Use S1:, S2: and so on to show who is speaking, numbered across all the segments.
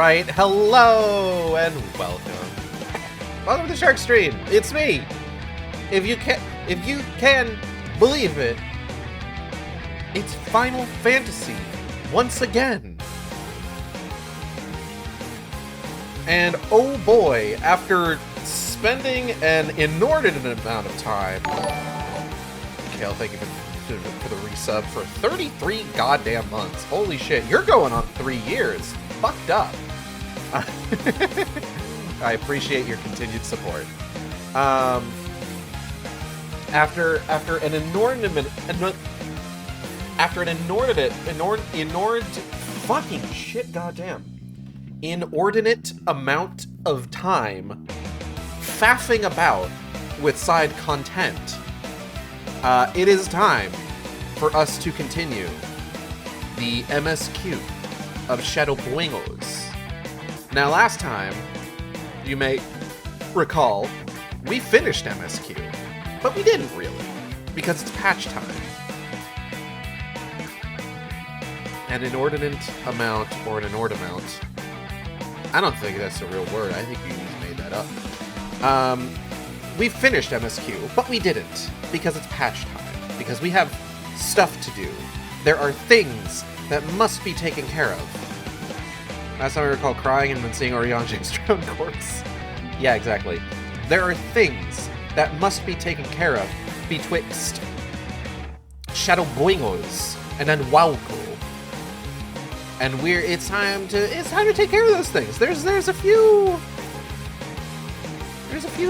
S1: right, hello and welcome. Welcome to Shark Stream. It's me. If you can believe it, it's Final Fantasy once again. And oh boy, after spending an inordinate amount of time, Kale, thank you for the resub for 33 goddamn months. Holy shit, you're going on 3 years. Fucked up. I appreciate your continued support. After an inordinate amount of time faffing about with side content, it is time for us to continue the MSQ of Shadowbunnies. Now, last time, you may recall, we finished MSQ, but we didn't really, because it's patch time. An inordinate amount, or an inordamount. I don't think that's a real word. I think you just made that up. We finished MSQ, but we didn't, because it's patch time. Because we have stuff to do. There are things that must be taken care of. Last time I recall crying and then seeing Orianji's drowned corpse. Yeah, exactly. There are things that must be taken care of betwixt Shadowbunnies and Anwauko. And it's time to take care of those things. There's a few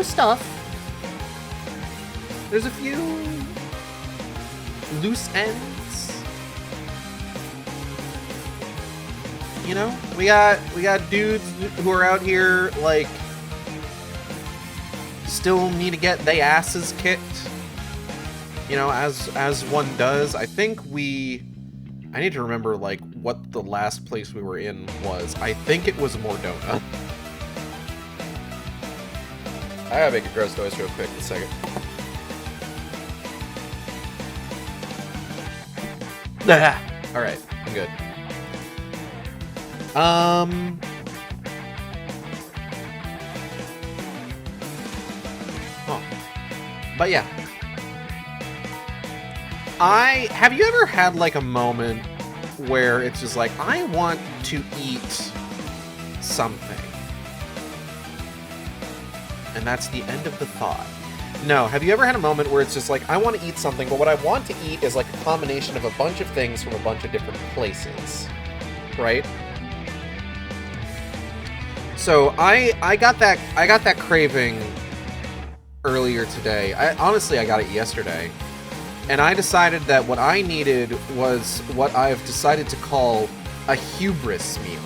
S1: stuff. There's a few loose ends. You know, we got dudes who are out here like still need to get their asses kicked. You know, as one does. I need to remember like what the last place we were in was. I think it was Mordona. I gotta make a gross noise real quick. A second. All right, I'm good. But yeah. Have you ever had like a moment where it's just like, I want to eat something, and that's the end of the thought? No, have you ever had a moment where it's just like, I want to eat something, but what I want to eat is like a combination of a bunch of things from a bunch of different places, right? So I got that craving earlier today. I got it yesterday. And I decided that what I needed was what I've decided to call a hubris meal.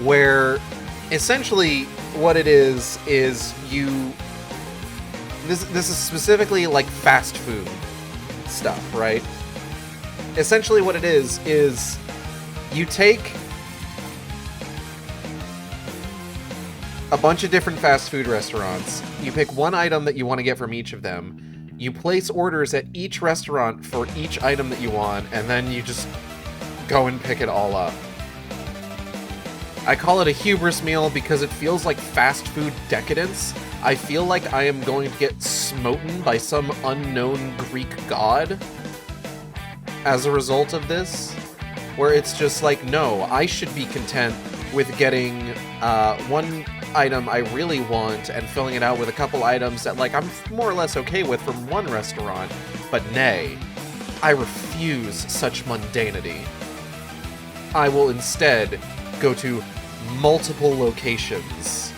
S1: Where essentially what it is you... This is specifically like fast food stuff, right? Essentially what it is you take a bunch of different fast food restaurants, you pick one item that you want to get from each of them, you place orders at each restaurant for each item that you want, and then you just go and pick it all up. I call it a hubris meal because it feels like fast food decadence. I feel like I am going to get smoten by some unknown Greek god as a result of this, where it's just like, no, I should be content with getting one item I really want and filling it out with a couple items that like I'm more or less okay with from one restaurant, but nay, I refuse such mundanity. I will instead go to multiple locations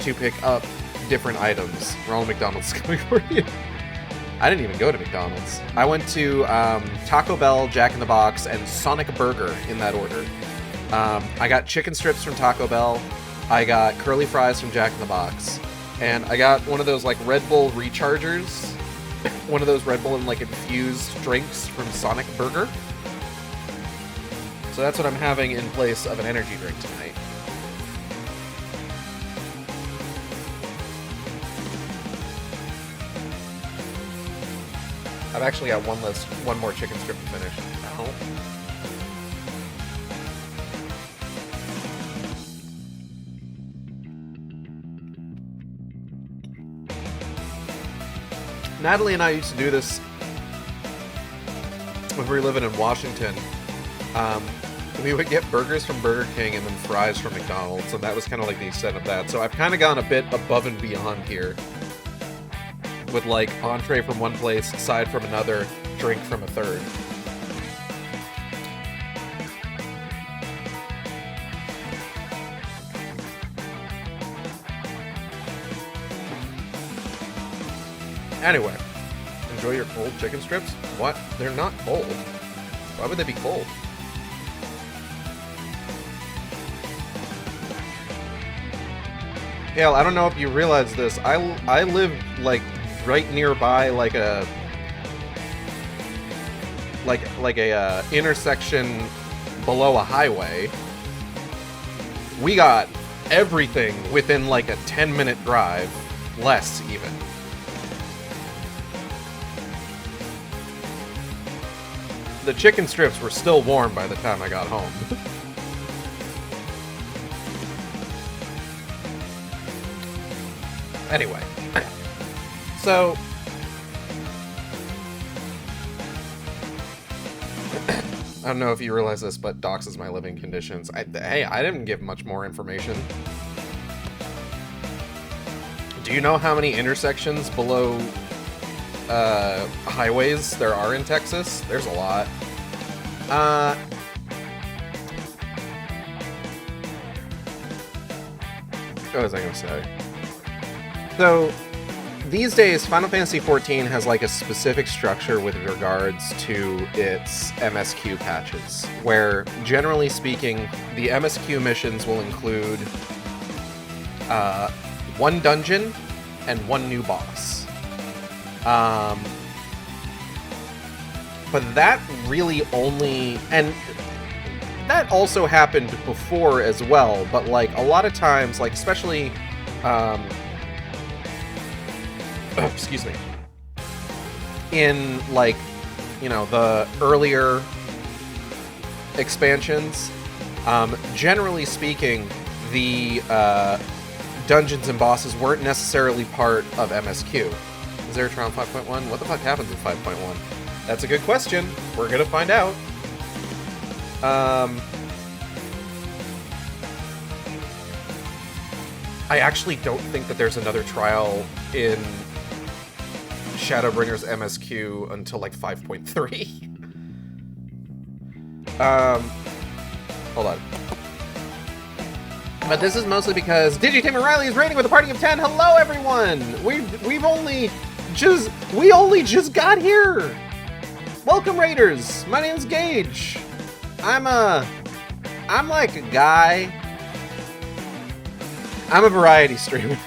S1: to pick up different items. Ronald McDonald's coming for you. I didn't even go to McDonald's. I went to Taco Bell, Jack in the Box, and Sonic Burger in that order. I got chicken strips from Taco Bell, I got curly fries from Jack in the Box, and I got one of those like Red Bull rechargers, one of those Red Bull and like infused drinks from Sonic Burger. So that's what I'm having in place of an energy drink tonight. I've actually got one more chicken strip to finish. Oh. Natalie and I used to do this when we were living in Washington. We would get burgers from Burger King and then fries from McDonald's, and that was kind of like the extent of that. So I've kind of gone a bit above and beyond here, with like entree from one place, side from another, drink from a third. Anyway, enjoy your cold chicken strips? What? They're not cold. Why would they be cold? Hale, I don't know if you realize this. I live like right nearby, like a intersection below a highway. We got everything within like a 10-minute drive, less even. The chicken strips were still warm by the time I got home. Anyway, so I don't know if you realize this, but doxes my living conditions. Hey, I didn't give much more information. Do you know how many intersections below highways there are in Texas? There's a lot. What was I gonna say? So, these days, Final Fantasy XIV has like a specific structure with regards to its MSQ patches, where, generally speaking, the MSQ missions will include one dungeon and one new boss. But that really only... And that also happened before as well, but like a lot of times, like especially... excuse me. In, like, you know, the earlier expansions, generally speaking, the dungeons and bosses weren't necessarily part of MSQ. Is there a Trial 5.1? What the fuck happens in 5.1? That's a good question. We're gonna find out. I actually don't think that there's another trial in Shadowbringers MSQ until like 5.3. Hold on. But this is mostly because Digitame O'Reilly is rating with a party of 10. Hello, everyone. We only just got here. Welcome, Raiders. My name's Gage. I'm like a guy. I'm a variety streamer.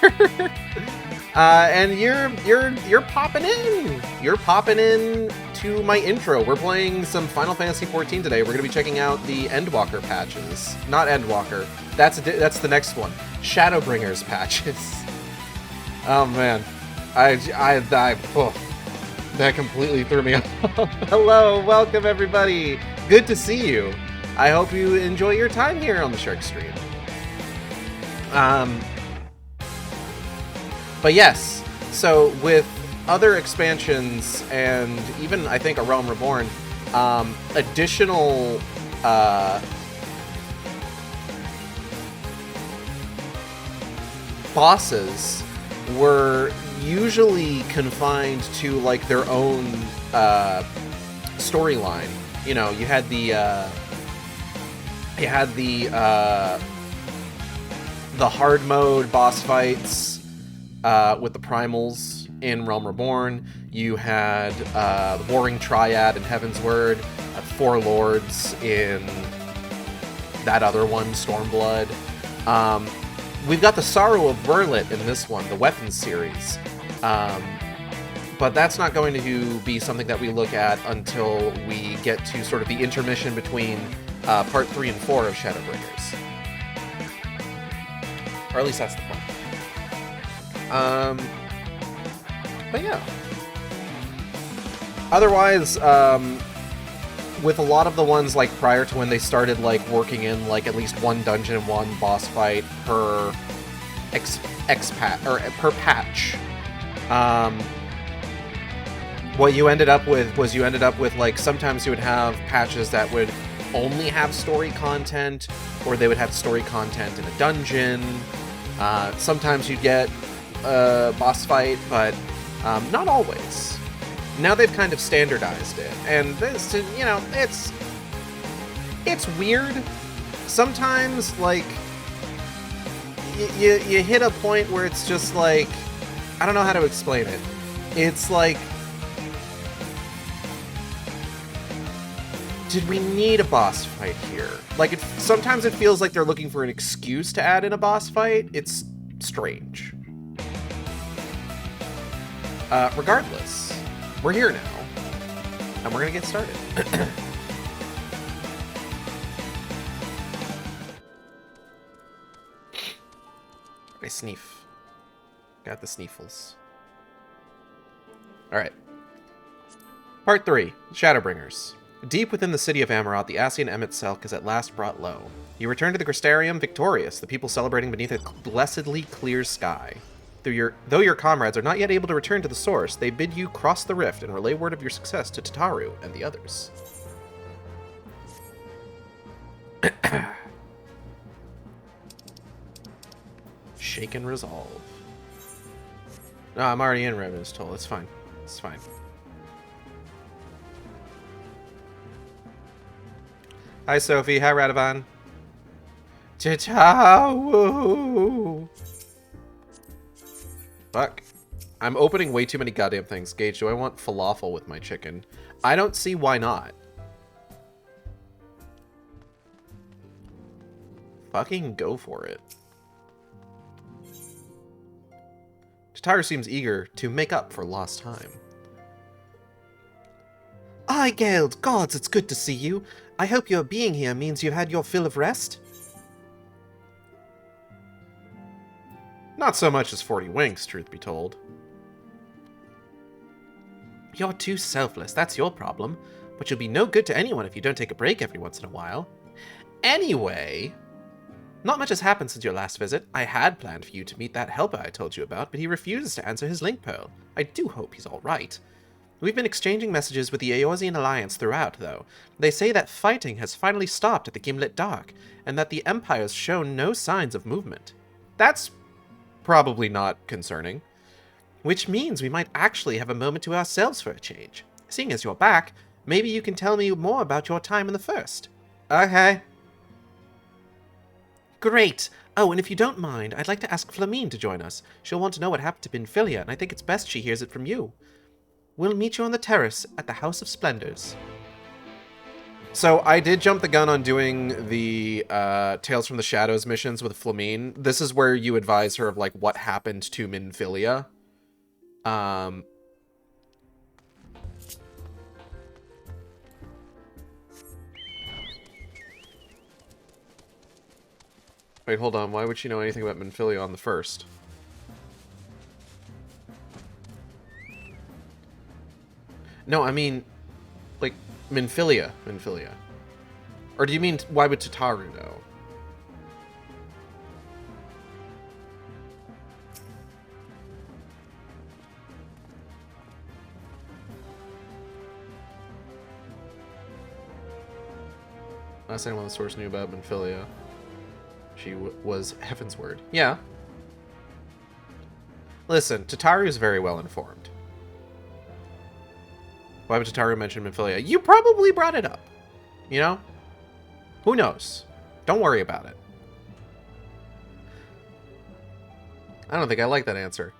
S1: And you're popping in. You're popping in to my intro. We're playing some Final Fantasy XIV today. We're going to be checking out the Endwalker patches. Not Endwalker. That's the next one. Shadowbringers patches. Oh man, that completely threw me off. Hello, welcome everybody. Good to see you. I hope you enjoy your time here on the Shark Stream. But yes, so with other expansions and even I think A Realm Reborn, additional bosses were usually confined to like their own storyline. You know, you had the hard mode boss fights with the primals in Realm Reborn. You had the Warring Triad in Heaven's Word, 4 Lords in that other one, Stormblood. We've got the Sorrow of Burlet in this one, the Weapons series. But that's not going to be something that we look at until we get to sort of the intermission between Part 3 and 4 of Shadowbringers. Or at least that's the plan. But yeah. Otherwise, with a lot of the ones like prior to when they started like working in like at least one dungeon and one boss fight per per patch, what you ended up with was like sometimes you would have patches that would only have story content, or they would have story content in a dungeon. Sometimes you'd get a boss fight, but not always. Now they've kind of standardized it, and this, you know, it's weird. Sometimes, like, you hit a point where it's just like, I don't know how to explain it. It's like, did we need a boss fight here? Like, sometimes it feels like they're looking for an excuse to add in a boss fight. It's strange. Regardless, we're here now, and we're gonna get started. I sneef. Got the sneefles. Alright. Part 3. Shadowbringers. Deep within the city of Amaroth, the Ascian Emmet Selk is at last brought low. You return to the Crystarium victorious, the people celebrating beneath a blessedly clear sky. Though your comrades are not yet able to return to the source, they bid you cross the rift and relay word of your success to Tataru and the others. Shaken resolve. No, I'm already in Revenant's Toll. It's fine. It's fine. Hi, Sophie. Hi, Radovan. Tataru! Fuck. I'm opening way too many goddamn things. Gage, do I want falafel with my chicken? I don't see why not. Fucking go for it. Tataru seems eager to make up for lost time. Aye, Geld. Gods, it's good to see you. I hope your being here means you've had your fill of rest? Not so much as 40 winks, truth be told. You're too selfless, that's your problem. But you'll be no good to anyone if you don't take a break every once in a while. Anyway, not much has happened since your last visit. I had planned for you to meet that helper I told you about, but he refuses to answer his link pearl. I do hope he's alright. We've been exchanging messages with the Eorzean Alliance throughout, though. They say that fighting has finally stopped at the Gimlet Dark, and that the Empire's shown no signs of movement. That's probably not concerning. Which means we might actually have a moment to ourselves for a change. Seeing as you're back, maybe you can tell me more about your time in the First. Okay. Great! Oh, and if you don't mind, I'd like to ask Flamine to join us. She'll want to know what happened to Binfilia, and I think it's best she hears it from you. We'll meet you on the terrace at the House of Splendors. So I did jump the gun on doing the Tales from the Shadows missions with Flamine. This is where you advise her of like what happened to Minfilia. Wait, hold on. Why would she know anything about Minfilia on the First? No, I mean, like, Minfilia. Or do you mean, why would Tataru know? Last anyone the source knew about Minfilia, she was Heaven's Word. Yeah. Listen, Tataru is very well informed. Why would Tataru mention Minfilia? You probably brought it up. You know? Who knows? Don't worry about it. I don't think I like that answer.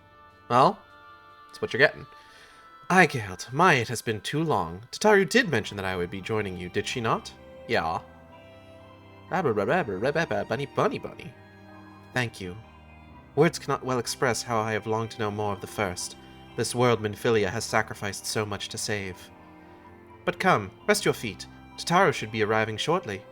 S1: Well, that's what you're getting. Aye, Geralt. My, it has been too long. Tataru did mention that I would be joining you, did she not? Yeah. Bunny. Thank you. Words cannot well express how I have longed to know more of the First. This world Minfilia has sacrificed so much to save. But come, rest your feet. Tataru should be arriving shortly.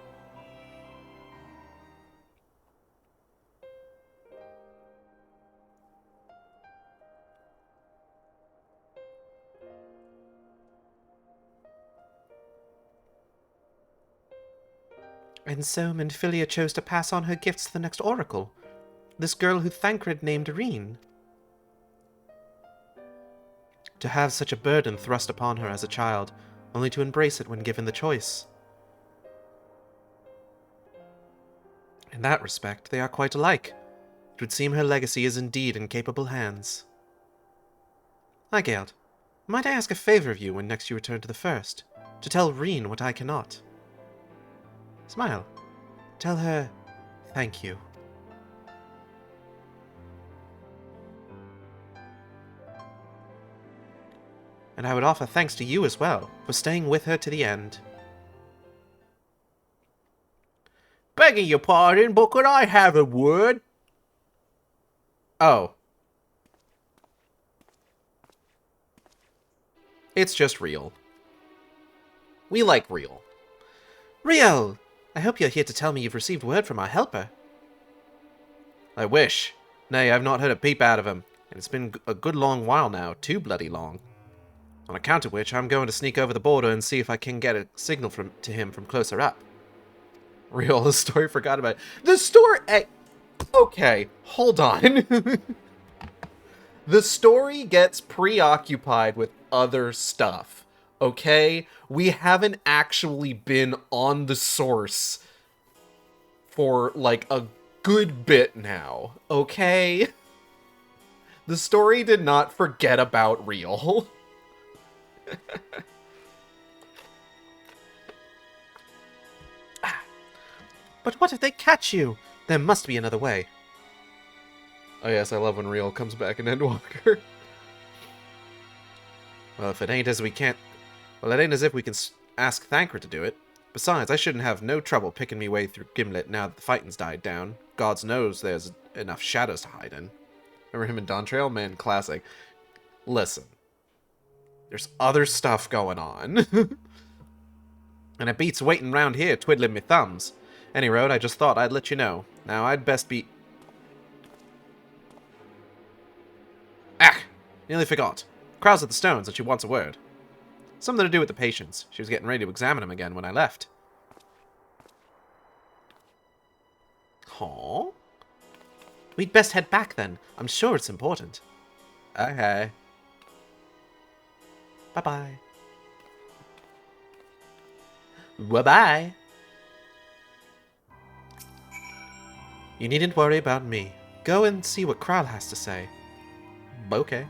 S1: And so Minfilia chose to pass on her gifts to the next Oracle. This girl who Thancred named Irene.
S2: To have such a burden thrust upon her as a child, only to embrace it when given the choice. In that respect, they are quite alike. It would seem her legacy is indeed in capable hands. Aigeld, might I ask a favor of you when next you return to the First? To tell Reen what I cannot. Smile. Tell her, thank you. And I would offer thanks to you as well, for staying with her to the end.
S3: Begging your pardon, but could I have a word?
S1: Oh. It's just real. We like real.
S2: Riel! I hope you're here to tell me you've received word from our helper.
S1: I wish. Nay, I've not heard a peep out of him, and it's been a good long while now, too bloody long. On account of which, I'm going to sneak over the border and see if I can get a signal to him from closer up. Real, the story forgot about it. The story... Okay, hold on. The story gets preoccupied with other stuff, okay? We haven't actually been on the source for, like, a good bit now, okay? The story did not forget about Real.
S2: But what if they catch you? There must be another way.
S1: Oh yes, I love when Real comes back in Endwalker.
S2: Well, if it ain't as we can't... Well, it ain't as if we can ask Thancred to do it. Besides, I shouldn't have no trouble picking me way through Gimlet now that the fighting's died down. Gods knows there's enough shadows to hide in.
S1: Remember him in Dawntrail? Man, classic. Listen. There's other stuff going on.
S2: And it beats waiting round here twiddling me thumbs. Any road, I just thought I'd let you know. Now, I'd best be... Ah! Nearly forgot. Crowds at the stones and she wants a word. Something to do with the patients. She was getting ready to examine them again when I left. Huh? We'd best head back then. I'm sure it's important.
S1: Okay.
S2: Bye-bye. Bye-bye. You needn't worry about me. Go and see what Kral has to say. Okay.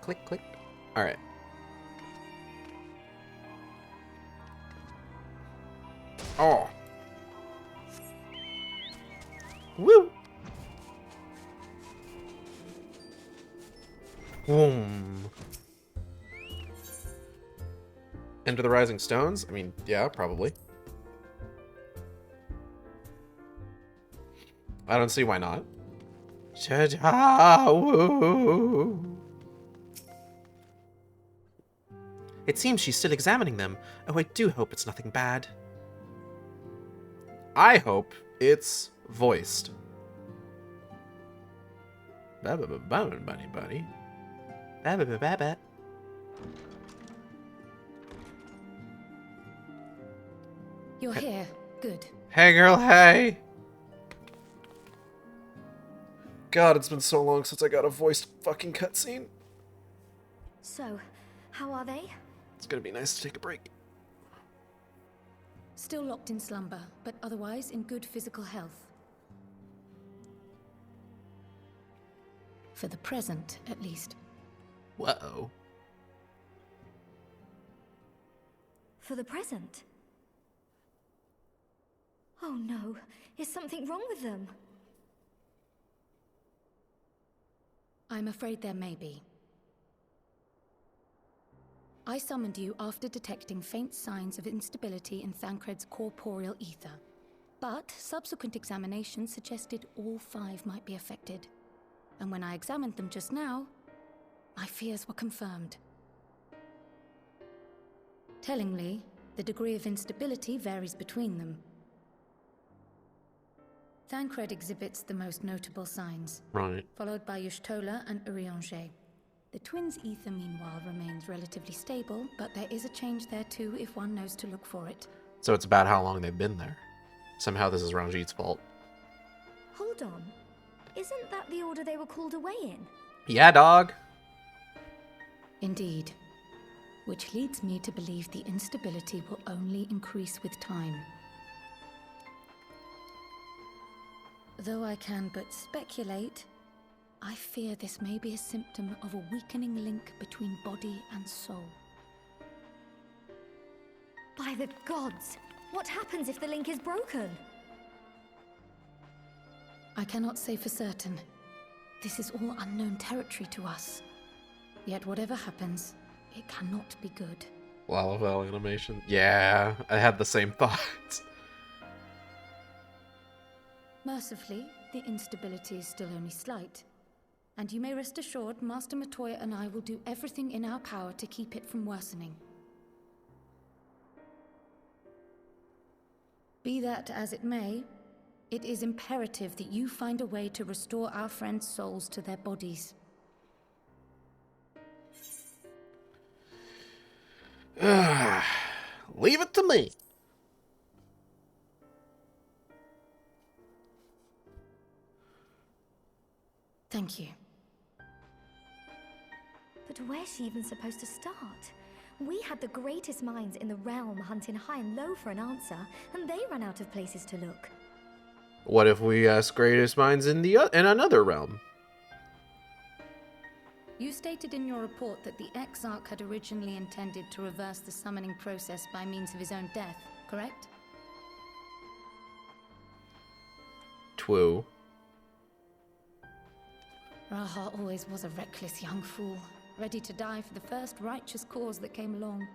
S1: Click, click. Alright. Oh.
S2: Woo! Boom.
S1: Enter the Rising Stones? I mean, yeah, probably. I don't see why not.
S2: It seems she's still examining them. Oh, I do hope it's nothing bad.
S1: I hope it's voiced. Bunny buddy.
S4: You're here. Good.
S1: Hey girl, hey! God, it's been so long since I got a voiced fucking cutscene.
S5: So, how are they?
S1: It's gonna be nice to take a break.
S4: Still locked in slumber, but otherwise in good physical health. For the present, at least.
S1: Whoa.
S5: For the present? Oh no, is something wrong with them?
S4: I'm afraid there may be. I summoned you after detecting faint signs of instability in Thancred's corporeal ether. But subsequent examination suggested all 5 might be affected. And when I examined them just now, my fears were confirmed. Tellingly, the degree of instability varies between them. Thancred exhibits the most notable signs,
S1: Right.
S4: followed by Y'shtola and Urianger. The twins' ether, meanwhile, remains relatively stable, but there is a change there too if one knows to look for it.
S1: So it's about how long they've been there. Somehow this is Ranjit's fault.
S5: Hold on. Isn't that the order they were called away in?
S1: Yeah, dog.
S4: Indeed. Which leads me to believe the instability will only increase with time. Though I can but speculate, I fear this may be a symptom of a weakening link between body and soul.
S5: By the gods! What happens if the link is broken?
S4: I cannot say for certain. This is all unknown territory to us. Yet whatever happens, it cannot be good.
S1: Lalafell animation. Yeah, I had the same thoughts.
S4: Mercifully, the instability is still only slight. And you may rest assured, Master Matoya and I will do everything in our power to keep it from worsening. Be that as it may, it is imperative that you find a way to restore our friends' souls to their bodies.
S2: Leave it to me.
S4: Thank you.
S5: But where's she even supposed to start? We had the greatest minds in the realm hunting high and low for an answer, and they ran out of places to look.
S1: What if we ask greatest minds in another realm?
S4: You stated in your report that the Exarch had originally intended to reverse the summoning process by means of his own death, correct?
S1: True.
S4: Raha always was a reckless young fool, ready to die for the first righteous cause that came along.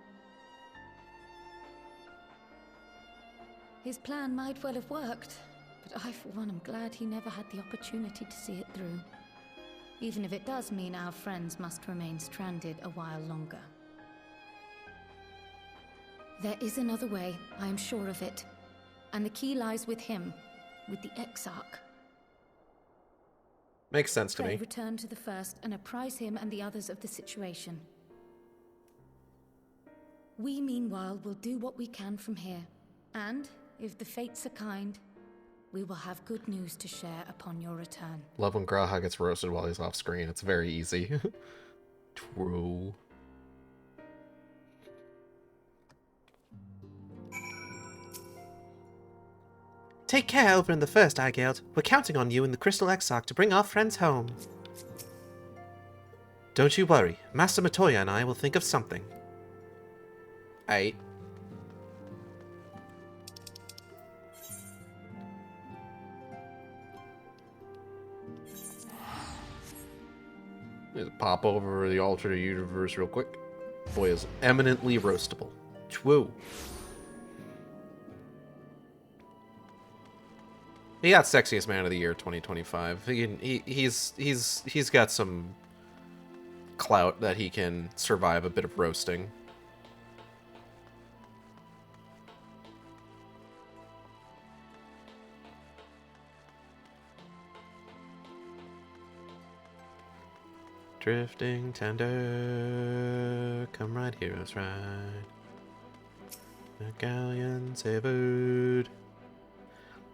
S4: His plan might well have worked, but I, for one, am glad he never had the opportunity to see it through. Even if it does mean our friends must remain stranded a while longer. There is another way, I am sure of it. And the key lies with him, with the Exarch.
S1: Makes sense to
S4: Pray
S1: me.
S4: return to the first and apprise him and the others of the situation. We, meanwhile, will do what we can from here. And, if the fates are kind, we will have good news to share upon your return.
S1: Love when Graha gets roasted while he's off screen. It's very easy. True.
S2: Take care over in the first, Aigeld. We're counting on you and the Crystal Exarch to bring our friends home. Don't you worry. Master Matoya and I will think of something.
S1: 8. Just pop over the alternate universe real quick. Boy is eminently roastable. True. He got sexiest man of the year 2025. He's got some clout that he can survive a bit of roasting. Drifting tender, come right heroes ride. The galleon savored.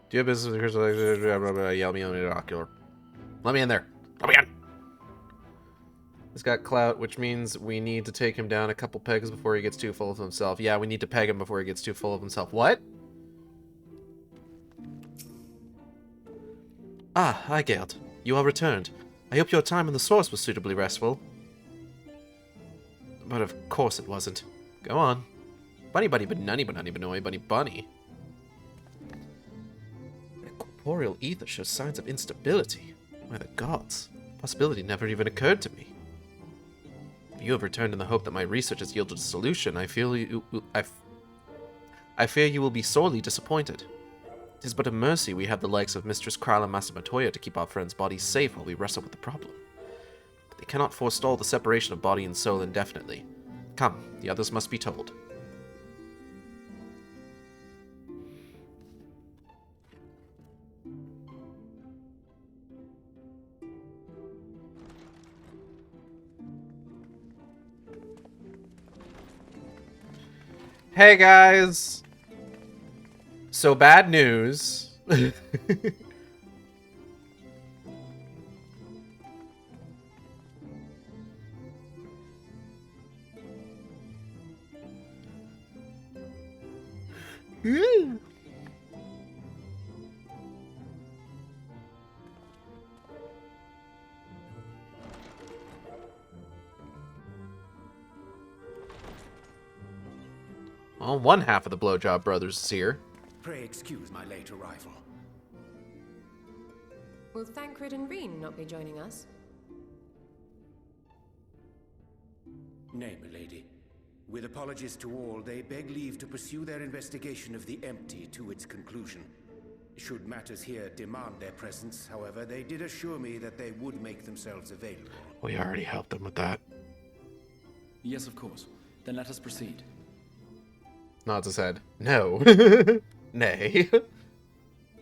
S1: Do you have business with the crystal? Yell me on the ocular. Let me in there. Let me in. He's got clout, which means we need to take him down a couple pegs before he gets too full of himself. Yeah, we need to peg him before he gets too full of himself. What?
S2: Ah, Aigeld. You are returned. I hope your time in the source was suitably restful. But of course it wasn't. Go on.
S1: Bunny bunny banunny banunny banoi bunny bunny.
S2: That corporeal ether shows signs of instability. By the gods. Possibility never even occurred to me. If you have returned in the hope that my research has yielded a solution, I fear you will be sorely disappointed. It is but a mercy we have the likes of Mistress Krala and Master Matoya to keep our friends' bodies safe while we wrestle with the problem. But they cannot forestall the separation of body and soul indefinitely. Come, the others must be told.
S1: Hey guys! So bad news. Well, one half of the Blowjob Brothers is here.
S6: Pray excuse my late arrival.
S7: Will Thancred and Reen not be joining us?
S6: Nay, milady. With apologies to all, they beg leave to pursue their investigation of the empty to its conclusion. Should matters here demand their presence, however, they did assure me that they would make themselves available.
S1: We already helped them with that.
S8: Yes, of course. Then let us proceed.
S1: Naza said, no. Nay.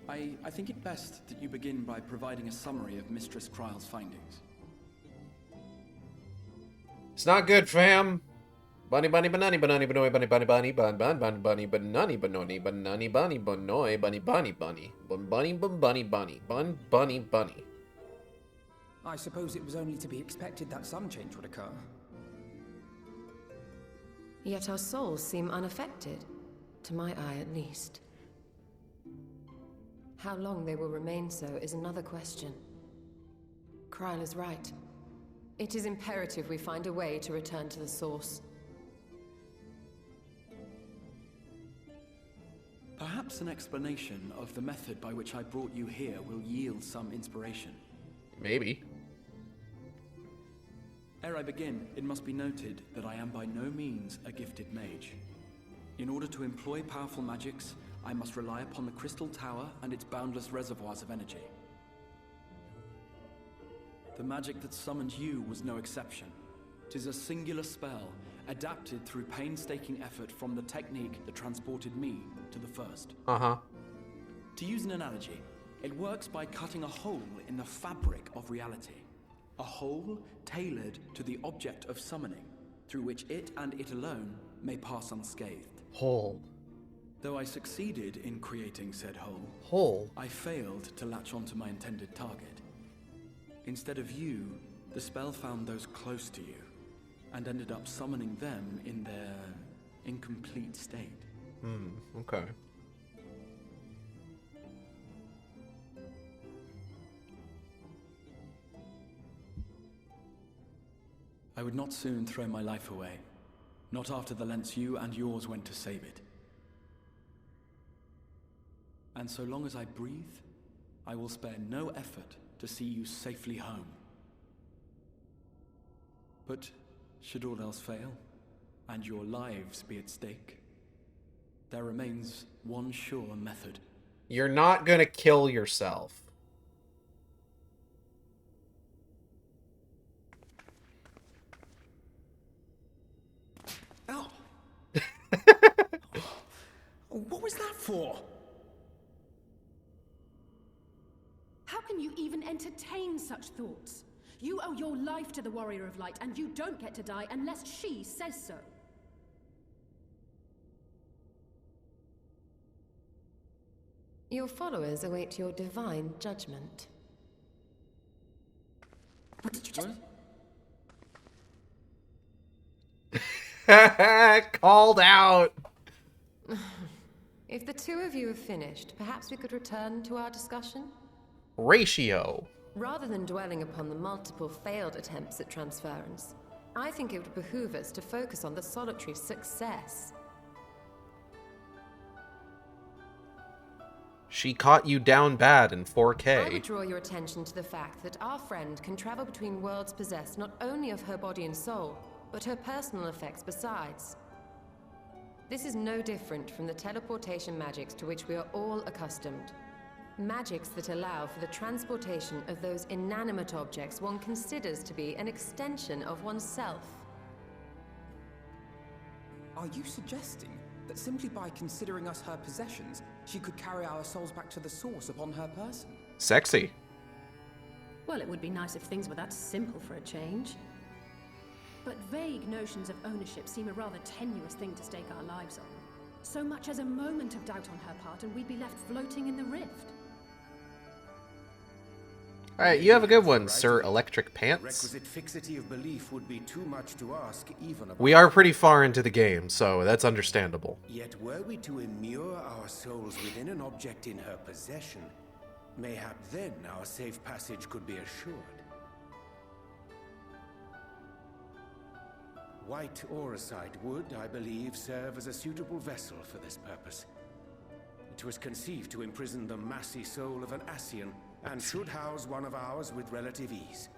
S8: I think it best that you begin by providing a summary of Mistress Kryle's findings.
S1: It's not good, fam. Bunny bunny banani banani banoy bunny bunny bunny bun bun bun bunny banani banoni banani bunny banoy bunny bunny bunny bun bunny bun bunny bunny bun bunny bunny.
S9: I suppose it was only to be expected that some change would occur.
S7: Yet our souls seem unaffected, to my eye at least. How long they will remain so is another question. Kryle is right. It is imperative we find a way to return to the source.
S8: Perhaps an explanation of the method by which I brought you here will yield some inspiration.
S1: Maybe.
S8: Ere I begin, it must be noted that I am by no means a gifted mage. In order to employ powerful magics, I must rely upon the Crystal Tower and its boundless reservoirs of energy. The magic that summoned you was no exception. 'Tis a singular spell, adapted through painstaking effort from the technique that transported me to the first.
S1: Uh-huh.
S8: To use an analogy, it works by cutting a hole in the fabric of reality. A hole tailored to the object of summoning, through which it and it alone may pass unscathed.
S1: Hole.
S8: Though I succeeded in creating said hole,
S1: Hole.
S8: I failed to latch onto my intended target. Instead of you, the spell found those close to you, and ended up summoning them in their incomplete state.
S1: Okay.
S8: I would not soon throw my life away, not after the lengths you and yours went to save it. And so long as I breathe, I will spare no effort to see you safely home. But should all else fail, and your lives be at stake, there remains one sure method.
S1: You're not gonna kill yourself.
S9: Oh. What was that for?
S10: How can you even entertain such thoughts? You owe your life to the Warrior of Light, and you don't get to die unless she says so.
S7: Your followers await your divine judgment.
S10: What did you just...
S1: Called out.
S7: If the two of you have finished, perhaps we could return to our discussion?
S1: Ratio.
S7: Rather than dwelling upon the multiple failed attempts at transference, I think it would behoove us to focus on the solitary success.
S1: She caught you down bad in 4K.
S7: I would draw your attention to the fact that our friend can travel between worlds possessed not only of her body and soul, but her personal effects besides. This is no different from the teleportation magics to which we are all accustomed. Magics that allow for the transportation of those inanimate objects one considers to be an extension of oneself.
S9: Are you suggesting that simply by considering us her possessions, she could carry our souls back to the source upon her person?
S1: Sexy.
S10: Well, it would be nice if things were that simple for a change. But vague notions of ownership seem a rather tenuous thing to stake our lives on. So much as a moment of doubt on her part, and we'd be left floating in the rift.
S1: Alright, you have a good one, Sir Electric Pants.
S6: Requisite fixity of belief would be too much to ask, even of...
S1: We are pretty far into the game, so that's understandable.
S6: Yet were we to immure our souls within an object in her possession, mayhap then our safe passage could be assured. White auricite would, I believe, serve as a suitable vessel for this purpose. It was conceived to imprison the massy soul of an Ascian, and should house one of ours with relative ease.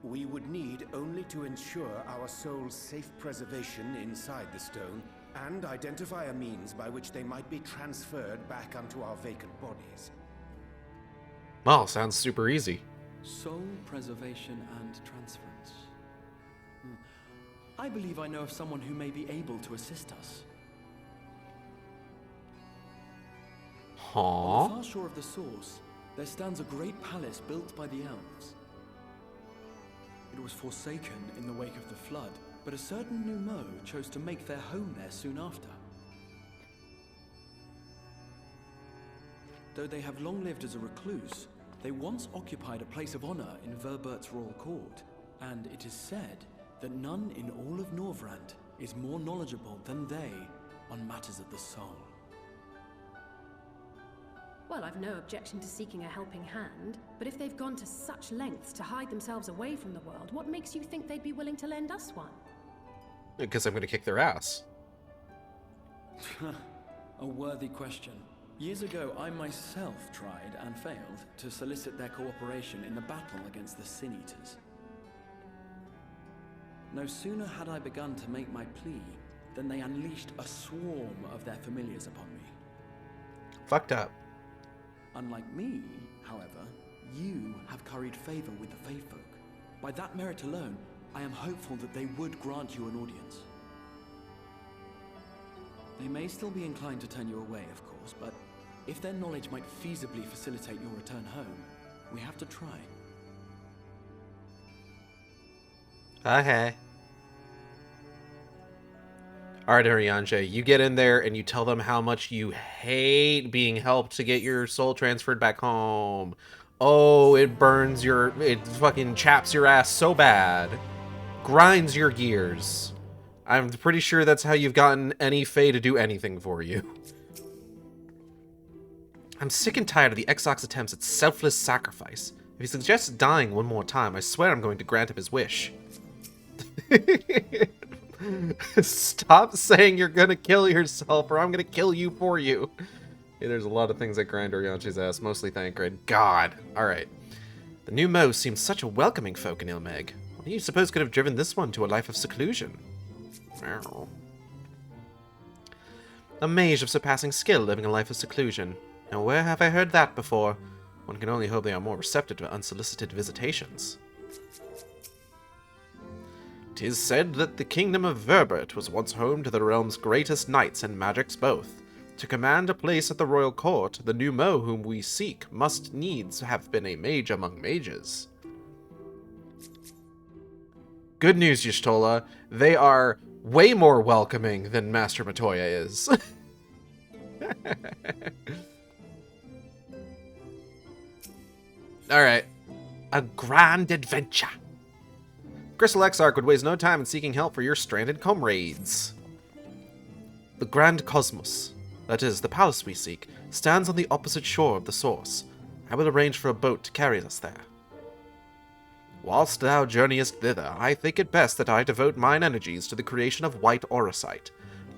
S6: We would need only to ensure our soul's safe preservation inside the stone, and identify a means by which they might be transferred back onto our vacant bodies.
S1: Well, sounds super easy.
S8: Soul preservation and transference. I believe I know of someone who may be able to assist us. On the far shore of the source, there stands a great palace built by the elves. It was forsaken in the wake of the flood, but a certain Numo chose to make their home there soon after. Though they have long lived as a recluse, they once occupied a place of honor in Verbert's royal court, and it is said that none in all of Norvrand is more knowledgeable than they on matters of the soul.
S10: Well, I've no objection to seeking a helping hand, but if they've gone to such lengths to hide themselves away from the world, what makes you think they'd be willing to lend us one?
S1: Because I'm going to kick their ass.
S8: A worthy question. Years ago, I myself tried and failed to solicit their cooperation in the battle against the Sin Eaters. No sooner had I begun to make my plea than they unleashed a swarm of their familiars upon me.
S1: Fucked up.
S8: Unlike me, however, you have curried favor with the Fae folk. By that merit alone, I am hopeful that they would grant you an audience. They may still be inclined to turn you away, of course, but if their knowledge might feasibly facilitate your return home, we have to try.
S1: Okay. Alright, Arianje, you get in there and you tell them how much you hate being helped to get your soul transferred back home. Oh, it burns it fucking chaps your ass so bad. Grinds your gears. I'm pretty sure that's how you've gotten any Fae to do anything for you. I'm sick and tired of the Exoc's attempts at selfless sacrifice. If he suggests dying one more time, I swear I'm going to grant him his wish. Stop saying you're gonna kill yourself or I'm gonna kill you for you. Yeah, there's a lot of things that grind Orianchi's ass, mostly Thancred. God. Alright. The new Mo seems such a welcoming folk in Ilmeg. What do you suppose could have driven this one to a life of seclusion? A mage of surpassing skill living a life of seclusion. Now where have I heard that before? One can only hope they are more receptive to unsolicited visitations. 'Tis said that the kingdom of Verbert was once home to the realm's greatest knights and magics both. To command a place at the royal court, the new Mo whom we seek must needs have been a mage among mages. Good news, Y'shtola. They are way more welcoming than Master Matoya is. Alright. A grand adventure. Crystal Exarch would waste no time in seeking help for your stranded comrades. The Grand Cosmos, that is, the palace we seek, stands on the opposite shore of the source. I will arrange for a boat to carry us there. Whilst thou journeyest thither, I think it best that I devote mine energies to the creation of white auricite.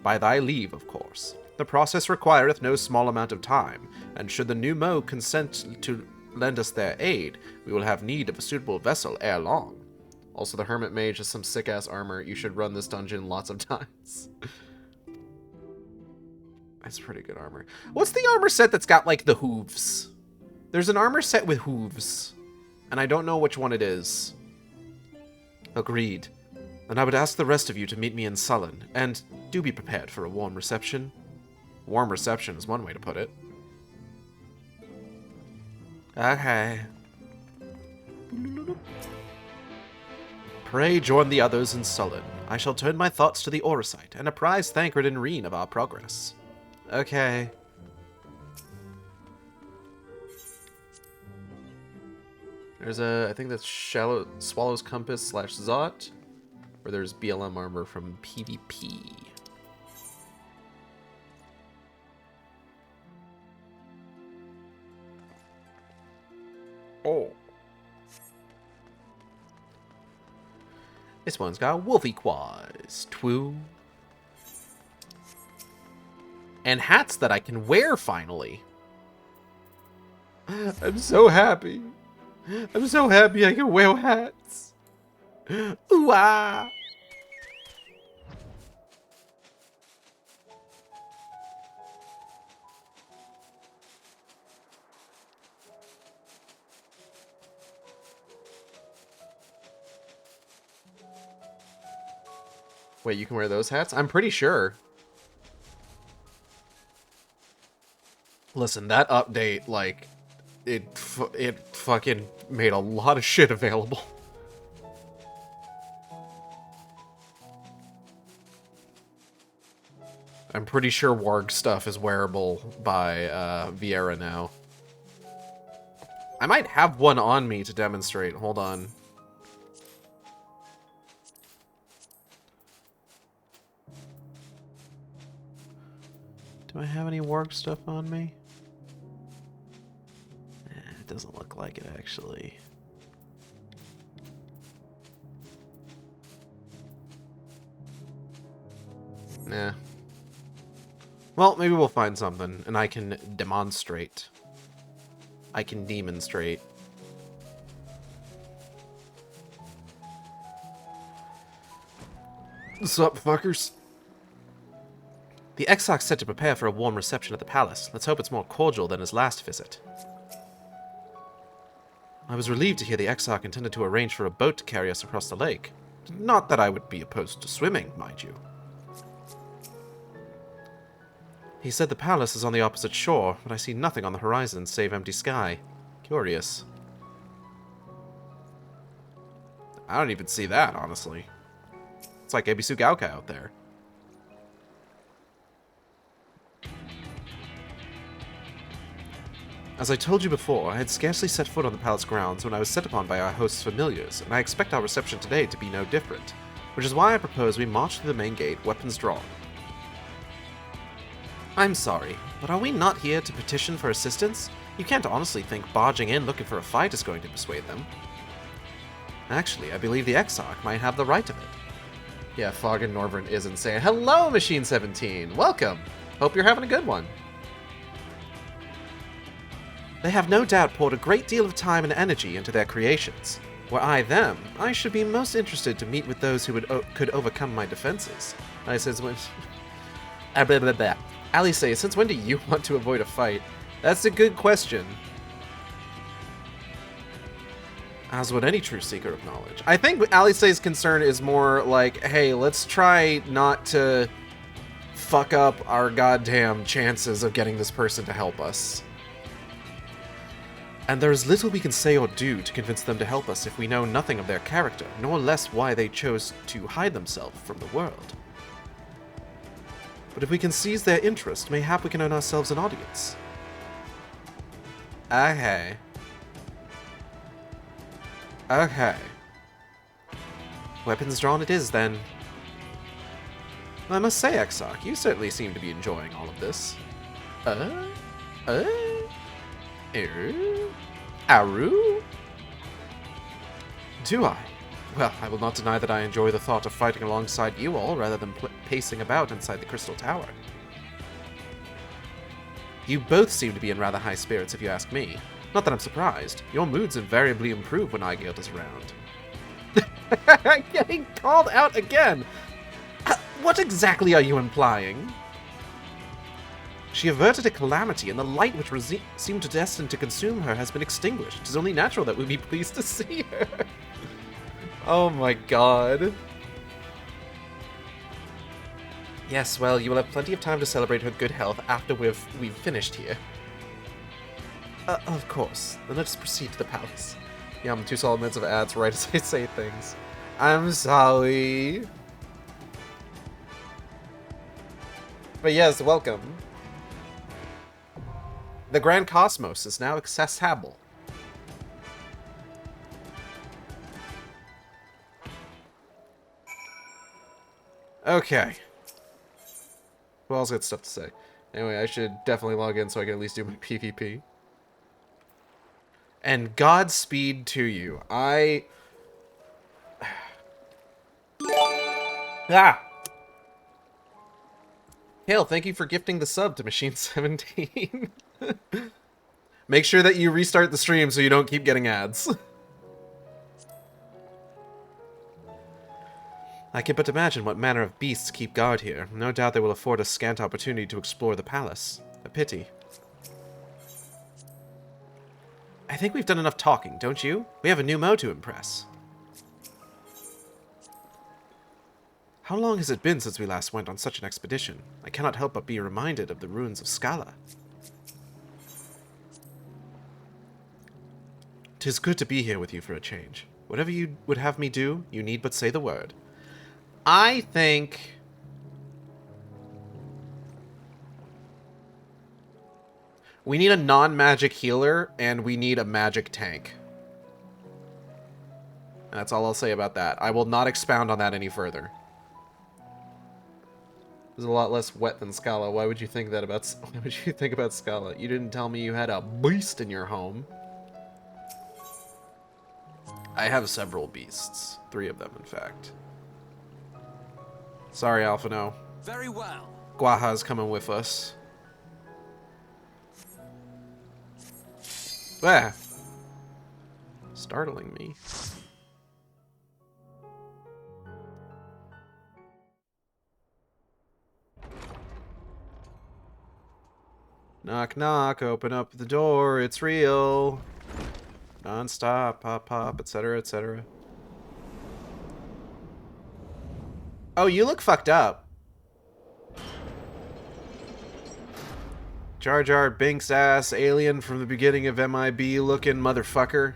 S1: By thy leave, of course. The process requireth no small amount of time, and should the new Mo consent to lend us their aid, we will have need of a suitable vessel ere long. Also, the Hermit Mage has some sick-ass armor. You should run this dungeon lots of times. That's pretty good armor. What's the armor set that's got, like, the hooves? There's an armor set with hooves, and I don't know which one it is. Agreed. And I would ask the rest of you to meet me in Sullen, and do be prepared for a warm reception. Warm reception is one way to put it. Okay. Pray join the others in Sullen.
S2: I shall turn my thoughts to the Orosite and apprise Thancred and Reen of our progress. Okay.
S1: There's I think that's Swallow's Compass / Zot. Or there's BLM armor from PvP. Oh. This one's got Wolfie Quads. Twoo. And hats that I can wear finally. I'm so happy. I'm so happy I can wear hats. Ooh ah. Wait, you can wear those hats? I'm pretty sure. Listen, that update, like, it fucking made a lot of shit available. I'm pretty sure Warg stuff is wearable by Viera now. I might have one on me to demonstrate. Hold on. Do I have any Warg stuff on me? It doesn't look like it, actually. Nah. Well, maybe we'll find something, and I can demonstrate. I can demonstrate. What's up, fuckers? The Exarch's set to prepare for a warm reception at the palace. Let's hope it's more cordial than his last visit. I was relieved to hear the Exarch intended to arrange for a boat to carry us across the lake. Not that I would be opposed to swimming, mind you. He said the palace is on the opposite shore, but I see nothing on the horizon save empty sky. Curious. I don't even see that, honestly. It's like Ebisu Gauka out there. As I told you before, I had scarcely set foot on the palace grounds when I was set upon by our host's familiars, and I expect our reception today to be no different, which is why I propose we march through the main gate, weapons drawn. I'm sorry, but are we not here to petition for assistance? You can't honestly think barging in looking for a fight is going to persuade them. Actually, I believe the Exarch might have the right of it. Yeah, Fog and Norvern is insane. Hello, Machine17! Welcome! Hope you're having a good one. They have no doubt poured a great deal of time and energy into their creations. Were I them, I should be most interested to meet with those who could overcome my defenses. I says when... Ali says, since when do you want to avoid a fight? That's a good question. As would any true seeker of knowledge. I think Alice's concern is more like, hey, let's try not to fuck up our goddamn chances of getting this person to help us. And there is little we can say or do to convince them to help us if we know nothing of their character, nor less why they chose to hide themselves from the world. But if we can seize their interest, mayhap we can earn ourselves an audience. Okay. Okay. Weapons drawn it is, then. I must say, Exarch, you certainly seem to be enjoying all of this. Aru? Do I? Well, I will not deny that I enjoy the thought of fighting alongside you all rather than pacing about inside the Crystal Tower. You both seem to be in rather high spirits, if you ask me. Not that I'm surprised. Your moods invariably improve when Aigilt is around. Getting called out again! What exactly are you implying? She averted a calamity, and the light which seemed destined to consume her has been extinguished. It is only natural that we be pleased to see her. Oh my god. Yes, well, you will have plenty of time to celebrate her good health after we've finished here. Of course. Then let us proceed to the palace. Yeah, I'm 2 solid minutes of ads right as I say things. I'm sorry. But yes, welcome. The Grand Cosmos is now accessible. Okay. Who else got stuff to say? Anyway, I should definitely log in so I can at least do my PvP. And Godspeed to you. Ah! Hale, thank you for gifting the sub to Machine17. Make sure that you restart the stream so you don't keep getting ads. I can but imagine what manner of beasts keep guard here. No doubt they will afford us scant opportunity to explore the palace. A pity. I think we've done enough talking, don't you? We have a new Mo to impress. How long has it been since we last went on such an expedition? I cannot help but be reminded of the ruins of Scala. 'Tis good to be here with you for a change. Whatever you would have me do, you need but say the word. I think... we need a non-magic healer, and we need a magic tank. That's all I'll say about that. I will not expound on that any further. It's a lot less wet than Scala. Why would you think that about... why would you think about Scala? You didn't tell me you had a beast in your home. I have several beasts. 3 of them, in fact. Sorry, Alphino.
S11: Very well.
S1: Guaha's coming with us. Ah. Startling me. Knock, knock, open up the door, it's real. Non-stop, pop, pop, etc., etc. Oh, you look fucked up. Jar Jar Binks ass alien from the beginning of MIB looking motherfucker.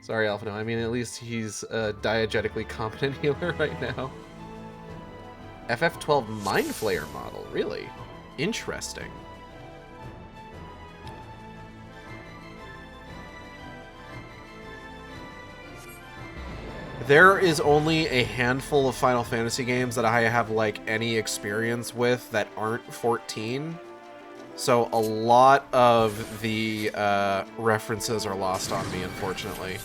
S1: Sorry, Alphino. I mean, at least he's a diegetically competent healer right now. FF12 Mind Flayer model, really? Interesting. There is only a handful of Final Fantasy games that I have, like, any experience with that aren't 14. So a lot of the references are lost on me, unfortunately.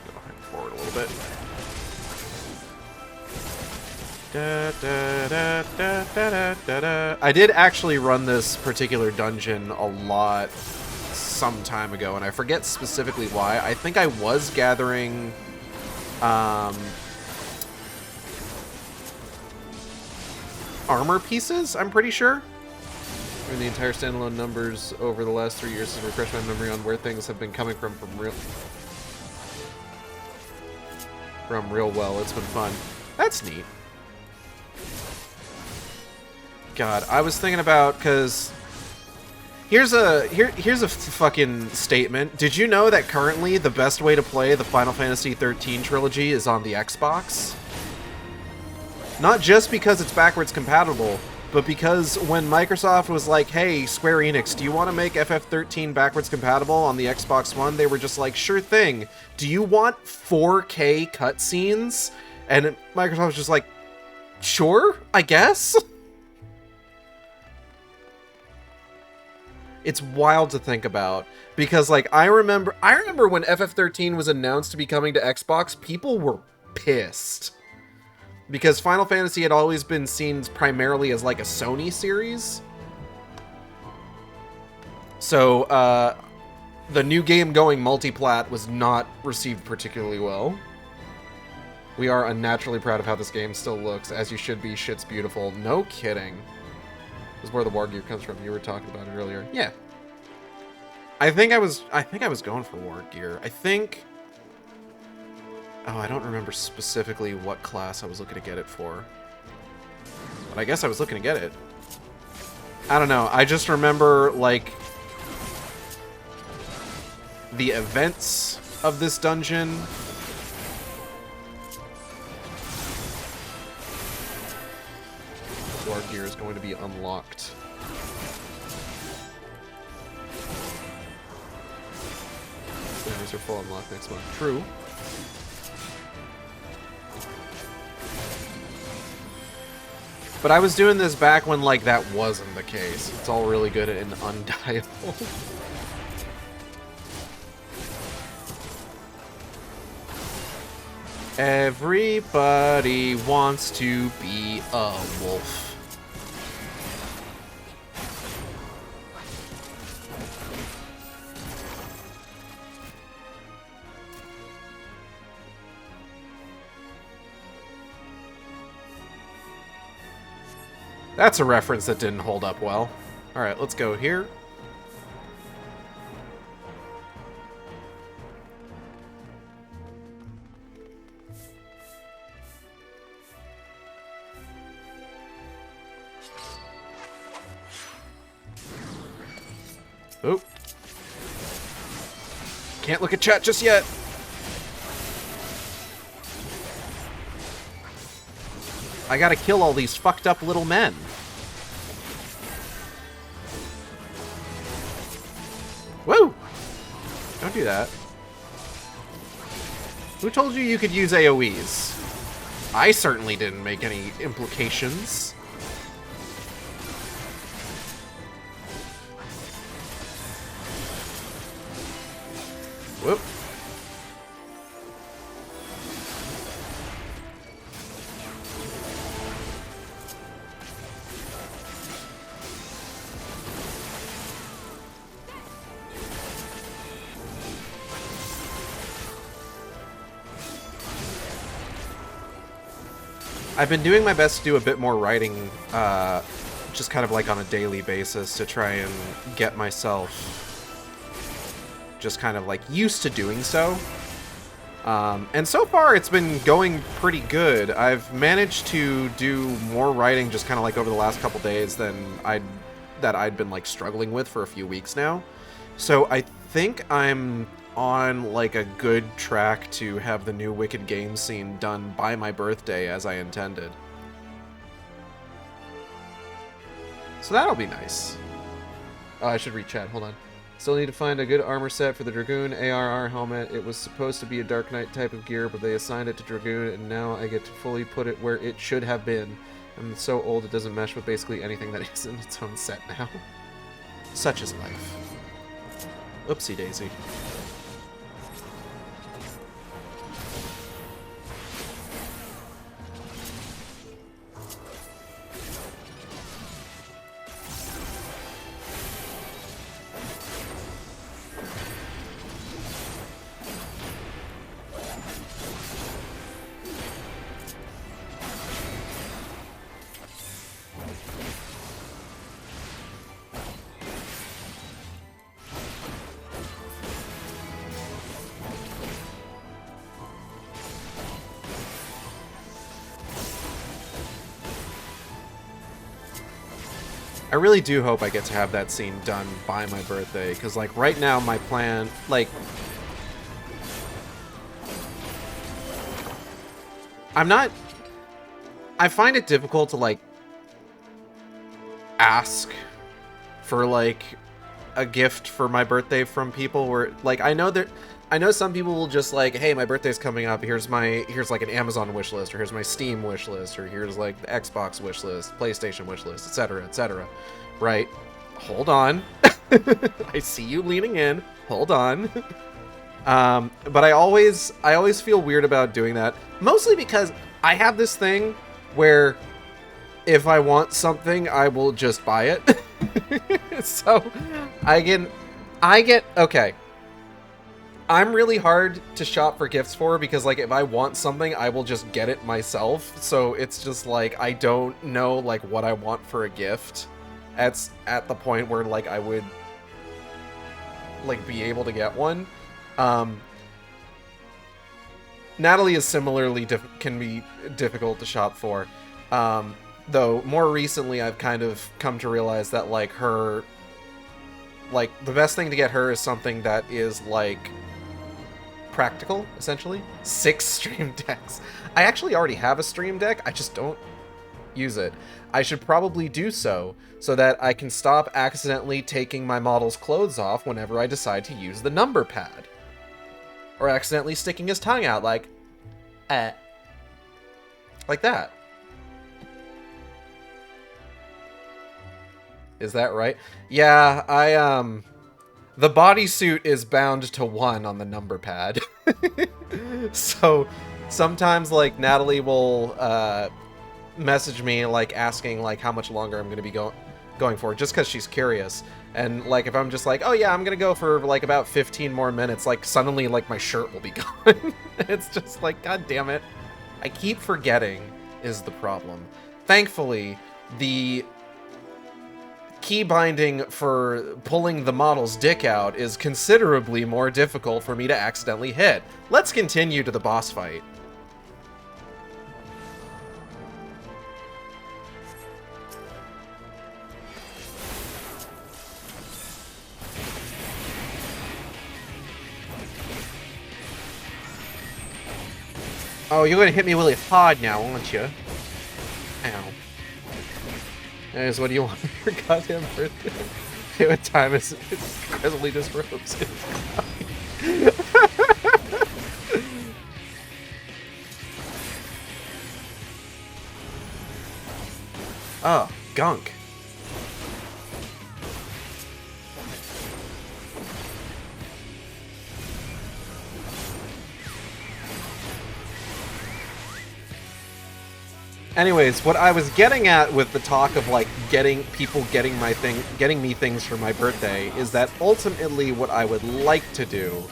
S1: Go forward a little bit. I did actually run this particular dungeon a lot some time ago, and I forget specifically why. I think I was gathering armor pieces, I'm pretty sure. And the entire standalone numbers over the last 3 years to refresh my memory on where things have been coming from real well. It's been fun. That's neat. God, I was thinking about, because here's a fucking statement. Did you know that currently the best way to play the Final Fantasy XIII trilogy is on the Xbox? Not just because it's backwards compatible, but because when Microsoft was like, hey, Square Enix, do you want to make FF13 backwards compatible on the Xbox One? They were just like, sure thing. Do you want 4K cutscenes? And Microsoft was just like, sure, I guess? It's wild to think about, because, like, I remember when FF13 was announced to be coming to Xbox, people were pissed. Because Final Fantasy had always been seen primarily as, like, a Sony series. So, the new game going multi-plat was not received particularly well. We are unnaturally proud of how this game still looks, as you should be. Shit's beautiful. No kidding. This is where the war gear comes from. You were talking about it earlier. Yeah. I think I was going for war gear. I think... oh, I don't remember specifically what class I was looking to get it for. But I guess I was looking to get it.
S2: I don't know. I just remember, like, the events of this dungeon. Guard gear is going to be unlocked. These are full unlock next month. True. But I was doing this back when, like, that wasn't the case. It's all really good and undieable. Everybody wants to be a wolf. That's a reference that didn't hold up well. Alright, let's go here. Oh. Can't look at chat just yet. I gotta kill all these fucked up little men. Woo! Don't do that. Who told you you could use AoEs? I certainly didn't make any implications. Whoop. I've been doing my best to do a bit more writing, just kind of like on a daily basis to try and get myself just kind of like used to doing so. And so far it's been going pretty good. I've managed to do more writing just kind of like over the last couple days than I'd been like struggling with for a few weeks now. So I think I'm on like a good track to have the new Wicked game scene done by my birthday as I intended. So that'll be nice. Oh, I should read chat, hold on. Still need to find a good armor set for the Dragoon ARR helmet. It was supposed to be a Dark Knight type of gear, but they assigned it to Dragoon, and now I get to fully put it where it should have been. And it's so old it doesn't mesh with basically anything that is in its own set now. Such is life. Oopsie daisy. I really do hope I get to have that scene done by my birthday, because, like, right now my plan, like, I find it difficult to, like, ask for, like, a gift for my birthday from people where, like, I know some people will just like, hey, my birthday's coming up, here's like an Amazon wish list, or here's my Steam wish list, or here's like the Xbox wish list, PlayStation wish list, etc., right? Hold on. I see you leaning in. Hold on. But I always feel weird about doing that, mostly because I have this thing where if I want something, I will just buy it. So okay. I'm really hard to shop for gifts for because, like, if I want something, I will just get it myself. So it's just like I don't know like what I want for a gift. At the point where like I would like be able to get one. Natalie is similarly can be difficult to shop for.
S1: though, more recently I've kind of come to realize that, like, her... Like, the best thing to get her is something that is, like, practical, essentially. 6 stream decks. I actually already have a stream deck, I just don't use it. I should probably do so that I can stop accidentally taking my model's clothes off whenever I decide to use the number pad. Or accidentally sticking his tongue out like that. Is that right? Yeah, the bodysuit is bound to 1 on the number pad. So sometimes, like, Natalie will message me, like, asking, like, how much longer I'm going to be going for, just because she's curious. And, like, if I'm just like, oh yeah, I'm going to go for, like, about 15 more minutes, like, suddenly, like, my shirt will be gone. It's just like, god damn it. I keep forgetting is the problem. Thankfully, the key binding for pulling the model's dick out is considerably more difficult for me to accidentally hit. Let's continue to the boss fight. Oh, you're gonna hit me really hard now, aren't you? Ow. Anyways, what do you want for your goddamn birthday? What time is it? Grizzly just roasted. Oh, gunk. Anyways, what I was getting at with the talk of, like, getting me things for my birthday is that ultimately what I would like to do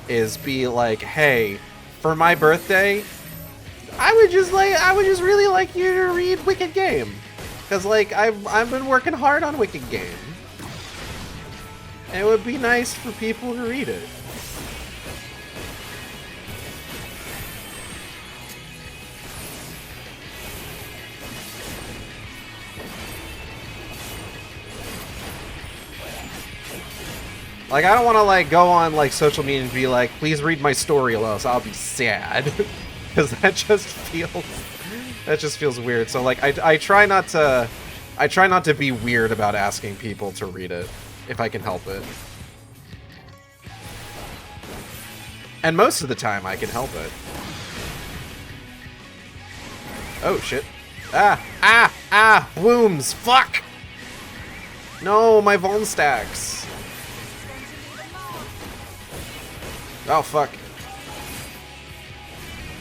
S1: is be like, hey, for my birthday, I would just really like you to read Wicked Game. Cause, like, I've been working hard on Wicked Game. And it would be nice for people to read it. Like, I don't want to, like, go on, like, social media and be like, please read my story or else I'll be sad. Because that just feels weird. So, like, I try not to be weird about asking people to read it, if I can help it. And most of the time I can help it. Oh, shit. Blooms, fuck! No, my Vuln stacks. Oh, fuck.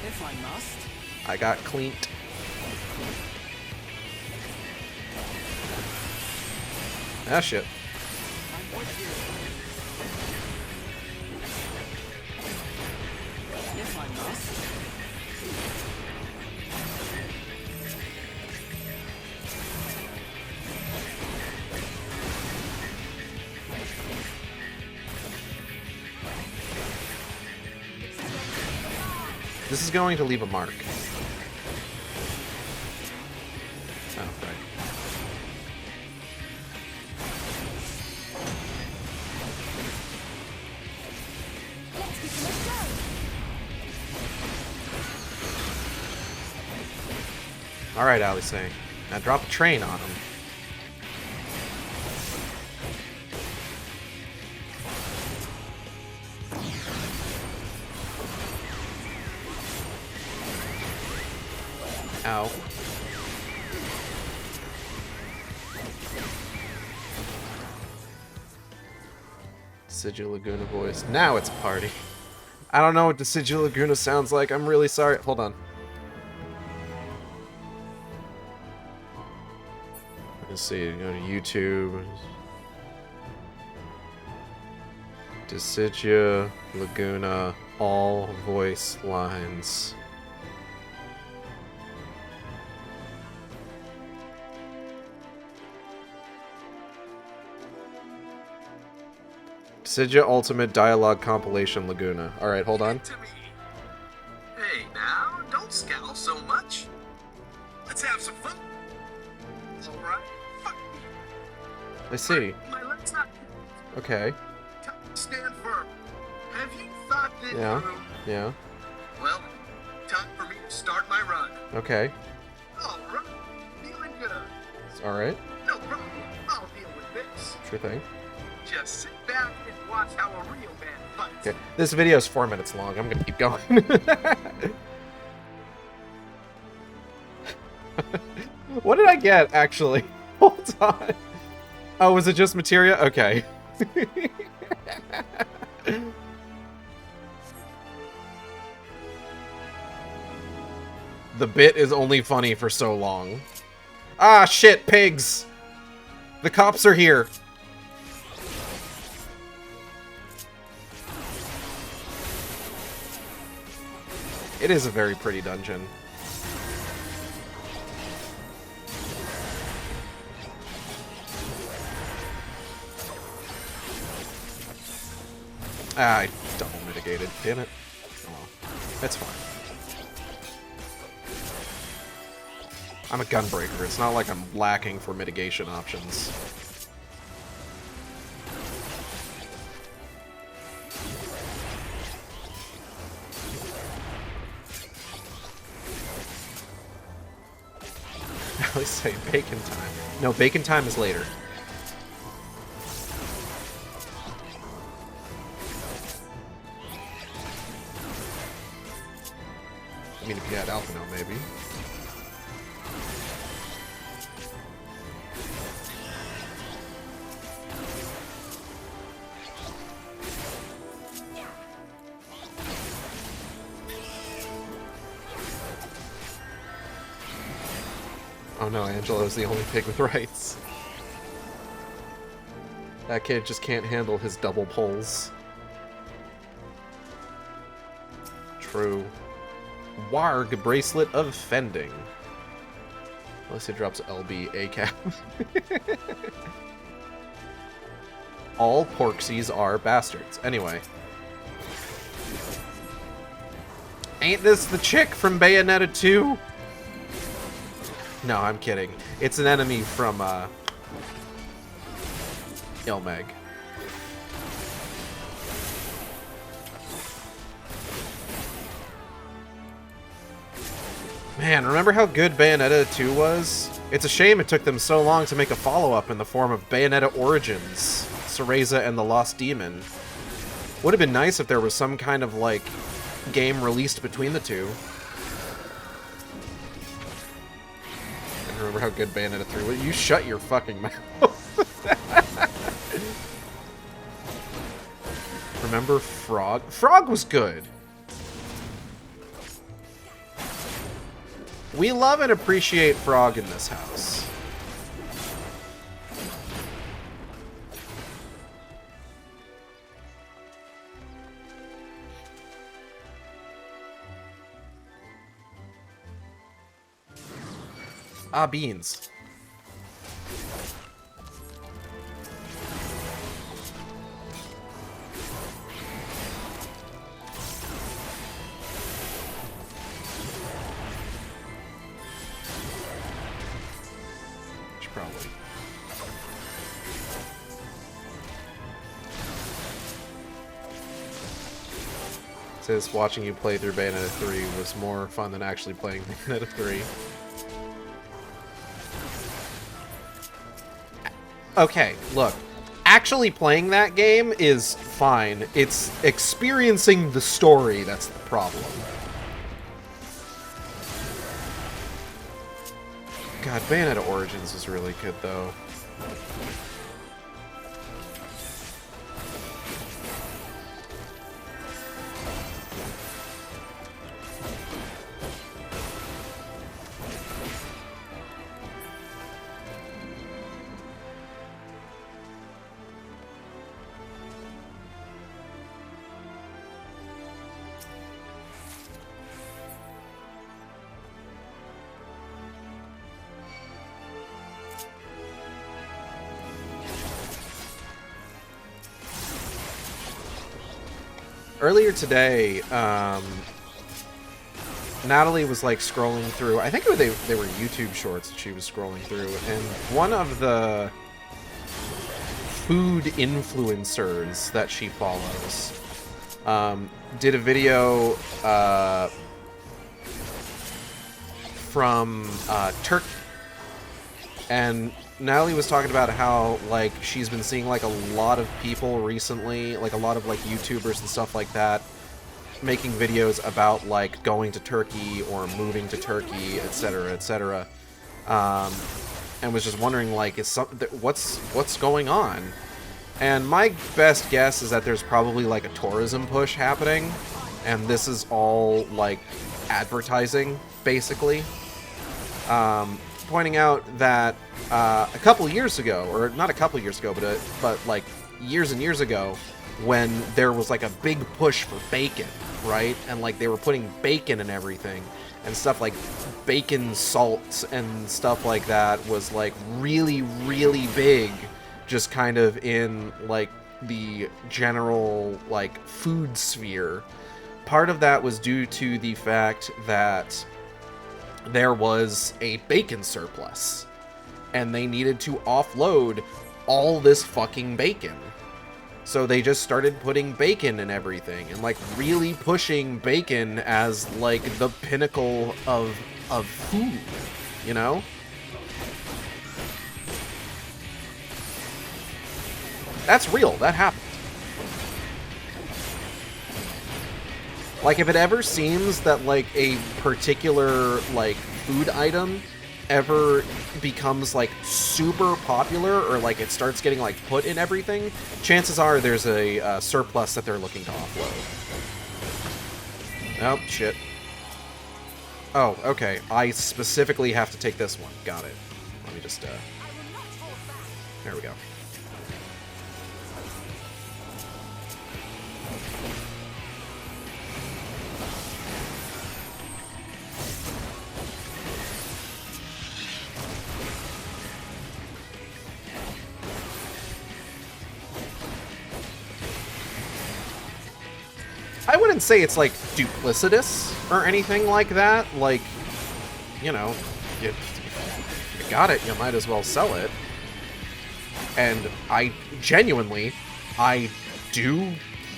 S8: If I must.
S1: I got cleaned. Ah, shit.
S8: If I must.
S1: This is going to leave a mark. Oh, right. Alright, Alice. Now drop a train on him. Ow. Deciduous Laguna voice. Now it's a party. I don't know what Deciduous Laguna sounds like. I'm really sorry. Hold on. Let's see. Go to YouTube. Deciduous Laguna. All voice lines. Deciduous Ultimate Dialogue Compilation Laguna. Alright, hold on.
S11: Hey now, don't scowl so much. Let's have some fun. Alright? Fuck you.
S2: I see.
S11: My leg's not...
S2: Okay.
S11: Stand firm. Have you thought this
S2: Yeah.
S11: through?
S2: Yeah.
S11: Well, time for me to start my run.
S2: Okay.
S11: Alright. Feeling good.
S2: Alright.
S11: No problem. I'll deal with this.
S2: Sure thing.
S11: Just sit back and watch how a real man fights.
S2: Okay. This video is 4 minutes long. I'm gonna keep going. What did I get, actually? Hold on. Oh, was it just materia? Okay. The bit is only funny for so long. Ah, shit, pigs! The cops are here. It is a very pretty dungeon. Ah, I double mitigated. Damn it. Oh well. That's fine. I'm a gunbreaker. It's not like I'm lacking for mitigation options. I always say bacon time. No, bacon time is later. I mean, if you had Alphino, maybe. Oh no, Angelo's the only pig with rights. That kid just can't handle his double pulls. True. Warg Bracelet of Fending. Unless it drops LB ACAP. All porksies are bastards. Anyway. Ain't this the chick from Bayonetta 2? No, I'm kidding. It's an enemy from, Ilmeg. Man, remember how good Bayonetta 2 was? It's a shame it took them so long to make a follow-up in the form of Bayonetta Origins, Cereza and the Lost Demon. Would have been nice if there was some kind of, like, game released between the two. And remember how good Bayonetta 3 was? You shut your fucking mouth. Remember Frog? Frog was good. We love and appreciate Frog in this house. Ah, beans. Probably. It says watching you play through Bayonetta 3 was more fun than actually playing Bayonetta 3. Okay, look. Actually playing that game is fine. It's experiencing the story that's the problem. God, Bayonetta Origins is really good, though. Earlier today, Natalie was like scrolling through, I think they were YouTube shorts that she was scrolling through, and one of the food influencers that she follows did a video from Turkey, and Natalie was talking about how like she's been seeing like a lot of people recently, like a lot of like YouTubers and stuff like that, making videos about like going to Turkey or moving to Turkey, etc., etc., and was just wondering like, what's going on? And my best guess is that there's probably like a tourism push happening, and this is all like advertising, basically. Pointing out that a couple years ago, or not a couple years ago, but like years and years ago, when there was like a big push for bacon, right? And like they were putting bacon in everything, and stuff like bacon salts and stuff like that was like really, really big, just kind of in like the general like food sphere. Part of that was due to the fact that there was a bacon surplus, and they needed to offload all this fucking bacon. So they just started putting bacon in everything, and like really pushing bacon as like the pinnacle of food, you know? That's real. That happened. Like, if it ever seems that, like, a particular, like, food item ever becomes, like, super popular, or, like, it starts getting, like, put in everything, chances are there's a surplus that they're looking to offload. Oh, shit. Oh, okay. I specifically have to take this one. Got it. Let me just, there we go. I wouldn't say it's, like, duplicitous or anything like that. Like, you know, you got it, you might as well sell it. And I do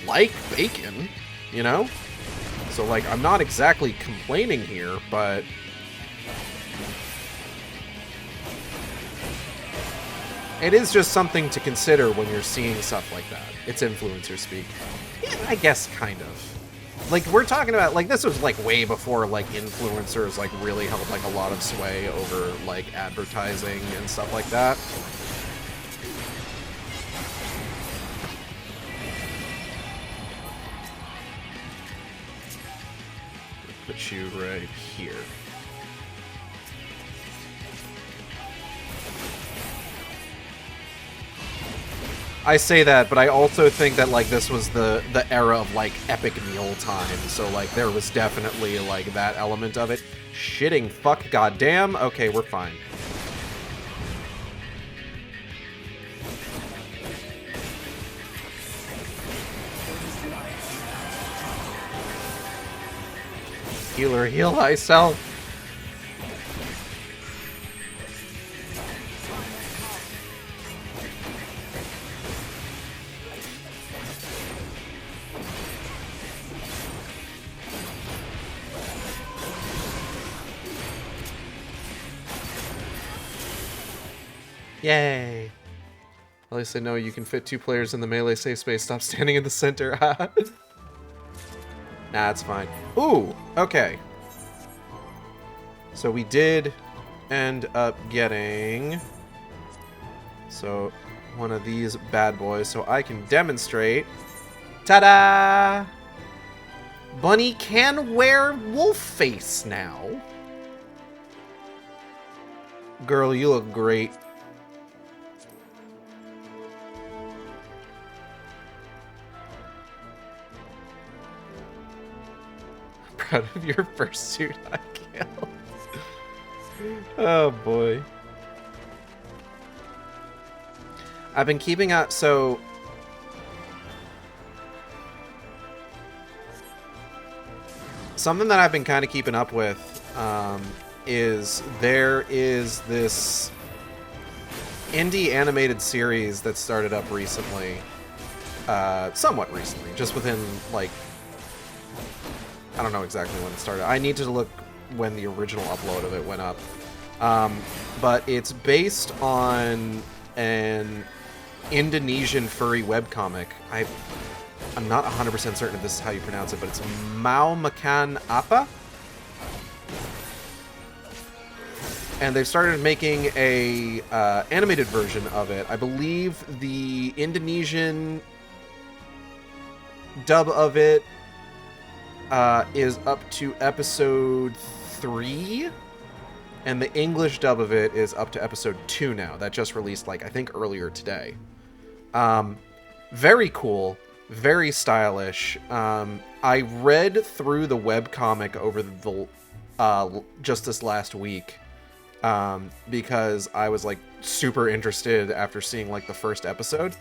S2: like bacon, you know? So, like, I'm not exactly complaining here, but it is just something to consider when you're seeing stuff like that. It's influencer speak. Yeah, I guess, kind of. Like, we're talking about, like, this was, like, way before, like, influencers, like, really held, like, a lot of sway over, like, advertising and stuff like that. Put you right here. I say that, but I also think that, like, this was the era of, like, epic meal time, so, like, there was definitely, like, that element of it. Shitting fuck goddamn. Okay, we're fine. Healer, heal thyself. Yay. At least I know you can fit 2 players in the melee safe space. Stop standing in the center. Nah, it's fine. Ooh, okay. So we did end up getting one of these bad boys, so I can demonstrate. Ta-da! Bunny can wear wolf face now. Girl, you look great. Proud of your fursuit I killed. Oh boy. I've been keeping up, so something that I've been kind of keeping up with is there is this indie animated series that started up recently, somewhat recently, just within, like, I don't know exactly when it started. I need to look when the original upload of it went up. But it's based on an Indonesian furry webcomic. I'm not 100% certain if this is how you pronounce it, but it's Mau Makan Apa? And they've started making a animated version of it. I believe the Indonesian dub of it is up to episode 3, and the English dub of it is up to episode 2 now. That just released, like, I think earlier today. Very cool, very stylish. I read through the webcomic over the just this last week because I was, like, super interested after seeing, like, the first episode.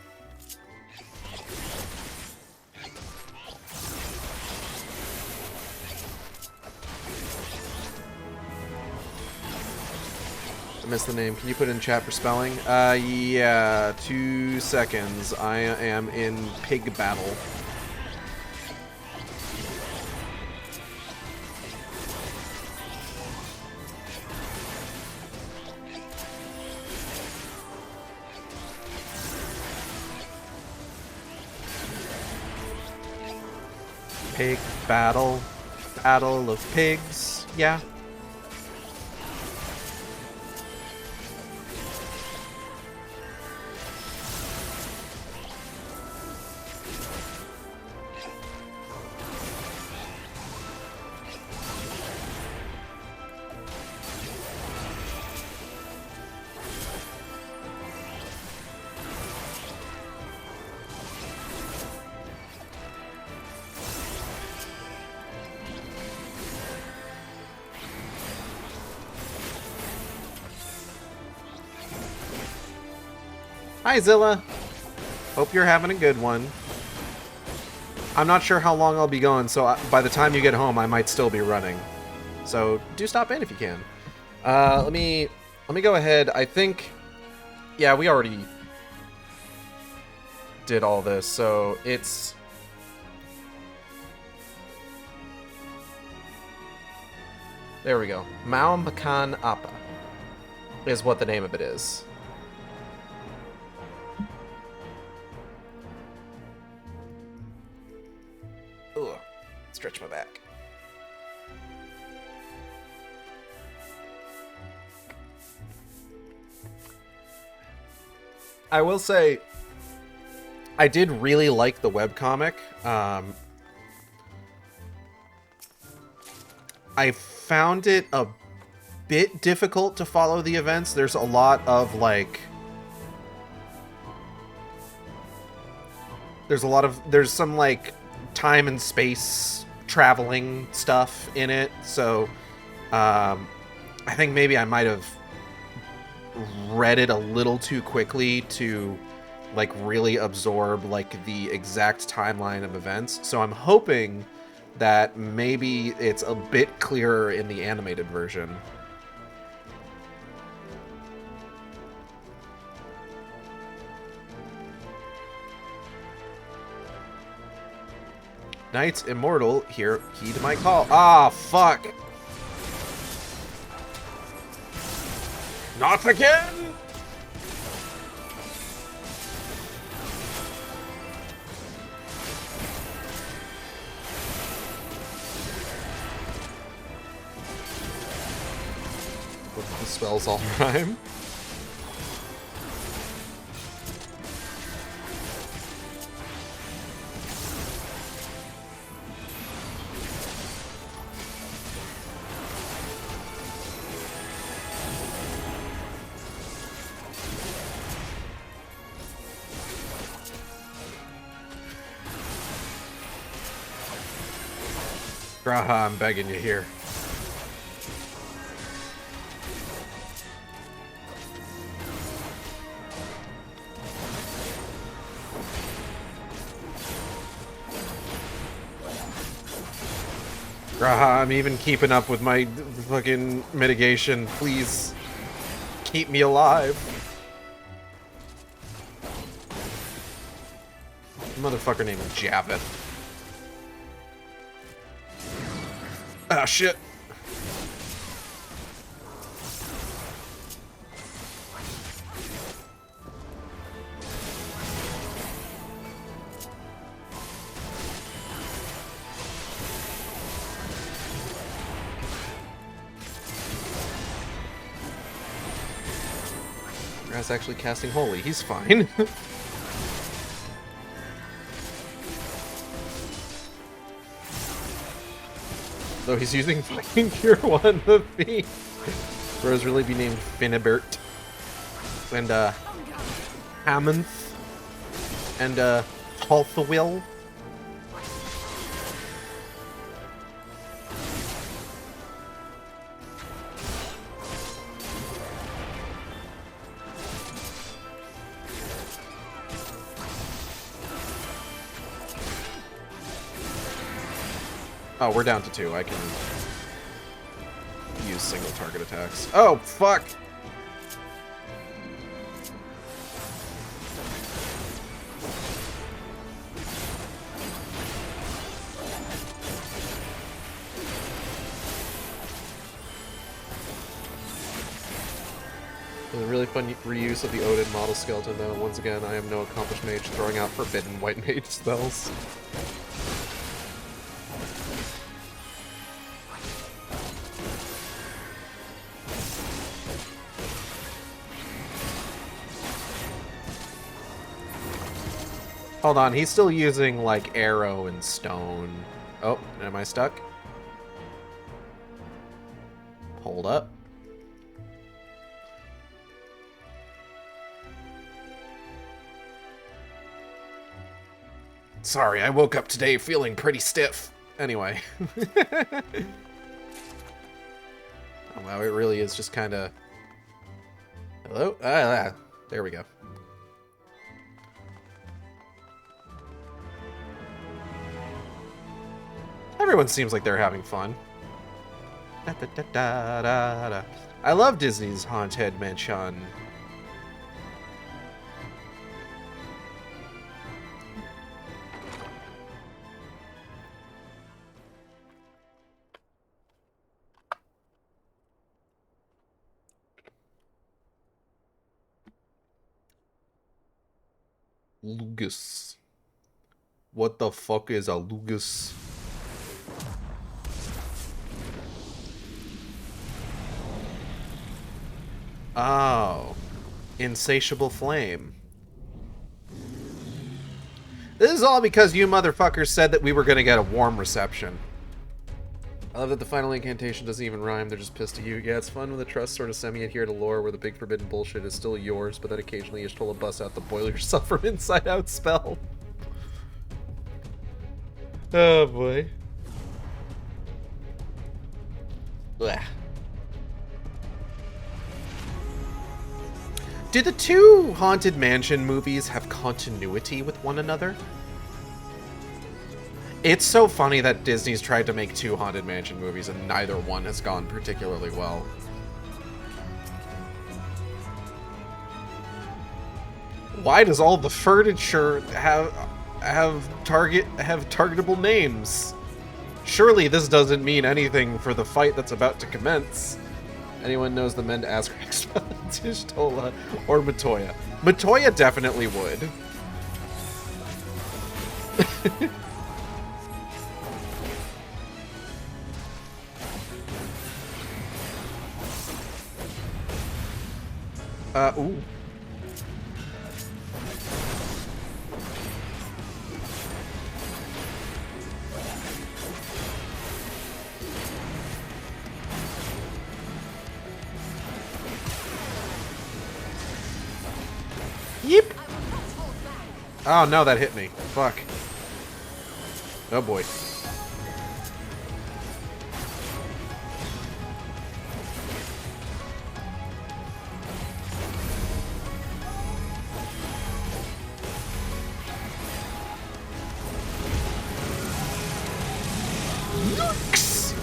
S2: I missed the name. Can you put it in chat for spelling? Yeah, 2 seconds. I am in pig battle. Pig battle. Battle of pigs. Yeah. Hi, Zilla. Hope you're having a good one. I'm not sure how long I'll be going, so by the time you get home, I might still be running. So do stop in if you can. Let me go ahead. I think, yeah, we already did all this, so it's there we go. Mau Makan Apa is what the name of it is. Ugh, stretch my back. I will say, I did really like the webcomic. I found it a bit difficult to follow the events. There's a lot of, like... There's some, like, time and space traveling stuff in it, so I think maybe I might have read it a little too quickly to, like, really absorb, like, the exact timeline of events. So I'm hoping that maybe it's a bit clearer in the animated version. Knights Immortal, here, heed my call. Ah, fuck! Not again! The spells all rhyme. Graha, I'm begging you here. I'm even keeping up with my fucking mitigation. Please keep me alive. Motherfucker named Javeth. Ah, shit. Guy's actually casting Holy. He's fine. Though he's using fucking Cure 1 of me. Bros really be named Finnebert. And, Hamonth. And, Halthawill. Oh, we're down to 2. I can use single target attacks. Oh, fuck! It was a really fun reuse of the Odin model skeleton, though. Once again, I am no accomplished mage throwing out forbidden white mage spells. Hold on, he's still using, like, arrow and stone. Oh, am I stuck? Hold up. Sorry, I woke up today feeling pretty stiff. Anyway. Oh, wow, it really is just kind of... Hello? There we go. Everyone seems like they're having fun. Da, da, da, da, da, da. I love Disney's Haunted Mansion. Lugus. What the fuck is a Lugus? Oh. Insatiable flame. This is all because you motherfuckers said that we were gonna get a warm reception. I love that the final incantation doesn't even rhyme, they're just pissed at you. Yeah, it's fun when the trust sort of semi-adhere to lore where the big forbidden bullshit is still yours, but then occasionally you just told to bust out the boil yourself from inside out spell. Oh boy. Blech. Do the two Haunted Mansion movies have continuity with one another? It's so funny that Disney's tried to make 2 Haunted Mansion movies and neither one has gone particularly well. Why does all the furniture have targetable names? Surely this doesn't mean anything for the fight that's about to commence. Anyone knows the men to ask for Tishtola or Matoya. Matoya definitely would. Ooh. Yep. Oh no, that hit me. Fuck. Oh boy. Yikes!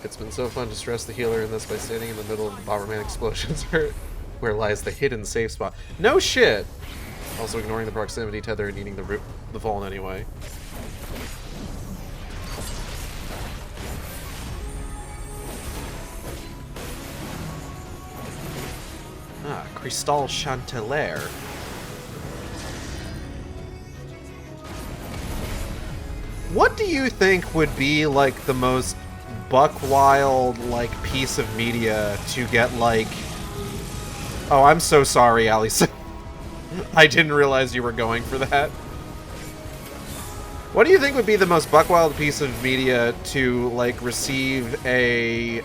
S2: It's been so fun to stress the healer in this by standing in the middle of the Bomberman explosions where lies the hidden safe spot. No shit! Also ignoring the proximity tether and eating the Fallen anyway. Ah, Cristal Chantelare. What do you think would be, like, the most buck-wild, like, piece of media to get, like... Oh, I'm so sorry, Alice. I didn't realize you were going for that. What do you think would be the most buck-wild piece of media to, like, receive a,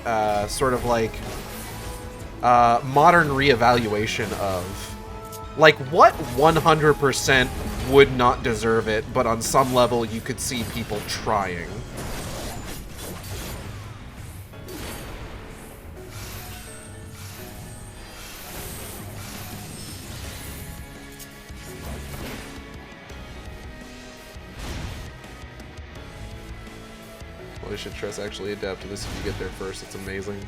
S2: sort of, like, modern reevaluation of? Like, what 100% would not deserve it, but on some level you could see people trying? Well, you should trust actually adapt to this if you get there first. It's amazing.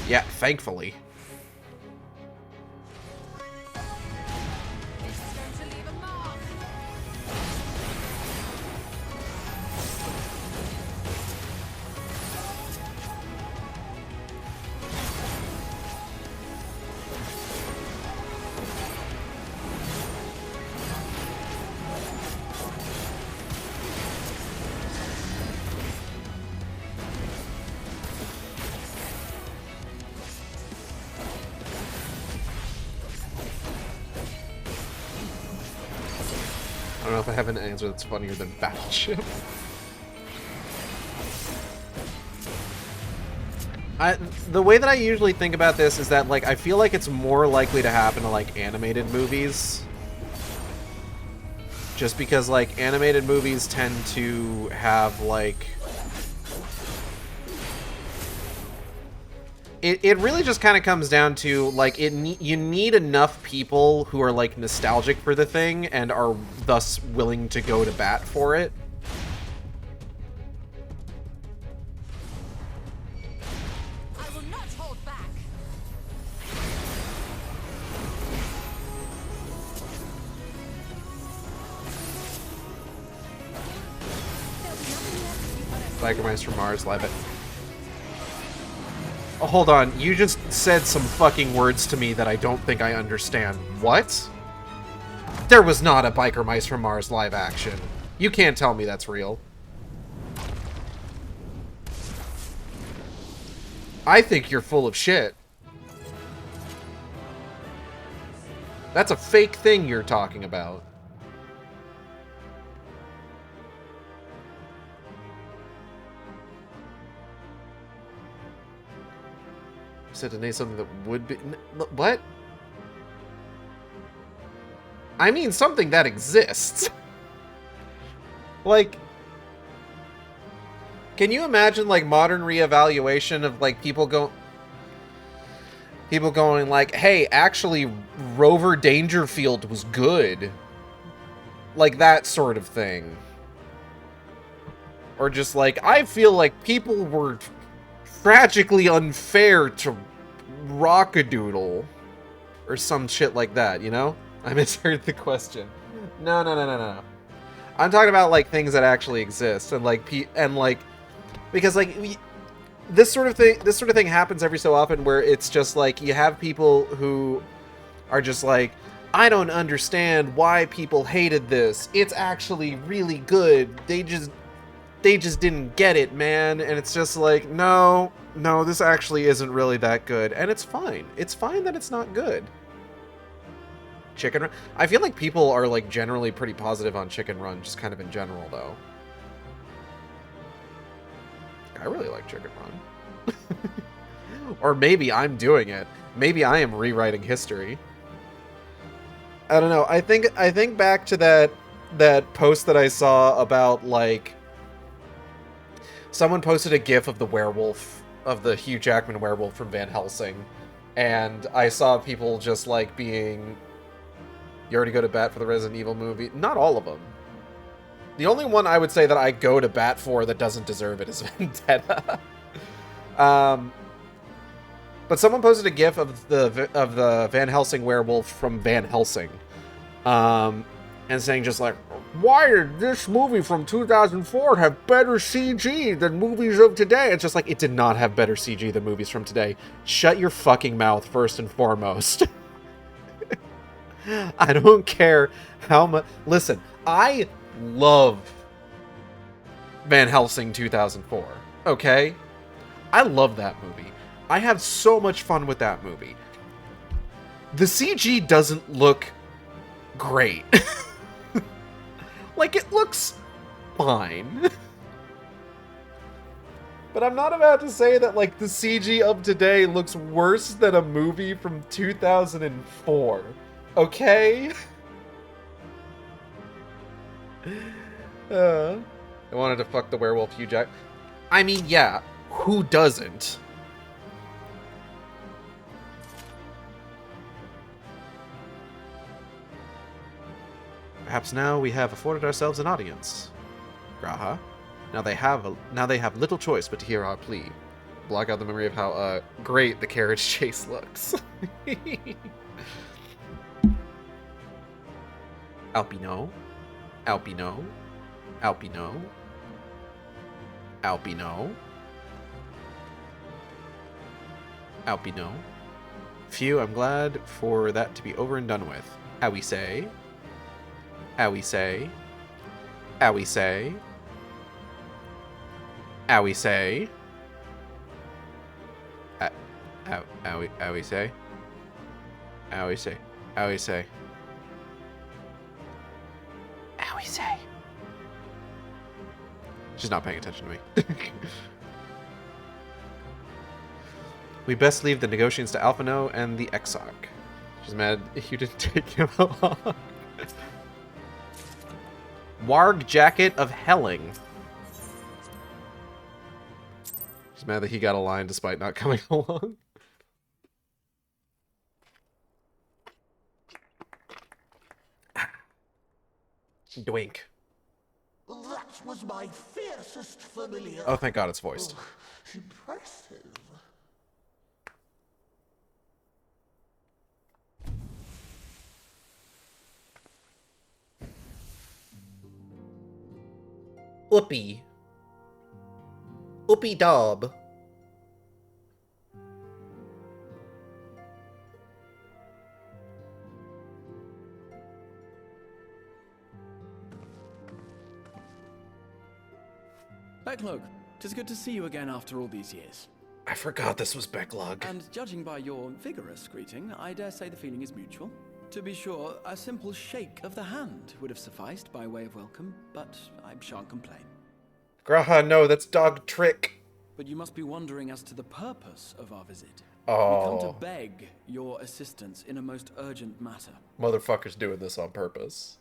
S2: Yeah, thankfully. I don't know if I have an answer that's funnier than Battleship. The way that I usually think about this is that, like, I feel like it's more likely to happen to, like, animated movies. Just because, like, animated movies tend to have, like... It really just kind of comes down to, like, you need enough people who are, like, nostalgic for the thing and are thus willing to go to bat for it.
S12: I will not hold back.
S2: Biker Mice from Mars, live it. Oh, hold on, you just said some fucking words to me that I don't think I understand. What? There was not a Biker Mice from Mars live action. You can't tell me that's real. I think you're full of shit. That's a fake thing you're talking about. Said to name something that would be... What? I mean something that exists. Like... Can you imagine, like, modern reevaluation of, like, people going, like, hey, actually, Rover Dangerfield was good. Like, that sort of thing. Or just, like, I feel like people were tragically unfair to Rockadoodle. Or some shit like that, you know? I misheard the question. No. I'm talking about, like, things that actually exist. And, like, because, like, this sort of thing happens every so often where it's just, like, you have people who are just like, I don't understand why people hated this. It's actually really good. They just didn't get it, man. And it's just like, no, this actually isn't really that good. And it's fine. It's fine that it's not good. Chicken Run. I feel like people are, like, generally pretty positive on Chicken Run, just kind of in general, though. I really like Chicken Run. Or maybe I'm doing it. Maybe I am rewriting history. I don't know. I think back to that post that I saw about, like, someone posted a GIF of the werewolf, of the Hugh Jackman werewolf from Van Helsing, and I saw people just, like, being, you already go to bat for the Resident Evil movie. Not all of them.
S1: The only one I would say that I go to bat for that doesn't deserve it is Vendetta. But someone posted a GIF of the Van Helsing werewolf from Van Helsing, and saying just like, why did this movie from 2004 have better CG than movies of today? It's just like, it did not have better CG than movies from today. Shut your fucking mouth first and foremost. I don't care how much. Listen, I love Van Helsing 2004. Okay, I love that movie. I have so much fun with that movie. The CG doesn't look great. Like, it looks fine. But I'm not about to say that, like, the CG of today looks worse than a movie from 2004. Okay? I wanted to fuck the werewolf Hugh Jack. I mean, yeah, who doesn't? Perhaps now we have afforded ourselves an audience. Graha. Now they have little choice but to hear our plea. Block out the memory of how great the carriage chase looks. Alpino. Alpino. Alpino. Alpino. Alpino. Phew, I'm glad for that to be over and done with. How we say? How we say? How we say? How we say? How we say? How we say? How we say? How we say? She's not paying attention to me. We best leave the negotiations to Alphino and the Exarch. She's mad you didn't take him along. Warg Jacket of Helling. She's mad that he got a line despite not coming along. Doink.
S13: That was my fiercest familiar.
S1: Oh, thank God it's voiced.
S13: Oh, impressive.
S1: Uppy. Uppy Dob.
S8: Backlog, 'tis good to see you again after all these years.
S1: I forgot this was Backlog.
S8: And judging by your vigorous greeting, I dare say the feeling is mutual. To be sure, a simple shake of the hand would have sufficed by way of welcome, but I shan't complain.
S1: Graha, no, that's dog trick.
S8: But you must be wondering as to the purpose of our visit.
S1: Oh.
S8: We come to beg your assistance in a most urgent matter.
S1: Motherfucker's doing this on purpose.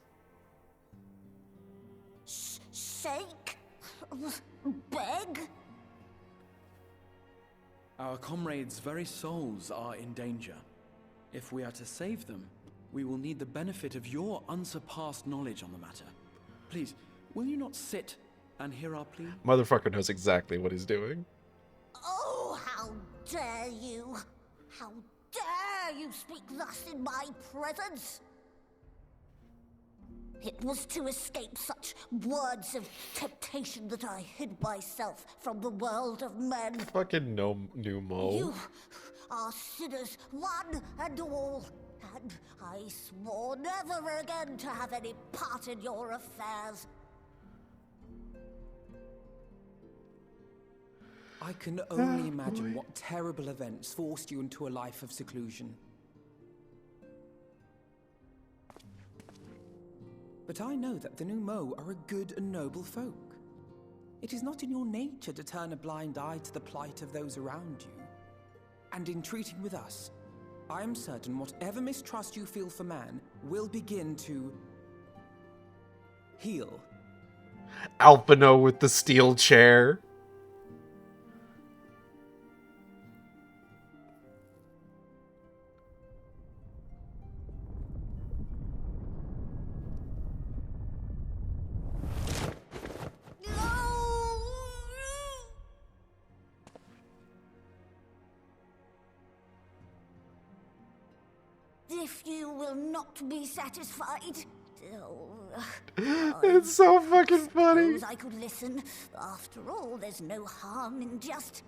S13: Shake? Beg?
S8: Our comrades' very souls are in danger. If we are to save them, we will need the benefit of your unsurpassed knowledge on the matter. Please, will you not sit and hear our plea?
S1: Motherfucker knows exactly what he's doing.
S13: Oh, how dare you! How dare you speak thus in my presence! It was to escape such words of temptation that I hid myself from the world of men.
S1: Fucking no new Mo.
S13: You are sinners, one and all, and I swore never again to have any part in your affairs.
S9: I can only imagine what terrible events forced you into a life of seclusion. But I know that the new Mo are a good and noble folk. It is not in your nature to turn a blind eye to the plight of those around you. And in treating with us, I am certain whatever mistrust you feel for man will begin to heal.
S1: Alphino with the steel chair.
S13: if you will not be satisfied.
S1: It's so fucking funny.
S13: Suppose I could listen. After all, there's no harm in just...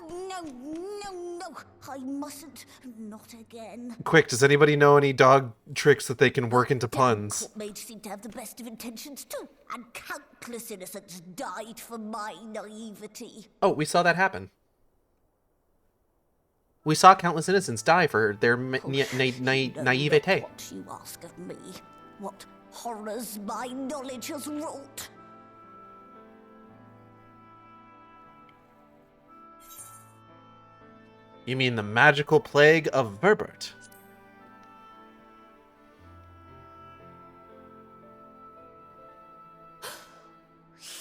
S13: No, I mustn't. Not again.
S1: Quick, does anybody know any dog tricks that they can work into puns?
S13: Court mages seem to have the best of intentions too, and countless innocents died for my naivety.
S1: Oh, we saw that happen. We saw countless innocents die for their naivete.
S13: What you ask of me, what horrors my knowledge has wrought.
S1: You mean the magical plague of Verbert?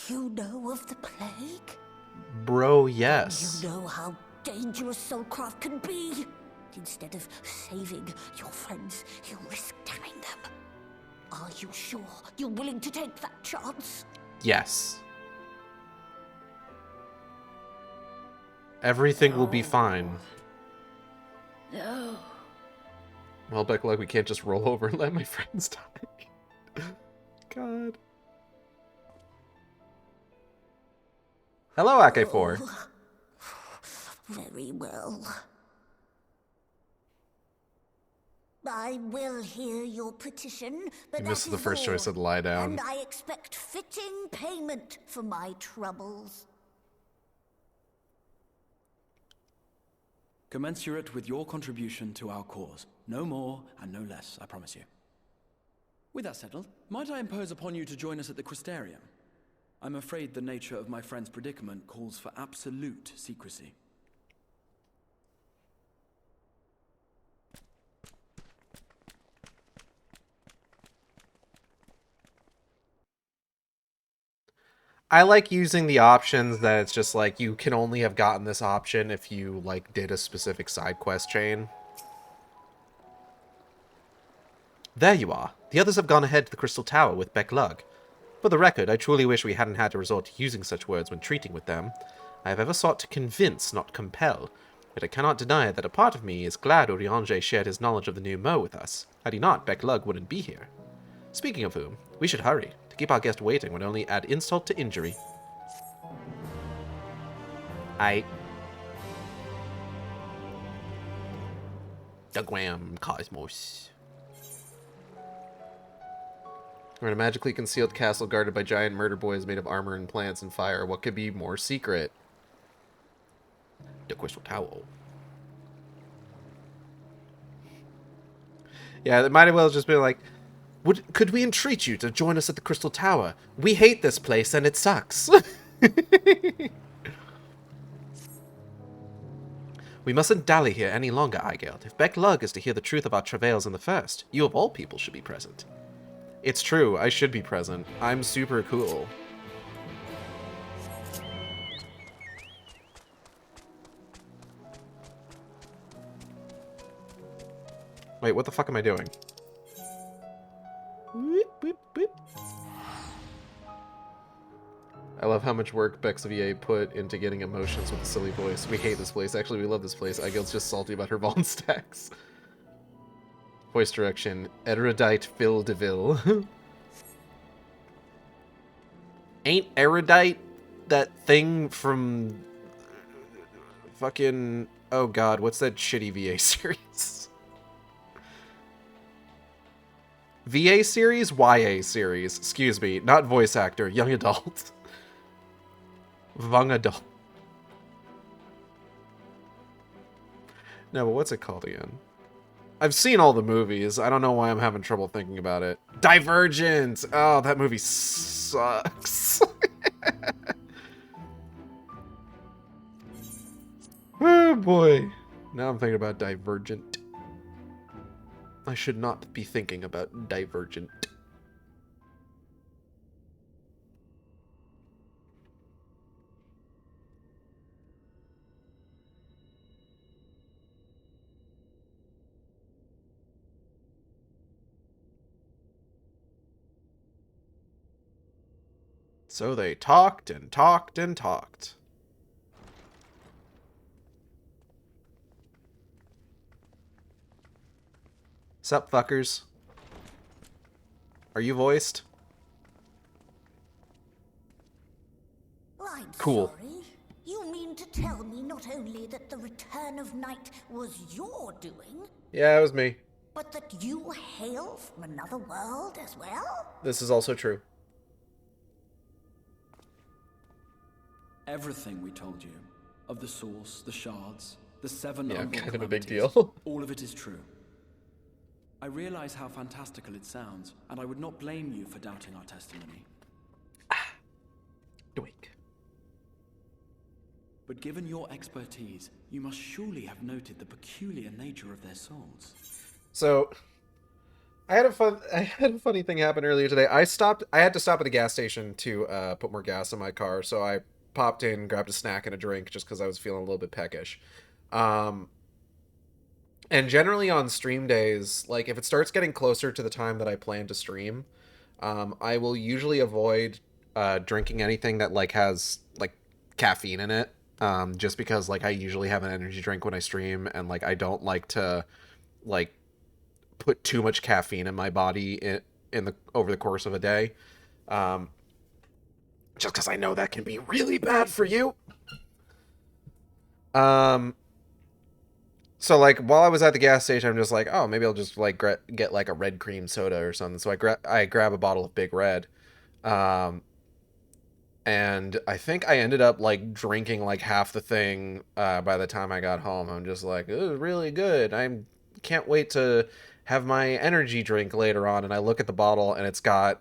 S13: You know of the plague?
S1: Bro, yes.
S13: You know how dangerous soulcraft can be. Instead of saving your friends, you risk damning them. Are you sure you're willing to take that chance?
S1: Yes. Everything will be fine.
S4: No.
S1: Well, Beck, we can't just roll over and let my friends die. God. Hello, AK4.
S13: Oh, very well. I will hear your petition, but
S1: This is the first choice of lie down.
S13: And I expect fitting payment for my troubles.
S8: Commensurate with your contribution to our cause. No more and no less, I promise you. With that settled, might I impose upon you to join us at the Crystarium? I'm afraid the nature of my friend's predicament calls for absolute secrecy.
S1: I like using the options that it's just like you can only have gotten this option if you like did a specific side quest chain. There you are. The others have gone ahead to the Crystal Tower with Beck Lug. For the record, I truly wish we hadn't had to resort to using such words when treating with them. I have ever sought to convince, not compel. Yet I cannot deny that a part of me is glad Urianger shared his knowledge of the new Mo with us. Had he not, Beck Lug wouldn't be here. Speaking of whom, we should hurry. To keep our guest waiting would only add insult to injury. Dagwam Cosmos. We're in a magically concealed castle guarded by giant murder boys made of armor and plants and fire. What could be more secret? The Crystal Tower. Yeah, it might as well just be like, could we entreat you to join us at the Crystal Tower? We hate this place and it sucks. We mustn't dally here any longer, Eigeld. If Beck Lug is to hear the truth about travails in the first, you of all people should be present. It's true, I should be present. I'm super cool. Wait, what the fuck am I doing? I love how much work Beck's VA put into getting emotions with a silly voice. We hate this place. Actually, we love this place. Eigild's just salty about her Vaughn stacks. Voice direction, erudite Phil DeVille. Ain't erudite that thing from fucking... Oh god, what's that shitty VA series? VA series? YA series. Excuse me, not voice actor, young adult. Young adult. No, but what's it called again? I've seen all the movies. I don't know why I'm having trouble thinking about it. Divergent! Oh, that movie sucks. Oh boy. Now I'm thinking about Divergent. I should not be thinking about Divergent. So they talked and talked and talked.
S2: Sup, fuckers? Are you voiced?
S13: I'm
S2: Cool.
S13: sorry. You mean to tell me not only that the return of night was your doing,
S2: Yeah, it was me.
S13: but that you hail from another world as well?
S2: This is also true.
S8: Everything we told you, of the source, the shards, the 7
S2: Yeah,
S8: unborn
S2: kind of a big
S8: calamities,
S2: deal.
S8: all of it is true. I realize how fantastical it sounds, and I would not blame you for doubting our testimony.
S2: Doink.
S8: But given your expertise, you must surely have noted the peculiar nature of their souls.
S2: So, I had a funny thing happen earlier today. I had to stop at a gas station to put more gas in my car, so I popped in, grabbed a snack and a drink just because I was feeling a little bit peckish. And generally on stream days, like if it starts getting closer to the time that I plan to stream, I will usually avoid drinking anything that like has like caffeine in it. Just because like I usually have an energy drink when I stream, and like I don't like to like put too much caffeine in my body in the over the course of a day. Just because I know that can be really bad for you. So like while I was at the gas station, I'm just like, oh, maybe I'll just like get like a red cream soda or something. So I grab a bottle of Big Red, and I think I ended up like drinking like half the thing by the time I got home. I'm just like, it was really good. I can't wait to have my energy drink later on. And I look at the bottle and it's got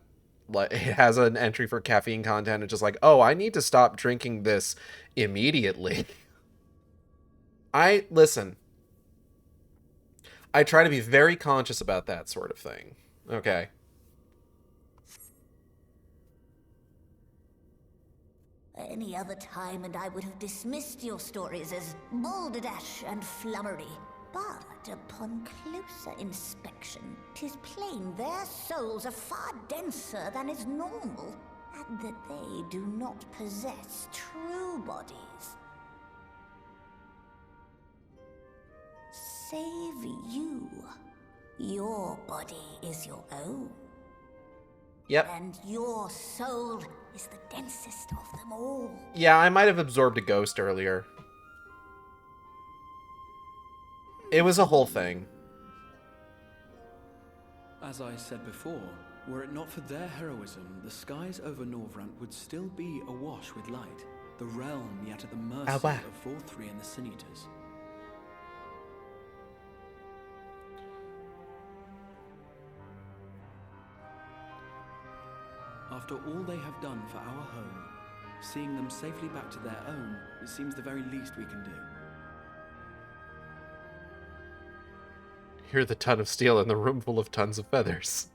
S2: like it has an entry for caffeine content. It's just like, oh, I need to stop drinking this immediately. Listen. I try to be very conscious about that sort of thing. Okay.
S13: Any other time and I would have dismissed your stories as balderdash and flummery. But upon closer inspection, 'tis plain their souls are far denser than is normal, and that they do not possess true bodies. Save you. Your body is your own.
S2: Yep.
S13: And your soul is the densest of them all.
S2: Yeah, I might have absorbed a ghost earlier. It was a whole thing.
S8: As I said before, were it not for their heroism, the skies over Norvrant would still be awash with light, the realm yet at the mercy of Vorthri and the Sin Eaters. After all they have done for our home, seeing them safely back to their own, it seems the very least we can do.
S2: You're the ton of steel in the room full of tons of feathers.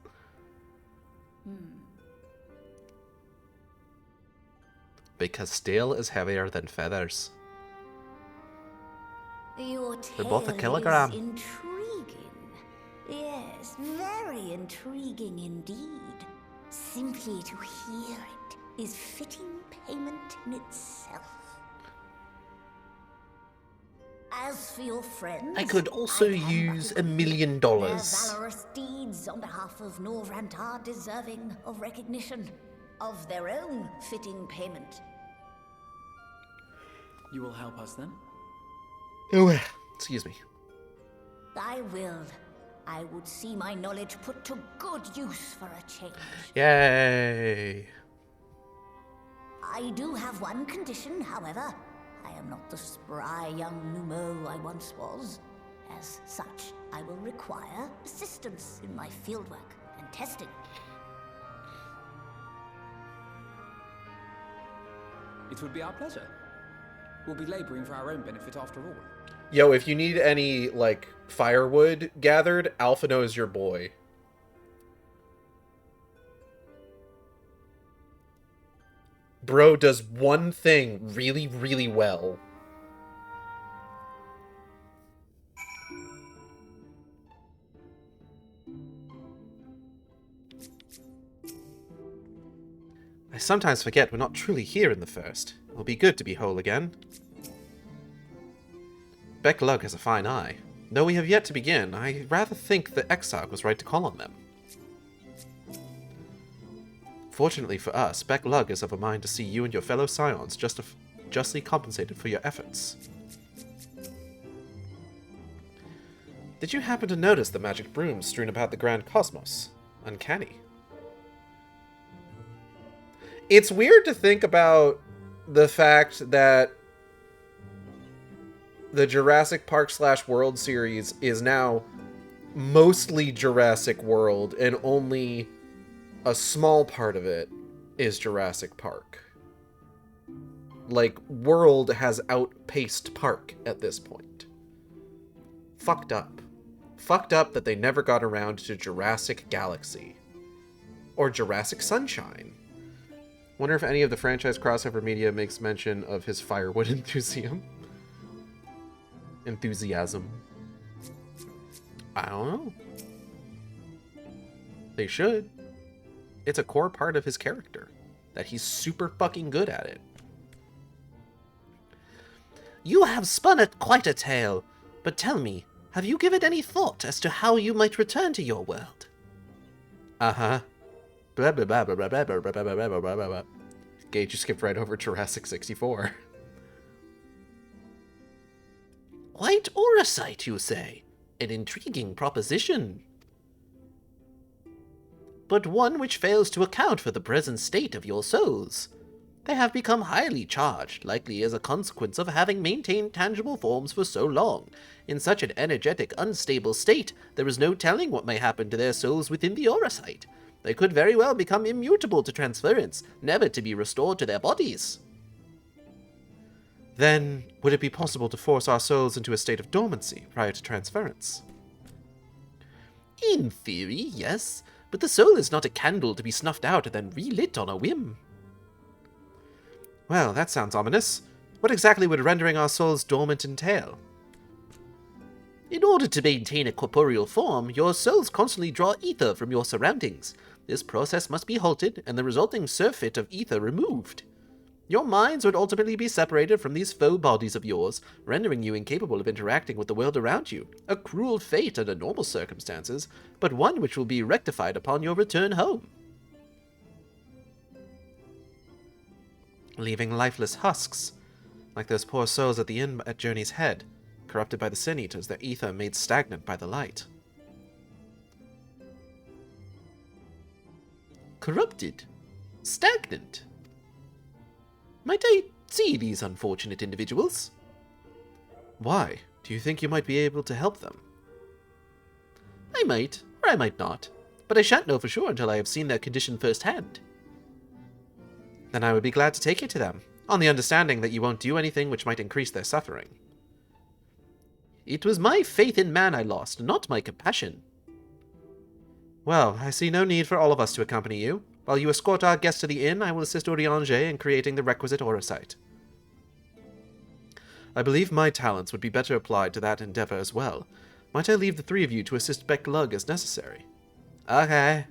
S2: Because steel is heavier than feathers.
S13: Your
S2: They're both a
S13: tale
S2: kilogram.
S13: is intriguing. Yes, very intriguing indeed. Simply to hear it is fitting payment in itself. As for your friends,
S2: I could also use $1 million.
S13: their valorous deeds on behalf of Norvrant are deserving of recognition, of their own fitting payment.
S8: You will help us then?
S2: Oh, excuse me.
S13: I will. I would see my knowledge put to good use for a change.
S2: Yay!
S13: I do have one condition, however. I am not the spry young Numo I once was. As such, I will require assistance in my fieldwork and testing.
S9: It would be our pleasure. We'll be laboring for our own benefit after all.
S2: Yo, if you need any, like, firewood gathered, Alphino is your boy. Bro does one thing really, really well. I sometimes forget we're not truly here in the first. It'll be good to be whole again. Beck Lug has a fine eye. Though we have yet to begin, I rather think that Exarch was right to call on them. Fortunately for us, Beck Lug is of a mind to see you and your fellow Scions justly compensated for your efforts. Did you happen to notice the magic brooms strewn about the Grand Cosmos? Uncanny.
S1: It's weird to think about the fact that the Jurassic Park / World series is now mostly Jurassic World, and only a small part of it is Jurassic Park. Like, World has outpaced Park at this point. Fucked up. Fucked up that they never got around to Jurassic Galaxy. Or Jurassic Sunshine. Wonder if any of the franchise crossover media makes mention of his firewood enthusiasm. I don't know. They should. It's a core part of his character. That he's super fucking good at it.
S3: You have spun quite a tale, but tell me, have you given any thought as to how you might return to your world?
S1: Uh-huh. Blah, blah, blah, blah, blah, blah, blah, blah, blah, blah, blah, blah. Gage, you skipped right over Jurassic 64.
S3: White Orosite, you say? An intriguing proposition. But one which fails to account for the present state of your souls. They have become highly charged, likely as a consequence of having maintained tangible forms for so long. In such an energetic, unstable state, there is no telling what may happen to their souls within the Orosite. They could very well become immutable to transference, never to be restored to their bodies.
S2: Then, would it be possible to force our souls into a state of dormancy prior to transference?
S3: In theory, yes, but the soul is not a candle to be snuffed out and then relit on a whim.
S2: Well, that sounds ominous. What exactly would rendering our souls dormant entail?
S3: In order to maintain a corporeal form, your souls constantly draw ether from your surroundings. This process must be halted, and the resulting surfeit of ether removed. Your minds would ultimately be separated from these faux bodies of yours, rendering you incapable of interacting with the world around you. A cruel fate under normal circumstances, but one which will be rectified upon your return home.
S2: Leaving lifeless husks, like those poor souls at the inn at Journey's Head, corrupted by the Sin Eaters, their ether made stagnant by the light.
S3: Corrupted? Stagnant? Might I see these unfortunate individuals?
S2: Why? Do you think you might be able to help them?
S3: I might, or I might not, but I shan't know for sure until I have seen their condition firsthand.
S2: Then I would be glad to take you to them, on the understanding that you won't do anything which might increase their suffering.
S3: It was my faith in man I lost, not my compassion.
S2: Well, I see no need for all of us to accompany you. While you escort our guests to the inn, I will assist Urianger in creating the requisite Orosite. I believe my talents would be better applied to that endeavor as well. Might I leave the three of you to assist Beck Lug as necessary?
S3: Okay.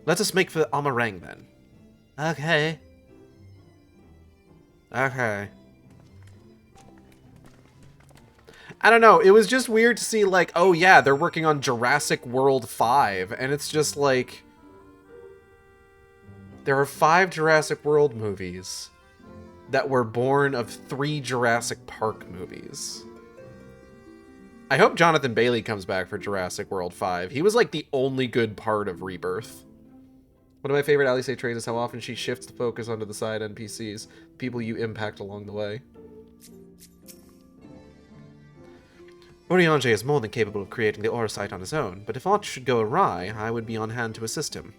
S2: Let us make for Amarang, then.
S3: Okay.
S2: Okay.
S1: I don't know, it was just weird to see, like, oh yeah, they're working on Jurassic World 5, and it's just like... There are 5 Jurassic World movies that were born of 3 Jurassic Park movies. I hope Jonathan Bailey comes back for Jurassic World 5. He was, like, the only good part of Rebirth. One of my favorite Alice traits is how often she shifts the focus onto the side NPCs, people you impact along the way.
S2: Urianger is more than capable of creating the Orosite on his own, but if aught should go awry, I would be on hand to assist him.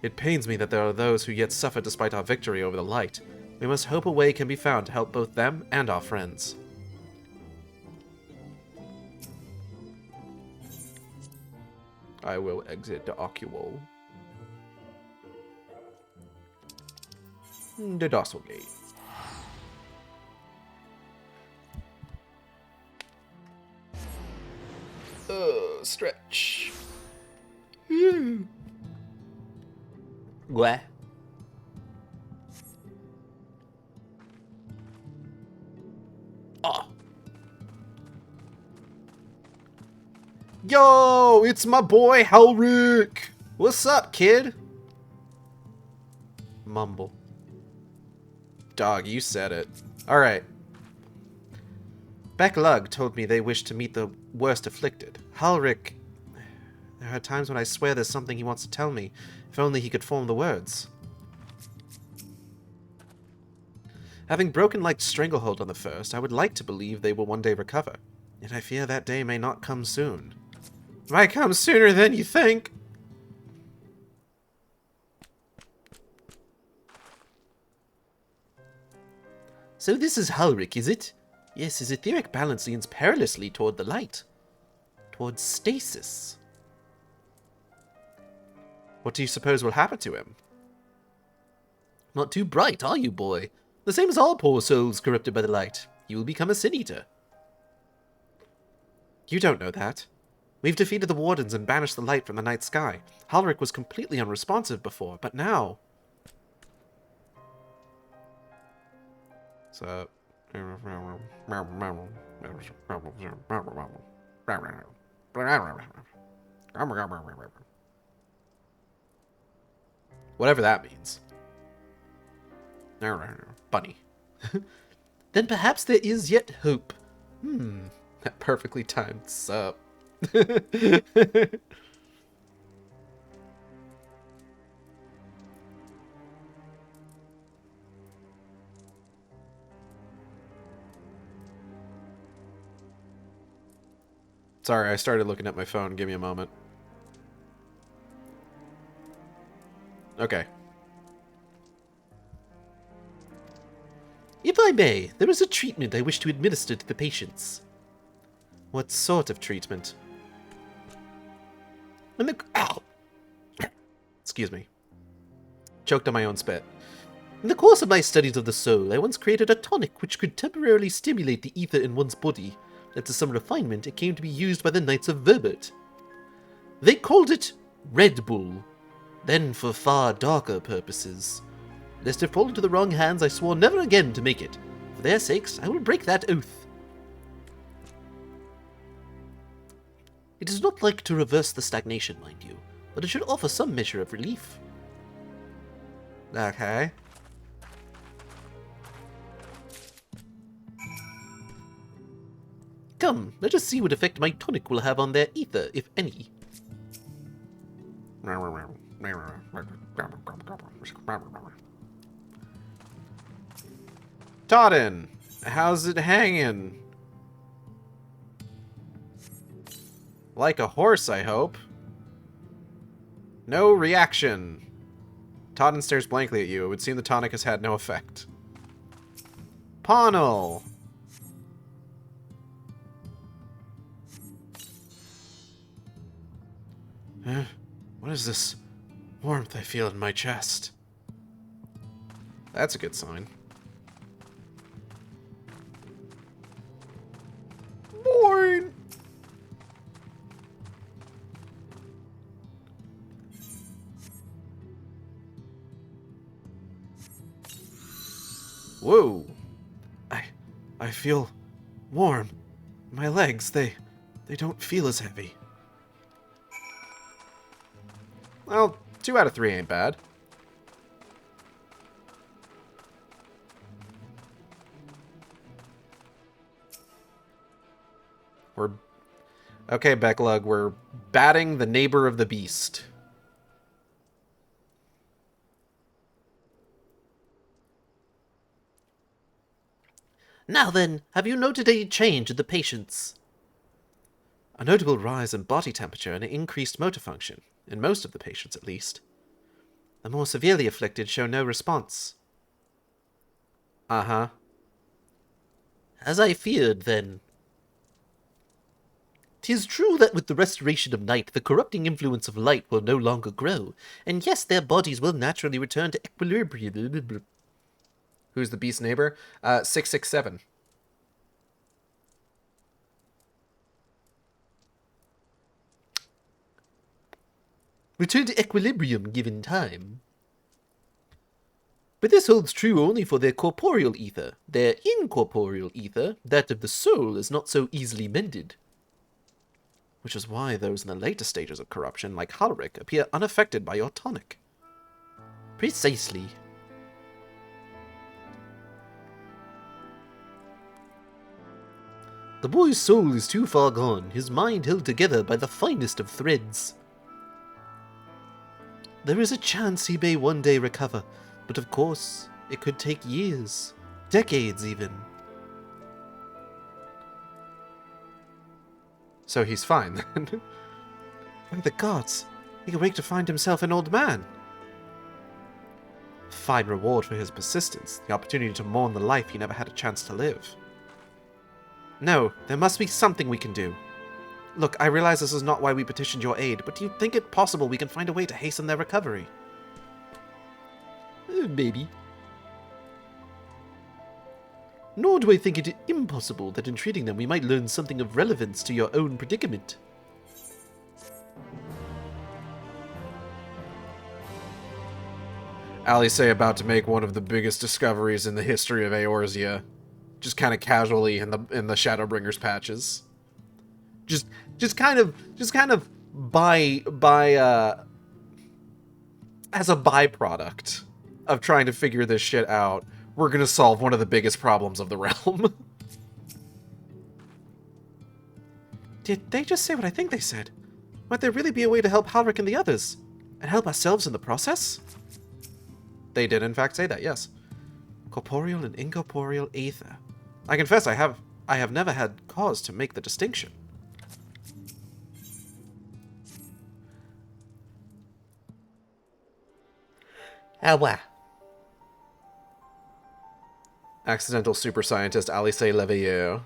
S2: It pains me that there are those who yet suffer despite our victory over the light. We must hope a way can be found to help both them and our friends.
S1: I will exit the Ocuol. The Docile Gate. Stretch.
S3: What? Oh.
S2: Yo, it's my boy Halric. What's up, kid?
S1: Mumble.
S2: Dog, you said it. Alright.
S1: Beck Lug told me they wished to meet the worst afflicted. Halric... There are times when I swear there's something he wants to tell me. If only he could form the words. Having broken Light's stranglehold on the first, I would like to believe they will one day recover. Yet I fear that day may not come soon.
S2: Might come sooner than you think.
S3: So this is Halric, is it? Yes, his etheric balance leans perilously toward the light. Towards stasis.
S1: What do you suppose will happen to him?
S3: Not too bright, are you, boy? The same as all poor souls corrupted by the light. You will become a sin-eater.
S1: You don't know that. We've defeated the Wardens and banished the light from the night sky. Halric was completely unresponsive before, but now... So... Whatever that means. Bunny.
S3: Then perhaps there is yet hope.
S1: That perfectly timed sup. Sorry, I started looking at my phone. Give me a moment. Okay.
S3: If I may, there is a treatment I wish to administer to the patients.
S1: What sort of treatment?
S3: Ow!
S1: Excuse me. Choked on my own spit.
S3: In the course of my studies of the soul, I once created a tonic which could temporarily stimulate the ether in one's body. After some refinement, it came to be used by the Knights of Verbert. They called it Red Bull. Then for far darker purposes. Lest it fall into the wrong hands, I swore never again to make it. For their sakes, I will break that oath. It is not like to reverse the stagnation, mind you, but it should offer some measure of relief.
S1: Okay.
S3: Come, let us see what effect my tonic will have on their ether, if any.
S2: Totten, how's it hanging? Like a horse, I hope. No reaction. Totten stares blankly at you. It would seem the tonic has had no effect. Ponnell.
S1: What is this warmth I feel in my chest?
S2: That's a good sign. Boing.
S1: Whoa. I feel warm. My legs, they don't feel as heavy.
S2: Well, 2 out of 3 ain't bad. Okay, Becklug, we're batting the neighbor of the beast.
S3: Now then, have you noted any change in the patients?
S1: A notable rise in body temperature and an increased motor function, in most of the patients at least. The more severely afflicted show no response. Uh-huh.
S3: As I feared, then. 'Tis true that with the restoration of night, the corrupting influence of light will no longer grow, and yes, their bodies will naturally return to equilibrium.
S1: Who's the beast neighbor? 667.
S3: Return to equilibrium given time. But this holds true only for their corporeal ether. Their incorporeal ether, that of the soul, is not so easily mended. Which is why those in the later stages of corruption, like Halric, appear unaffected by your tonic. Precisely. The boy's soul is too far gone, his mind held together by the finest of threads. There is a chance he may one day recover, but of course, it could take years, decades even.
S1: So he's fine then.
S3: By the gods, he can wake to find himself an old man.
S1: Fine reward for his persistence, the opportunity to mourn the life he never had a chance to live. No, there must be something we can do. Look, I realize this is not why we petitioned your aid, but do you think it possible we can find a way to hasten their recovery?
S3: Maybe. Nor do I think it impossible that in treating them we might learn something of relevance to your own predicament.
S1: Alice about to make one of the biggest discoveries in the history of Eorzea. Just kind of casually in the Shadowbringers patches. Just kind of by as a byproduct of trying to figure this shit out, we're gonna solve one of the biggest problems of the realm.
S3: Did they just say what I think they said? Might there really be a way to help Halric and the others? And help ourselves in the process?
S1: They did in fact say that, yes.
S3: Corporeal and incorporeal ether.
S1: I confess I have never had cause to make the distinction.
S3: Awa.
S1: Accidental super scientist Alice Leveilleur.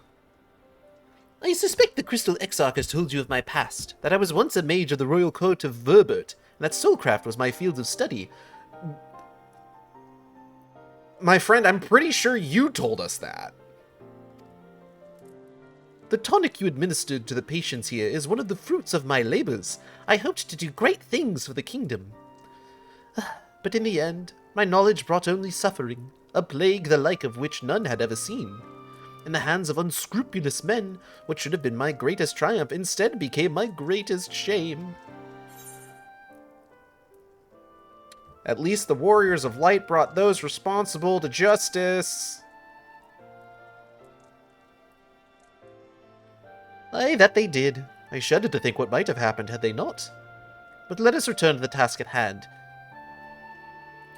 S3: I suspect the Crystal Exarch has told you of my past, that I was once a mage of the royal court of Verbert, and that soulcraft was my field of study.
S1: My friend, I'm pretty sure you told us that.
S3: The tonic you administered to the patients here is one of the fruits of my labors. I hoped to do great things for the kingdom. But in the end, my knowledge brought only suffering, a plague the like of which none had ever seen. In the hands of unscrupulous men, what should have been my greatest triumph instead became my greatest shame.
S1: At least the Warriors of Light brought those responsible to justice.
S3: Aye, that they did. I shudder to think what might have happened had they not. But let us return to the task at hand.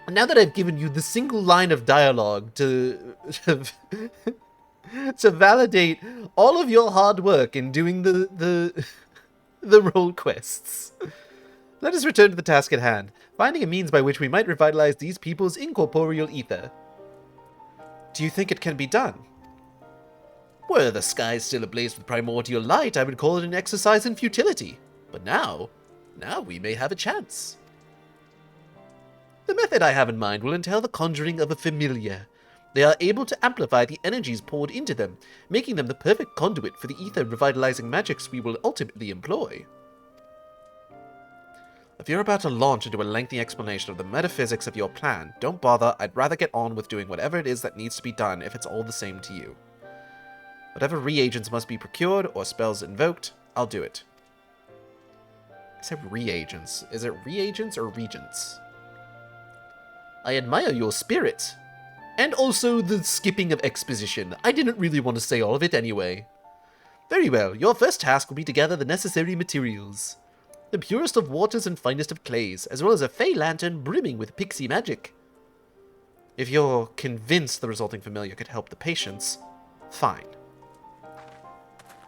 S3: Now that I've given you the single line of dialogue to validate all of your hard work in doing the role quests, let us return to the task at hand, finding a means by which we might revitalize these people's incorporeal ether.
S1: Do you think it can be done?
S3: Were the skies still ablaze with primordial light, I would call it an exercise in futility. But now we may have a chance. The method I have in mind will entail the conjuring of a familiar. They are able to amplify the energies poured into them, making them the perfect conduit for the ether revitalizing magics we will ultimately employ.
S1: If you're about to launch into a lengthy explanation of the metaphysics of your plan, don't bother. I'd rather get on with doing whatever it is that needs to be done if it's all the same to you. Whatever reagents must be procured or spells invoked, I'll do it. I said reagents. Is it reagents or regents?
S3: I admire your spirit. And also the skipping of exposition. I didn't really want to say all of it anyway. Very well, your first task will be to gather the necessary materials. The purest of waters and finest of clays, as well as a fey lantern brimming with pixie magic.
S1: If you're convinced the resulting familiar could help the patients, fine.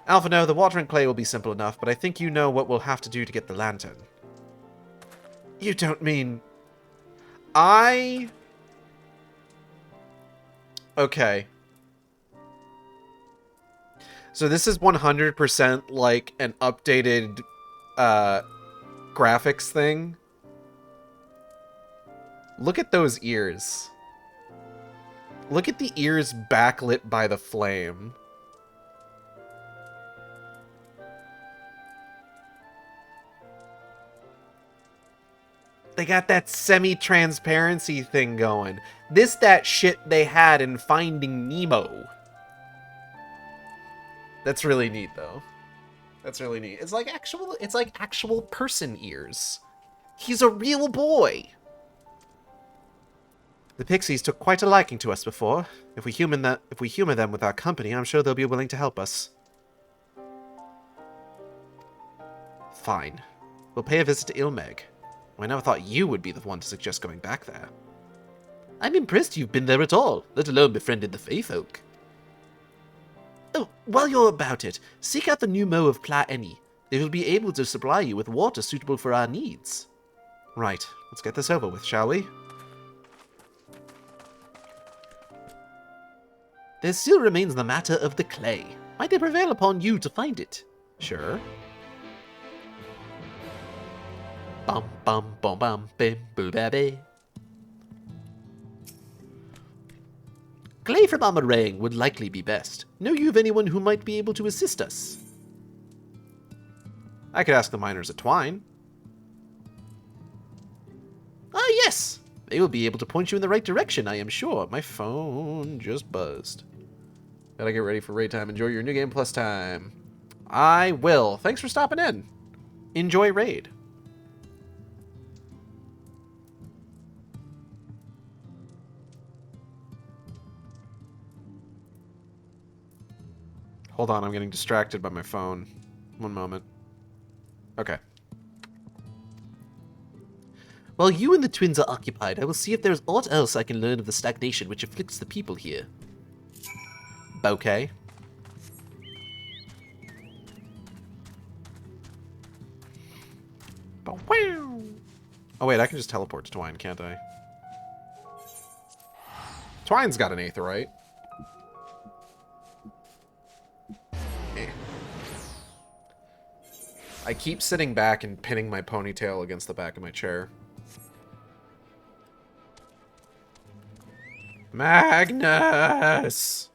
S1: Alphino, the water and clay will be simple enough, but I think you know what we'll have to do to get the lantern. You don't mean... Okay. So this is 100% like an updated graphics thing. Look at those ears. Look at the ears backlit by the flame. They got that semi-transparency thing going. That shit they had in Finding Nemo. That's really neat, though. That's really neat. It's like actual person ears. He's a real boy. The pixies took quite a liking to us before. If we humor them with our company, I'm sure they'll be willing to help us. Fine. We'll pay a visit to Ilmeg. I never thought you would be the one to suggest going back there.
S3: I'm impressed you've been there at all, let alone befriended the Fey folk. Oh, while you're about it, seek out the new Mo of Pla Eni. They will be able to supply you with water suitable for our needs.
S1: Right. Let's get this over with, shall we?
S3: There still remains the matter of the clay. Might I prevail upon you to find it?
S1: Sure.
S3: Bum bum bum bum bim boo baby. Clay from Amarang would likely be best. Know you of anyone who might be able to assist us?
S1: I could ask the miners at Twine.
S3: Ah, yes! They will be able to point you in the right direction, I am sure.
S1: My phone just buzzed. Gotta get ready for raid time. Enjoy your New Game Plus time. I will. Thanks for stopping in. Enjoy raid. Hold on, I'm getting distracted by my phone. One moment. Okay.
S3: While you and the twins are occupied, I will see if there is aught else I can learn of the stagnation which afflicts the people here.
S1: Bouquet. Oh wait, I can just teleport to Twine, can't I? Twine's got an aetheryte. I keep sitting back and pinning my ponytail against the back of my chair. Magnus!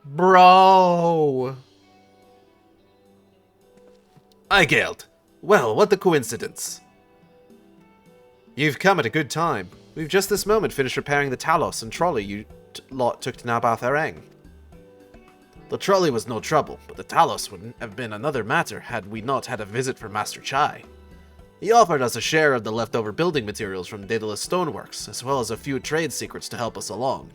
S1: Bro!
S3: Eigeld! Well, what the coincidence?
S1: You've come at a good time. We've just this moment finished repairing the Talos and trolley you lot took to Nabath Arang.
S3: The trolley was no trouble, but the Talos would have been another matter had we not had a visit from Master Chai. He offered us a share of the leftover building materials from Daedalus Stoneworks, as well as a few trade secrets to help us along.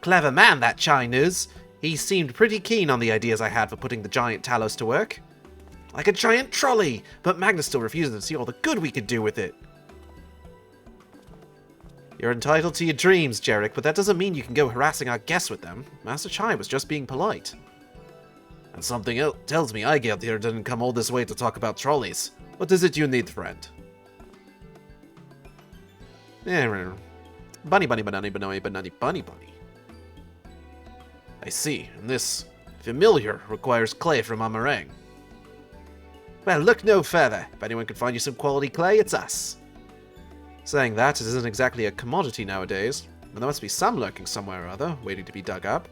S1: Clever man, that Chai is. He seemed pretty keen on the ideas I had for putting the giant Talos to work. Like a giant trolley, but Magnus still refuses to see all the good we could do with it. You're entitled to your dreams, Jarek, but that doesn't mean you can go harassing our guests with them. Master Chai was just being polite.
S3: And something else tells me Eigeld here didn't come all this way to talk about trolleys. What is it you need, friend?
S1: Bunny, bunny, bunny, bunny, bunny, bunny, bunny.
S3: I see, and this familiar requires clay from Amarang.
S1: Well, look no further. If anyone can find you some quality clay, it's us. Saying that, it isn't exactly a commodity nowadays, but there must be some lurking somewhere or other, waiting to be dug up.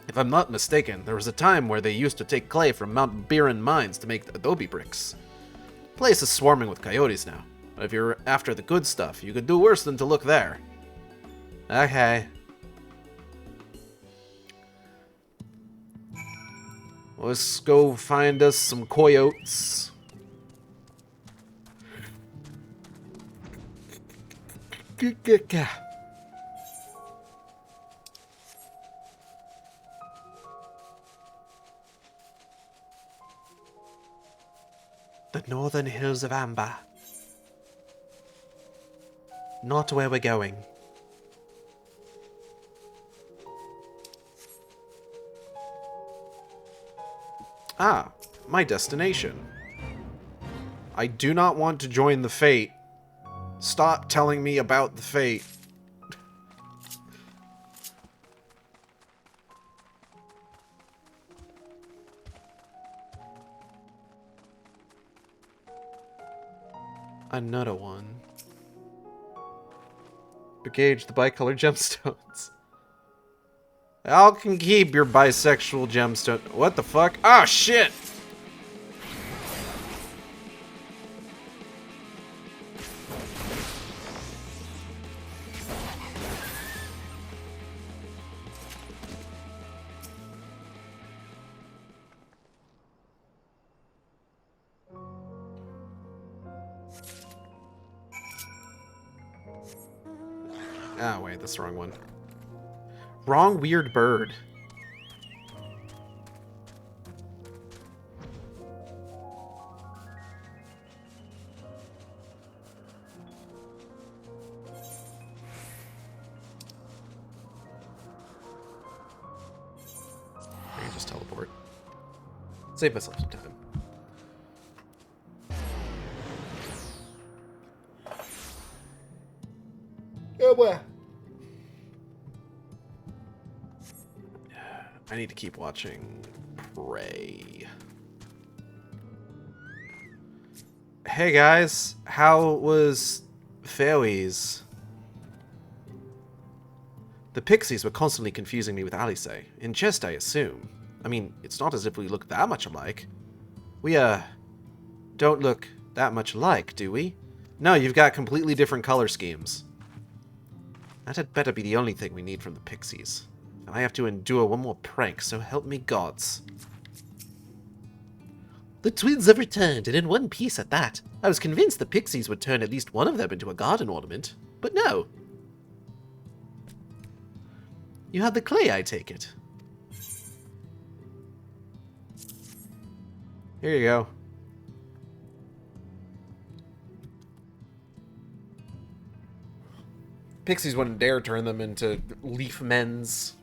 S3: If I'm not mistaken, there was a time where they used to take clay from Mount Biran mines to make adobe bricks.
S1: The place is swarming with coyotes now, but if you're after the good stuff, you could do worse than to look there.
S3: Okay.
S1: Let's go find us some coyotes. The northern hills of Amber. Not where we're going. Ah, my destination. I do not want to join the Fate. Stop telling me about the Fate. Another one. Engage the bicolor gemstones. Y'all can keep your bisexual gemstone. What the fuck? Oh, shit!
S2: Oh, wait, that's the wrong one. Wrong weird bird. I can just teleport. Save myself some time. Oh, boy. I need to keep watching Prey. Hey guys, how was Fairies? The pixies were constantly confusing me with Alice. In jest, I assume. I mean, it's not as if we look that much alike. We, don't look that much alike, do we? No, you've got completely different color schemes. That had better be the only thing we need from the pixies. And I have to endure one more prank, so help me gods.
S3: The twins have returned, and in one piece at that. I was convinced the pixies would turn at least one of them into a garden ornament, but no. You have the clay, I take it.
S2: Here you go. Pixies wouldn't dare turn them into leaf men's.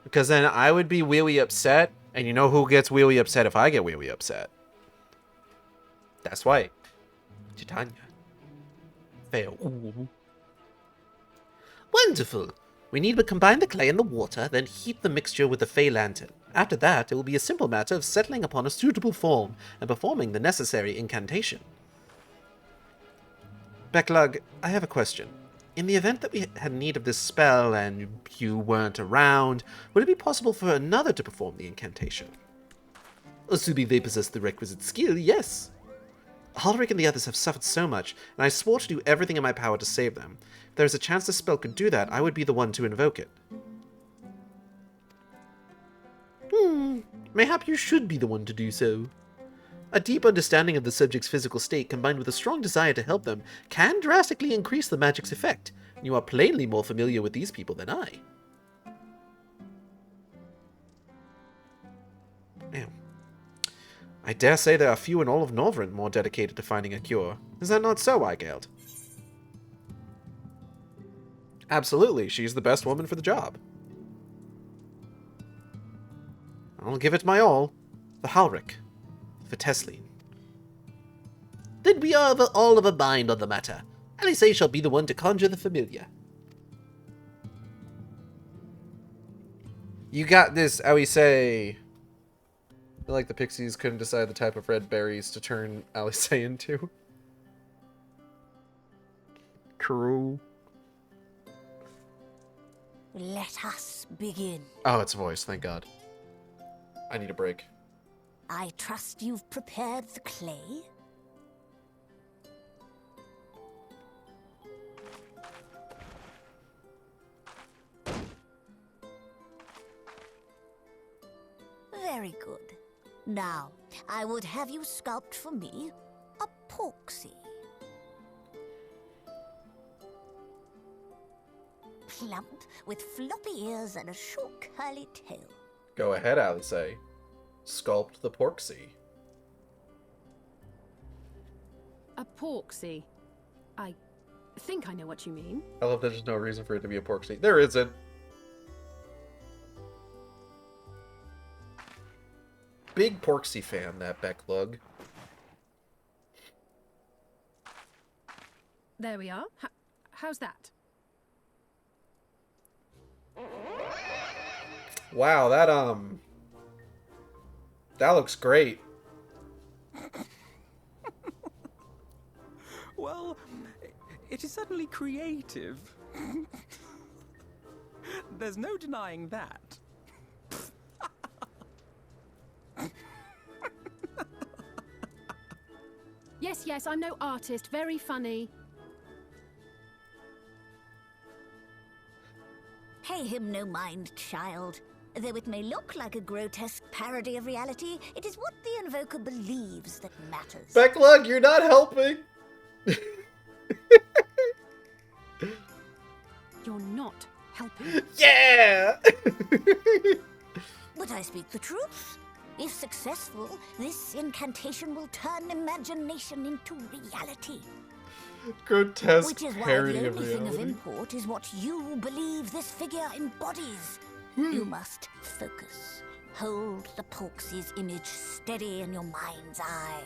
S2: Because then I would be really upset, and you know who gets really upset if I get really upset? That's why. Titania.
S3: Fail. Wonderful. We need to combine the clay and the water, then heat the mixture with the Fey Lantern. After that, it will be a simple matter of settling upon a suitable form and performing the necessary incantation.
S2: Backlug, I have a question. In the event that we had need of this spell and you weren't around, would it be possible for another to perform the incantation?
S3: Assuming they possess the requisite skill, yes.
S2: Halric and the others have suffered so much, and I swore to do everything in my power to save them. If there is a chance the spell could do that, I would be the one to invoke it.
S3: Mayhap you should be the one to do so. A deep understanding of the subject's physical state combined with a strong desire to help them can drastically increase the magic's effect. You are plainly more familiar with these people than I.
S2: Damn. I dare say there are few in all of Northrend more dedicated to finding a cure. Is that not so, Eigeld? Absolutely, she's the best woman for the job. I'll give it my all. For Halric. For Tesleen.
S3: Then we are all of a mind on the matter. Alice shall be the one to conjure the familiar.
S2: You got this, Alice. I feel like the pixies couldn't decide the type of red berries to turn Alice into. True.
S13: Let us begin.
S2: Oh, it's a voice, thank God. I need a break.
S13: I trust you've prepared the clay? Very good. Now, I would have you sculpt for me a porksy. Plump, with floppy ears and a short curly tail.
S2: Go ahead, Alice. Sculpt the porksy.
S10: A porksy? I think I know what you mean.
S2: I love that there's no reason for it to be a porksy. There isn't. Big porksy fan, that Becklug.
S10: There we are. How's that?
S2: Wow, that looks great.
S9: Well, it is certainly creative. There's no denying that.
S10: Yes, I'm no artist. Very funny.
S13: Pay him no mind, child. Though it may look like a grotesque parody of reality, it is what the invoker believes that matters.
S2: Becklug, you're not helping!
S10: not helping.
S1: Yeah!
S13: But I speak the truth. If successful, this incantation will turn imagination into reality.
S1: Grotesque
S13: Which is why
S1: parody
S13: the
S1: of
S13: only thing of
S1: reality.
S13: import is what you believe this figure embodies. You must focus. Hold the Polx's image steady in your mind's eye.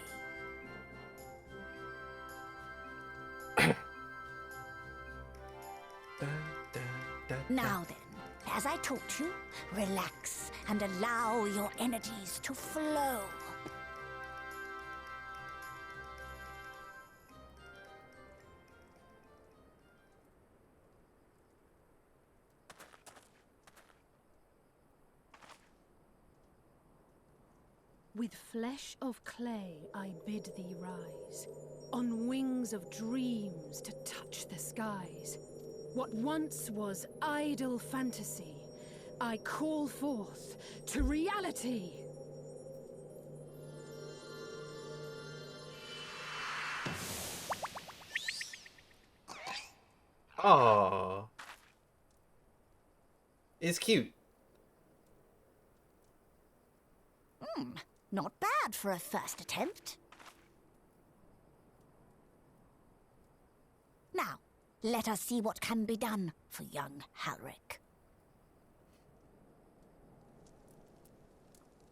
S13: Now then, as I taught you, relax and allow your energies to flow.
S10: With flesh of clay I bid thee rise, on wings of dreams to touch the skies. What once was idle fantasy, I call forth to reality.
S1: Aww. It's cute.
S13: Not bad for a first attempt. Now, let us see what can be done for young Halric.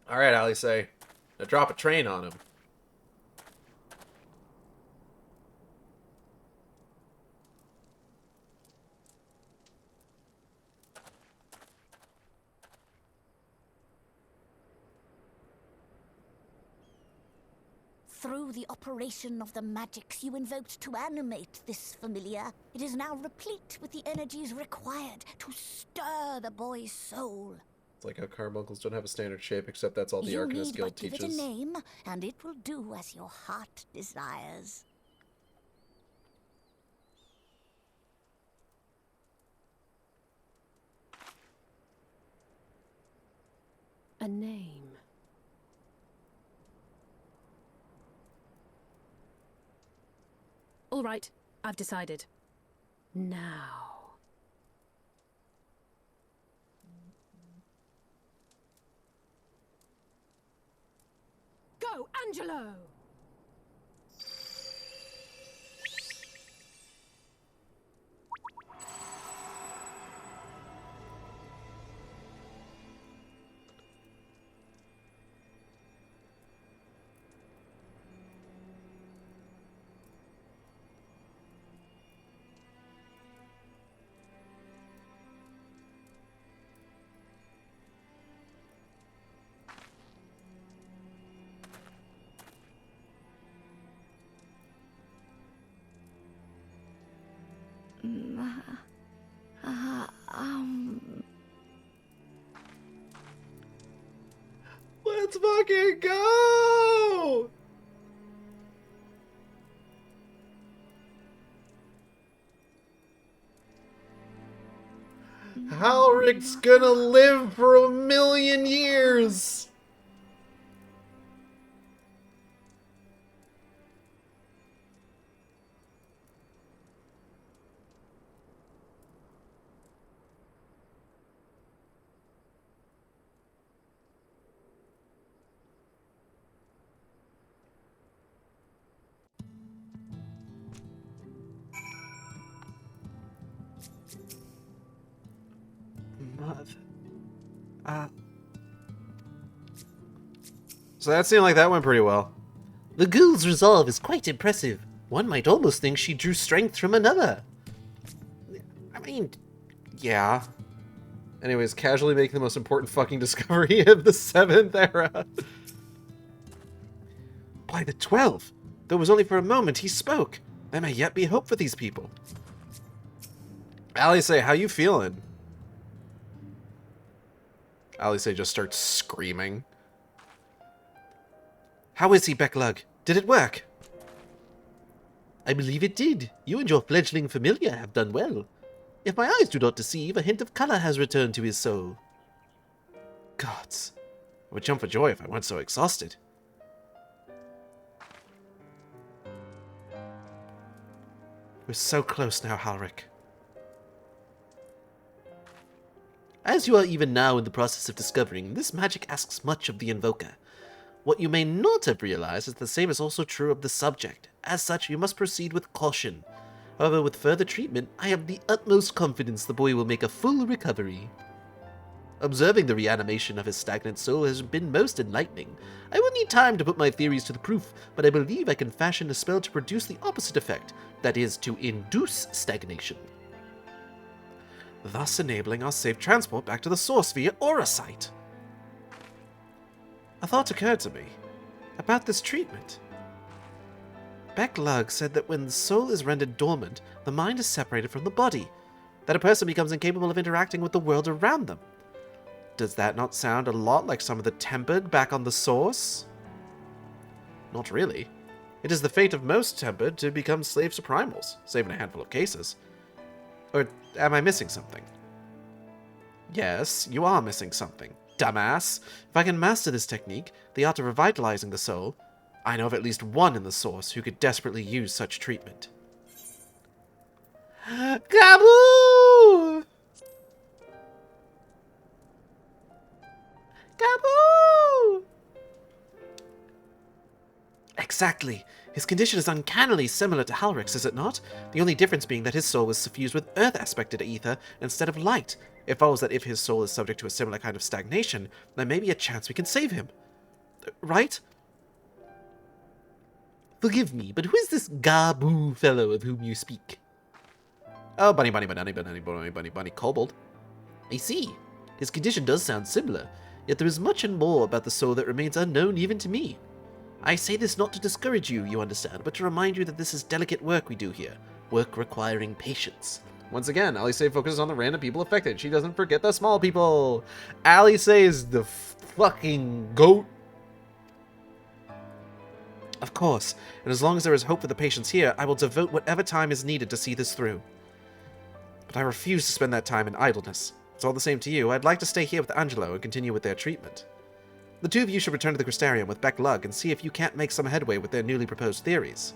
S1: Alright, Alice. Now drop a train on him.
S13: Through the operation of the magics you invoked to animate this familiar, it is now replete with the energies required to stir the boy's soul.
S1: It's like how carbuncles don't have a standard shape, except that's all the
S13: You
S1: Arcanist
S13: need
S1: Guild
S13: but give
S1: teaches.
S13: it a name, and it will do as your heart desires.
S10: A name. All right, I've decided. Now. Go, Angelo!
S1: Let's fucking go! Halric's gonna live for 1,000,000 years! So that seemed like that went pretty well.
S3: The ghoul's resolve is quite impressive. One might almost think she drew strength from another.
S1: I mean, yeah. Anyways, casually making the most important fucking discovery of the 7th era.
S3: By the 12th, though it was only for a moment he spoke. There may yet be hope for these people.
S1: Alice, how you feeling? Alice just starts screaming.
S3: How is he, Becklug? Did it work? I believe it did. You and your fledgling familiar have done well. If my eyes do not deceive, a hint of color has returned to his soul.
S1: Gods, I would jump for joy if I weren't so exhausted.
S3: We're so close now, Halric. As you are even now in the process of discovering, this magic asks much of the invoker. What you may not have realized is the same is also true of the subject. As such, you must proceed with caution. However, with further treatment, I have the utmost confidence the boy will make a full recovery. Observing the reanimation of his stagnant soul has been most enlightening. I will need time to put my theories to the proof, but I believe I can fashion a spell to produce the opposite effect, that is, to induce stagnation, thus enabling our safe transport back to the source via Aura Sight. A thought occurred to me about this treatment. Becklug said that when the soul is rendered dormant, the mind is separated from the body, that a person becomes incapable of interacting with the world around them. Does that not sound a lot like some of the tempered back on the source? Not really. It is the fate of most tempered to become slaves to primals, save in a handful of cases. Or am I missing something? Yes, you are missing something, dumbass. If I can master this technique, the art of revitalizing the soul, I know of at least one in the source who could desperately use such treatment. Gaboo! Gaboo! Exactly. His condition is uncannily similar to Halrick's, is it not? The only difference being that his soul was suffused with earth-aspected ether instead of light. It follows that if his soul is subject to a similar kind of stagnation, there may be a chance we can save him. Right? Forgive me, but who is this Gaboo fellow of whom you speak? Oh, bunny, kobold. I see. His condition does sound similar, yet there is much and more about the soul that remains unknown even to me. I say this not to discourage you, you understand, but to remind you that this is delicate work we do here. Work requiring patience.
S1: Once again, Alice focuses on the random people affected. She doesn't forget the small people. Alice is the fucking goat.
S3: Of course, and as long as there is hope for the patients here, I will devote whatever time is needed to see this through. But I refuse to spend that time in idleness. It's all the same to you. I'd like to stay here with Angelo and continue with their treatment. The two of you should return to the Crystarium with Becklug and see if you can't make some headway with their newly proposed theories.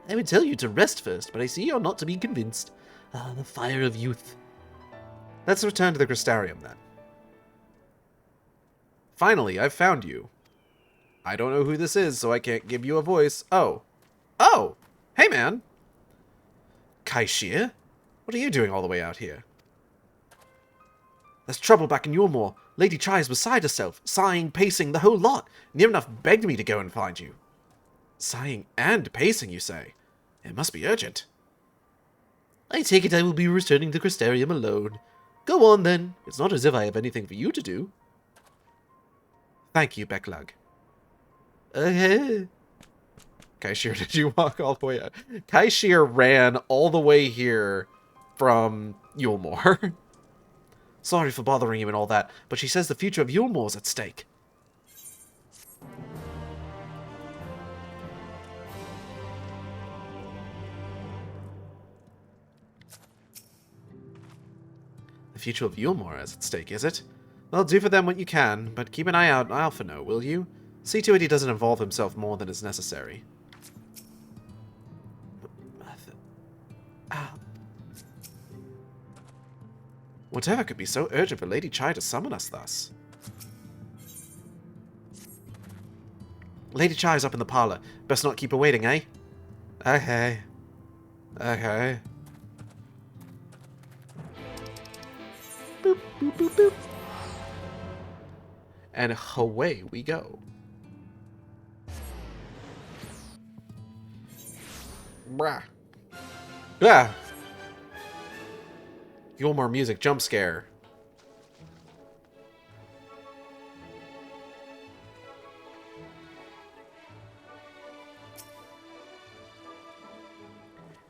S3: I would tell you to rest first, but I see you're not to be convinced. Ah, the fire of youth. Let's return to the Crystarium, then.
S1: Finally, I've found you. I don't know who this is, so I can't give you a voice. Oh! Hey, man!
S3: Kaishir? What are you doing all the way out here? There's trouble back in Yulmore. Lady Chai is beside herself, sighing, pacing, the whole lot. Near enough begged me to go and find you. Sighing and pacing, you say? It must be urgent. I take it I will be returning to Crystarium alone. Go on, then. It's not as if I have anything for you to do. Thank you, Becklug.
S1: Kaishir, did you walk all the way out? Kaishir ran all the way here from Yulmore.
S3: Sorry for bothering you and all that, but she says the future of Yulmore's at stake. The future of Yulmore is at stake, is it? Well, do for them what you can, but keep an eye out on Alphino, will you? See to it he doesn't involve himself more than is necessary. Whatever could be so urgent for Lady Chai to summon us thus? Lady Chai's up in the parlor. Best not keep her waiting, eh? Okay. Boop, boop, boop, boop. And away we go. Brah. Ah! Yulmore music jump scare.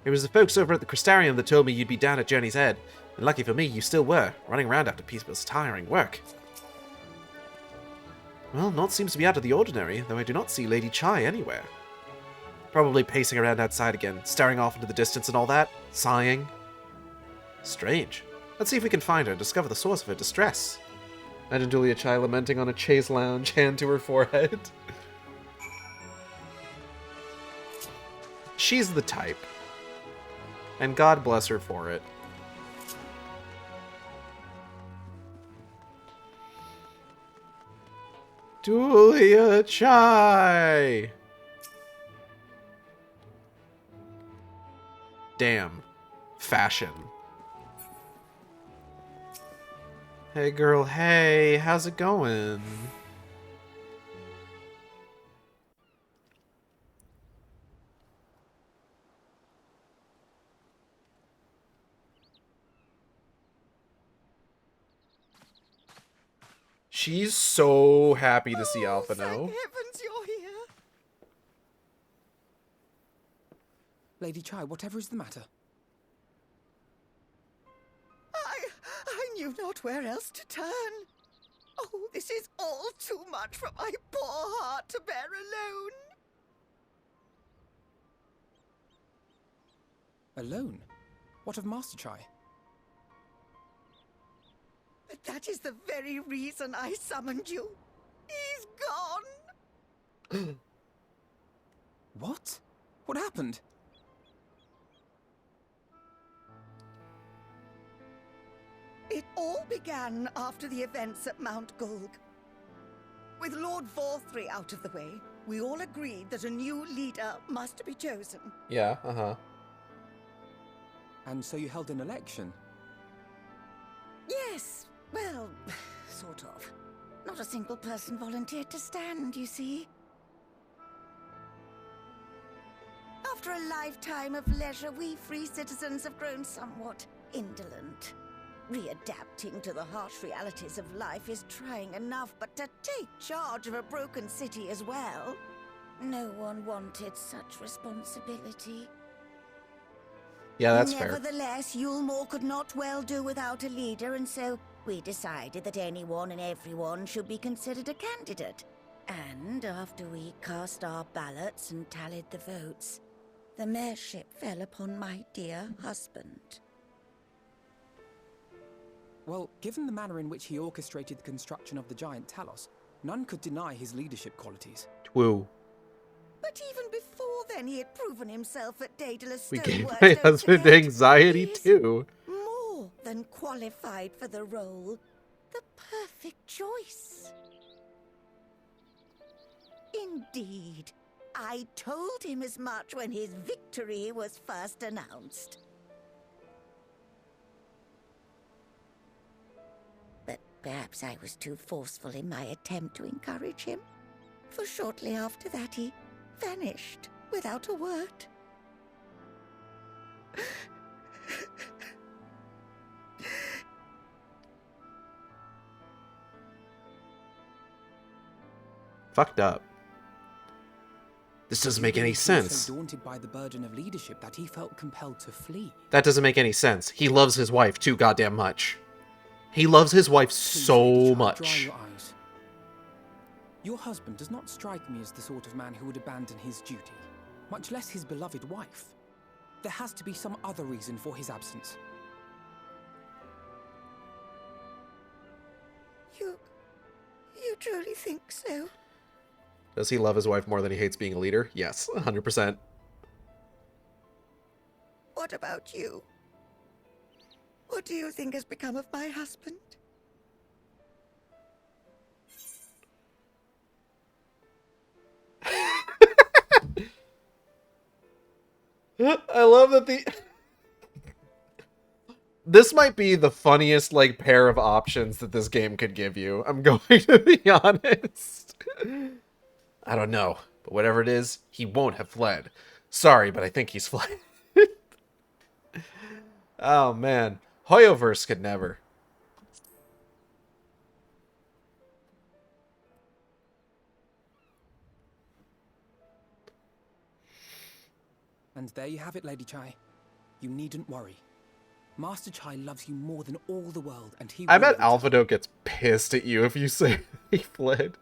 S3: It was the folks over at the Crystarium that told me you'd be down at Journey's End. And lucky for me, you still were, running around after Peacebill's tiring work. Well, naught seems to be out of the ordinary, though I do not see Lady Chai anywhere. Probably pacing around outside again, staring off into the distance and all that, sighing. Strange. Let's see if we can find her and discover the source of her distress.
S1: Imagine Julia Chai lamenting on a chaise lounge, hand to her forehead. She's the type. And God bless her for it.
S2: Julia Chai! Damn. Fashion. Hey girl, hey, how's it going? She's so happy to see Alphino.
S14: Thank heavens you're here.
S9: Lady Chai, whatever is the matter?
S14: I knew not where else to turn. Oh, this is all too much for my poor heart to bear alone.
S9: Alone? What of Master Chai?
S14: But that is the very reason I summoned you. He's gone.
S9: What? What happened?
S14: It all began after the events at Mount Gulg. With Lord Vorthry out of the way, we all agreed that a new leader must be chosen.
S2: Yeah, uh-huh.
S9: And so you held an election?
S14: Yes, well, sort of. Not a single person volunteered to stand, you see. After a lifetime of leisure, we free citizens have grown somewhat indolent. Readapting to the harsh realities of life is trying enough, but to take charge of a broken city as well? No one wanted such responsibility.
S2: Yeah, that's fair.
S14: Nevertheless, Yulmore could not well do without a leader, and so we decided that anyone and everyone should be considered a candidate. And after we cast our ballots and tallied the votes, the mayorship fell upon my dear husband.
S9: Well, given the manner in which he orchestrated the construction of the giant Talos, none could deny his leadership qualities.
S2: Woo.
S14: But even before then, he had proven himself at Daedalus
S2: We gave
S14: Stoneworks.
S2: my husband anxiety too.
S14: More than qualified for the role. The perfect choice. Indeed. I told him as much when his victory was first announced. But perhaps I was too forceful in my attempt to encourage him. For shortly after that, he vanished without a word.
S2: Fucked up. This doesn't make any
S9: He was
S2: sense.
S9: so daunted by the burden of leadership that he felt compelled to flee.
S2: That doesn't make any sense. He loves his wife too goddamn much. He loves his wife
S9: Please,
S2: so
S9: Lady Chai,
S2: much.
S9: dry your eyes. Your husband does not strike me as the sort of man who would abandon his duty, much less his beloved wife. There has to be some other reason for his absence.
S14: You truly think so?
S2: Does he love his wife more than he hates being a leader? Yes, 100%.
S14: What about you? What do you think has become of my husband?
S2: I love that this might be the funniest, like, pair of options that this game could give you. I'm going to be honest. I don't know, but whatever it is, he won't have fled. Sorry, but I think he's fled. Oh, man. Hoyoverse could never.
S9: And there you have it, Lady Chai. You needn't worry. Master Chai loves you more than all the world, and he
S2: I
S9: will
S2: bet
S9: return.
S2: Alphino gets pissed at you if you say he fled.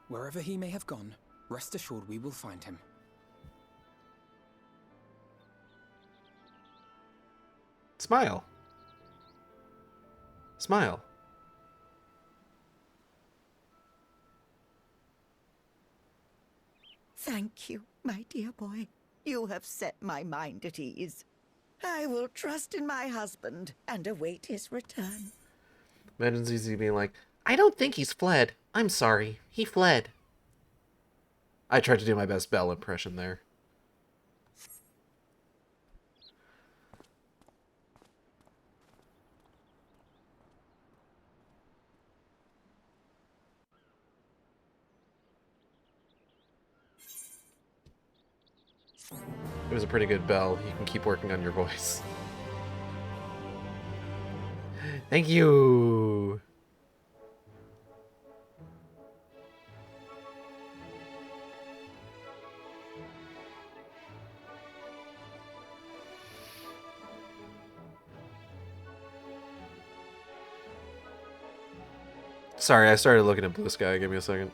S9: Wherever he may have gone, rest assured we will find him.
S2: Smile. Smile.
S14: Thank you, my dear boy. You have set my mind at ease. I will trust in my husband and await his return.
S2: Imagine ZZ being like, I don't think he's fled. I'm sorry. He fled. I tried to do my best Belle impression there. It was a pretty good Belle. You can keep working on your voice. Thank you. Sorry, I started looking at Blue Sky. Give me a second.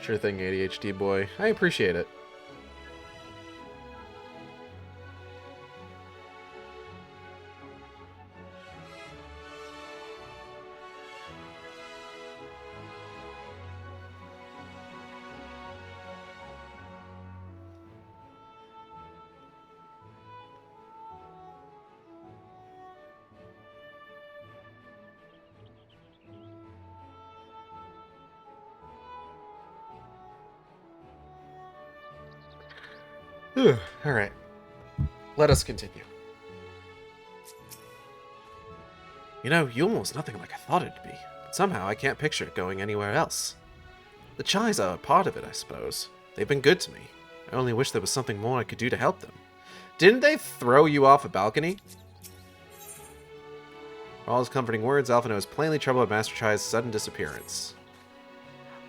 S2: Sure thing, ADHD boy. I appreciate it. Alright. Let us continue. You know, Yulmor's nothing like I thought it'd be, but somehow I can't picture it going anywhere else. The Chais are a part of it, I suppose. They've been good to me. I only wish there was something more I could do to help them. Didn't they throw you off a balcony? For all his comforting words, Alpha knows plainly trouble at Master Chai's sudden disappearance.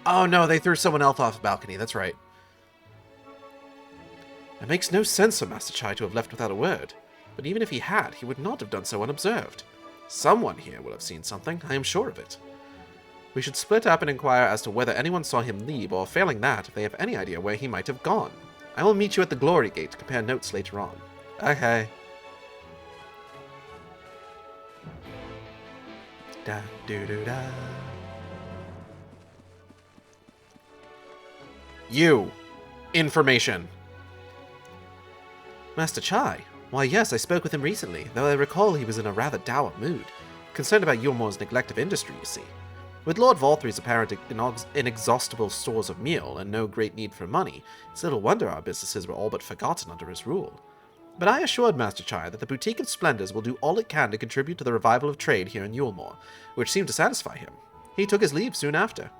S2: Oh no, they threw someone else off a balcony, that's right. It makes no sense for Master Chai to have left without a word, but even if he had, he would not have done so unobserved. Someone here will have seen something, I am sure of it. We should split up and inquire as to whether anyone saw him leave, or failing that, if they have any idea where he might have gone. I will meet you at the Glory Gate to compare notes later on. Okay. Da doo doo da. You. Information. Master Chai? Why yes, I spoke with him recently, though I recall he was in a rather dour mood. Concerned about Yulmor's neglect of industry, you see. With Lord Valthrie's apparent inexhaustible stores of meal and no great need for money, it's little wonder our businesses were all but forgotten under his rule. But I assured Master Chai that the Boutique of Splendors will do all it can to contribute to the revival of trade here in Yulmor, which seemed to satisfy him. He took his leave soon after.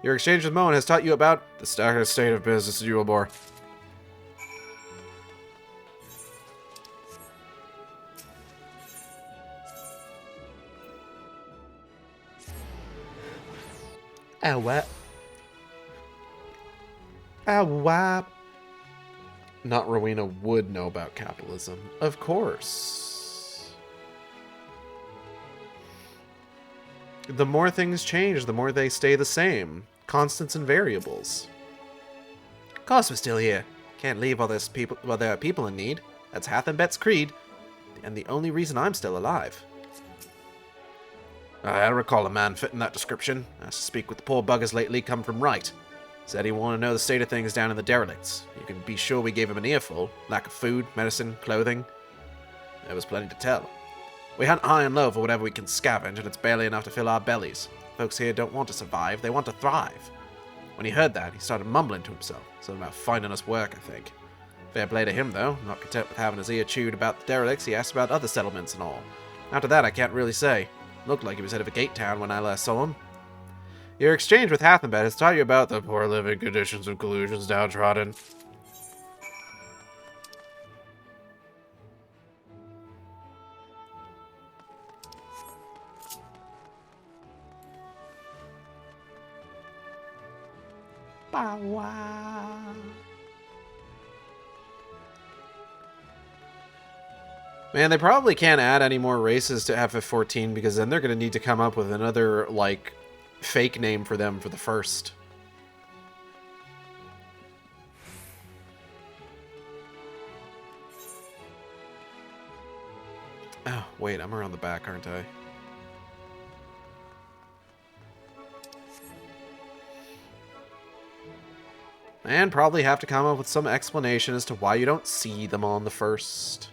S2: Your exchange with Moen has taught you about the stagnant state of business in Yulmor. Oh, what? Oh, wow. Not Rowena would know about capitalism. Of course. The more things change, the more they stay the same. Constants and variables. Of course we're still here. Can't leave while there are people in need. That's Hath and Bet's creed. And the only reason I'm still alive. I recall a man fitting that description. Asked to speak with the poor buggers lately, come from Wright. Said he wanted to know the state of things down in the derelicts. You can be sure we gave him an earful. Lack of food, medicine, clothing. There was plenty to tell. We hunt high and low for whatever we can scavenge, and it's barely enough to fill our bellies. Folks here don't want to survive, they want to thrive. When he heard that, he started mumbling to himself. Something about finding us work, I think. Fair play to him, though. Not content with having his ear chewed about the derelicts, he asked about other settlements and all. After that, I can't really say. Looked like he was head of a gate town when I last saw him. Your exchange with Hathenbet has taught you about the poor living conditions of collusions downtrodden. Bow wow. Man, they probably can't add any more races to FF14 because then they're going to need to come up with another, like, fake name for them for the first. Oh, wait, I'm around the back, aren't I? And probably have to come up with some explanation as to why you don't see them on the first.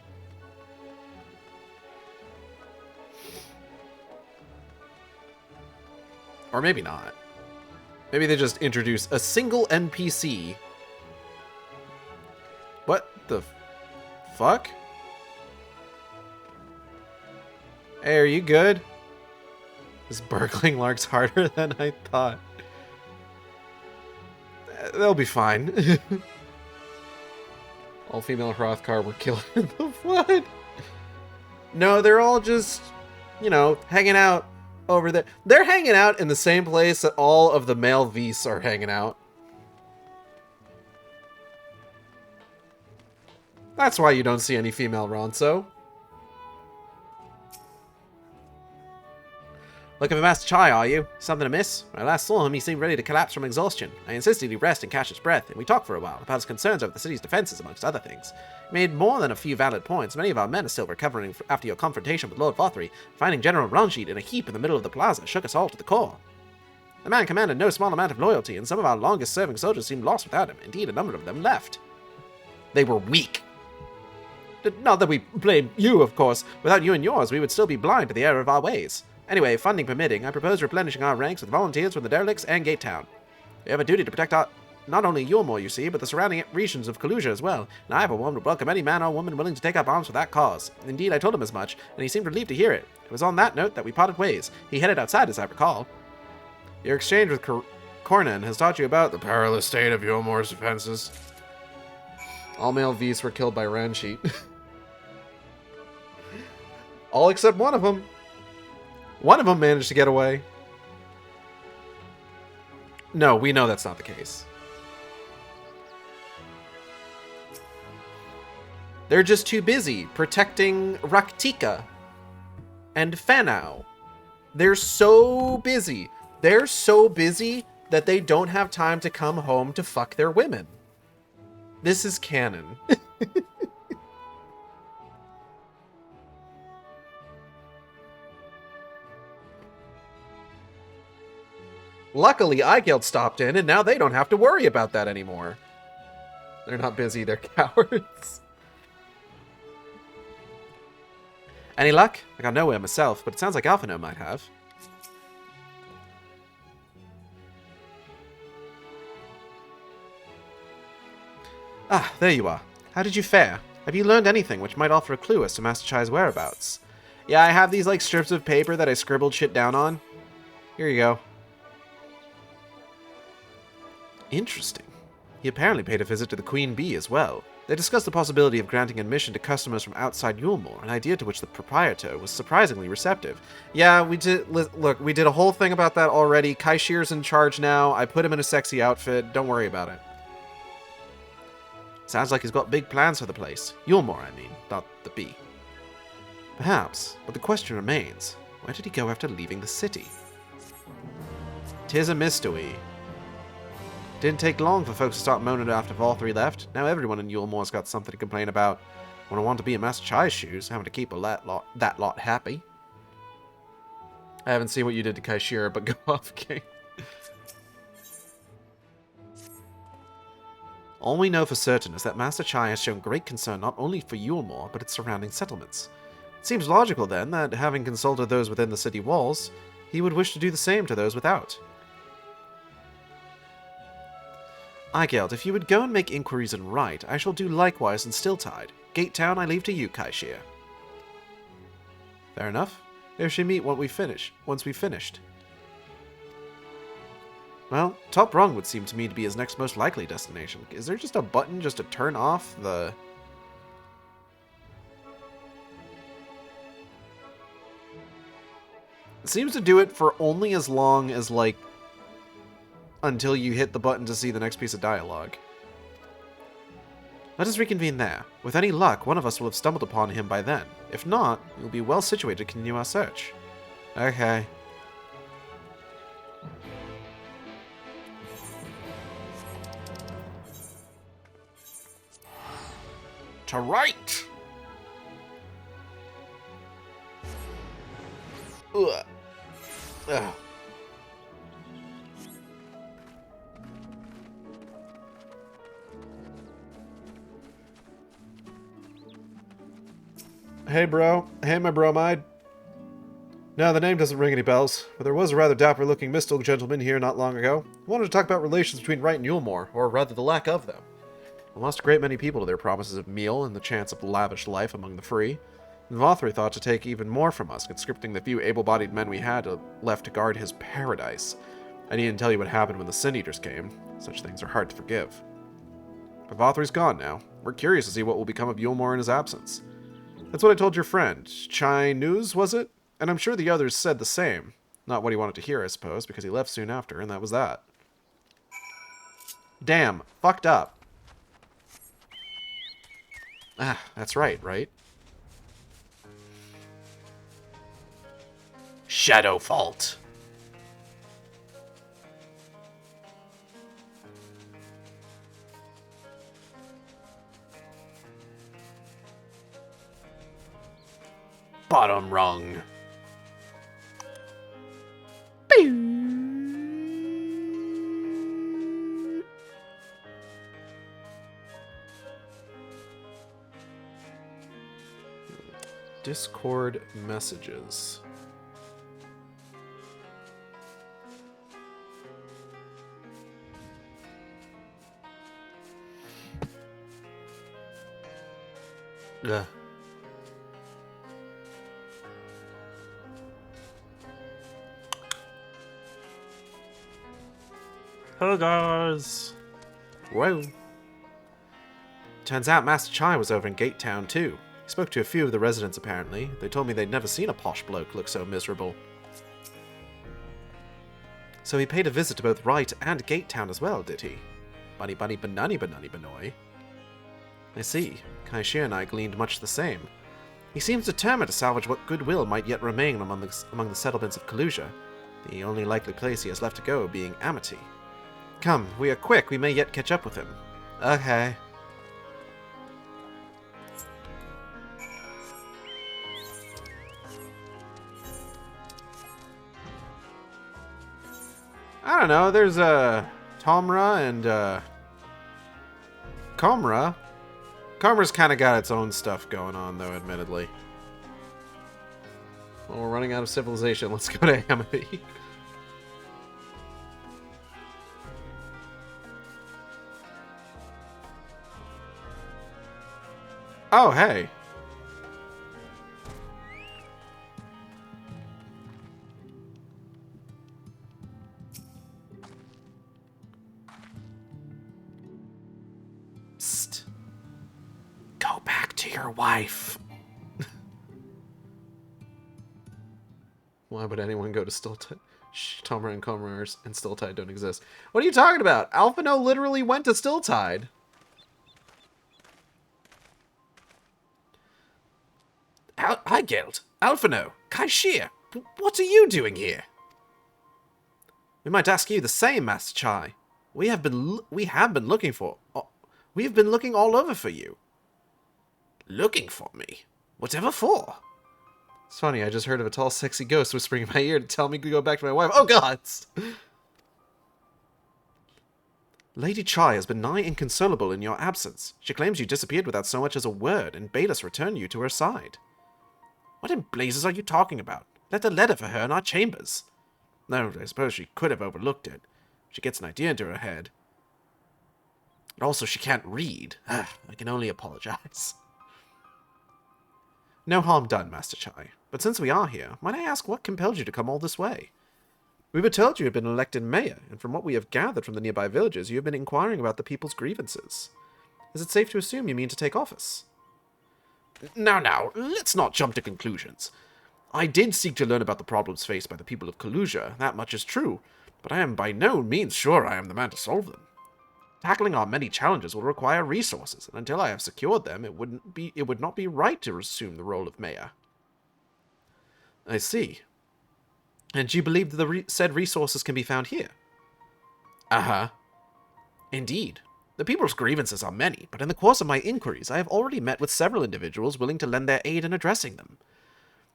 S2: Or maybe not. Maybe they just introduce a single NPC. What the fuck? Hey, are you good? This burgling lark's harder than I thought. They'll be fine. All female Hrothgar were killed in the flood. No, they're all just, you know, hanging out over there. They're hanging out in the same place that all of the male Vs are hanging out. That's why you don't see any female Ronso. Looking for Master Chai, are you? Something amiss? When I last saw him, he seemed ready to collapse from exhaustion. I insisted he rest and catch his breath, and we talked for a while about his concerns over the city's defenses, amongst other things. He made more than a few valid points. Many of our men are still recovering after your confrontation with Lord Vothry. Finding General Ranjit in a heap in the middle of the plaza shook us all to the core. The man commanded no small amount of loyalty, and some of our longest-serving soldiers seemed lost without him. Indeed, a number of them left. They were weak. Not that we blame you, of course. Without you and yours, we would still be blind to the error of our ways. Anyway, funding permitting, I propose replenishing our ranks with volunteers from the derelicts and Gate Town. We have a duty to protect not only Yulmore, you see, but the surrounding regions of Kalusia as well, and I, for one, would welcome any man or woman willing to take up arms for that cause. Indeed, I told him as much, and he seemed relieved to hear it. It was on that note that we parted ways. He headed outside, as I recall. Your exchange with Cornan has taught you about the perilous state of Yulmore's defenses. All male Vs were killed by Ranjit. All except one of them. One of them managed to get away. No, we know that's not the case. They're just too busy protecting Raktika and Fanau. They're so busy. They're so busy that they don't have time to come home to fuck their women. This is canon. Luckily, Eigeld stopped in, and now they don't have to worry about that anymore. They're not busy, they're cowards. Any luck? I got nowhere myself, but it sounds like Alphino might have. Ah, there you are. How did you fare? Have you learned anything which might offer a clue as to Master Chai's whereabouts? Yeah, I have these, like, strips of paper that I scribbled shit down on. Here you go. Interesting. He apparently paid a visit to the Queen Bee as well. They discussed the possibility of granting admission to customers from outside Yulmore, an idea to which the proprietor was surprisingly receptive. Yeah, we did. Look, we did a whole thing about that already. Kaishir's in charge now. I put him in a sexy outfit. Don't worry about it. Sounds like he's got big plans for the place. Yulmore, I mean, not the Bee. Perhaps, but the question remains, where did he go after leaving the city? 'Tis a mystery. Didn't take long for folks to start moaning after Vothry left. Now everyone in Yulmore's got something to complain about. When I want to be in Master Chai's shoes, having to keep that lot happy. I haven't seen what you did to Kaishira, but go off, King. All we know for certain is that Master Chai has shown great concern not only for Yulmore, but its surrounding settlements. It seems logical, then, that having consulted those within the city walls, he would wish to do the same to those without. Eigeld, if you would go and make inquiries in Right, I shall do likewise in Stilltide. Gate Town I leave to you, Kaishir. Fair enough. There she meet once we've finished. Well, Top Rung would seem to me to be his next most likely destination. Is there just a button just to turn off the... It seems to do it for only as long as, like, until you hit the button to see the next piece of dialogue. Let us reconvene there. With any luck, one of us will have stumbled upon him by then. If not, we'll be well situated to continue our search. Okay. To right! Ugh. Ugh. Hey, bro. Hey, my bromide. No, the name doesn't ring any bells, but there was a rather dapper-looking Mistal gentleman here not long ago. He wanted to talk about relations between Wright and Yulmore, or rather the lack of them. We lost a great many people to their promises of meal and the chance of lavish life among the free. And Vothri thought to take even more from us, conscripting the few able-bodied men we had left to guard his paradise. I needn't tell you what happened when the Sin Eaters came. Such things are hard to forgive. But Vothri's gone now. We're curious to see what will become of Yulmore in his absence. That's what I told your friend. Chai News, was it? And I'm sure the others said the same. Not what he wanted to hear, I suppose, because he left soon after, and that was that. Damn, fucked up. Ah, that's right?
S3: Shadow Fault. Bottom rung.
S2: Discord messages.
S3: Ugh.
S2: Hello, guys. Whoa. Turns out Master Chai was over in Gate Town, too. He spoke to a few of the residents, apparently. They told me they'd never seen a posh bloke look so miserable. So he paid a visit to both Wright and Gate Town as well, did he? Bunny bunny banani banani banoy. I see. Kaishir and I gleaned much the same. He seems determined to salvage what goodwill might yet remain among the settlements of Kalusia, the only likely place he has left to go being Amity. Come, we are quick, we may yet catch up with him. Okay. I don't know, there's Tomra and Comra. Comra's kind of got its own stuff going on, though, admittedly. Well, we're running out of civilization. Let's go to Amity. Oh, hey. Psst. Go back to your wife. Why would anyone go to Stiltide? Shh, Tomra and Comra and Stiltide don't exist. What are you talking about? Alphino literally went to Stiltide.
S3: Hygeld, Alphino, Kaishir, what are you doing here?
S2: We might ask you the same, Master Chai. We have been looking all over for you.
S3: Looking for me? Whatever for?
S2: It's funny, I just heard of a tall, sexy ghost whispering in my ear to tell me to go back to my wife. Oh, God! Lady Chai has been nigh inconsolable in your absence. She claims you disappeared without so much as a word and bade us return you to her side.
S3: What in blazes are you talking about? Left a letter for her in our chambers.
S2: No, I suppose she could have overlooked it. She gets an idea into her head.
S3: And also, she can't read. I can only apologize.
S2: No harm done, Master Chai. But since we are here, might I ask what compelled you to come all this way? We were told you had been elected mayor, and from what we have gathered from the nearby villages, you have been inquiring about the people's grievances. Is it safe to assume you mean to take office?
S3: Now, let's not jump to conclusions. I did seek to learn about the problems faced by the people of Kalusia, that much is true, but I am by no means sure I am the man to solve them. Tackling our many challenges will require resources, and until I have secured them, it would not be right to assume the role of mayor.
S2: I see. And do you believe that the said resources can be found here?
S3: Uh-huh. Indeed. The people's grievances are many, but in the course of my inquiries, I have already met with several individuals willing to lend their aid in addressing them.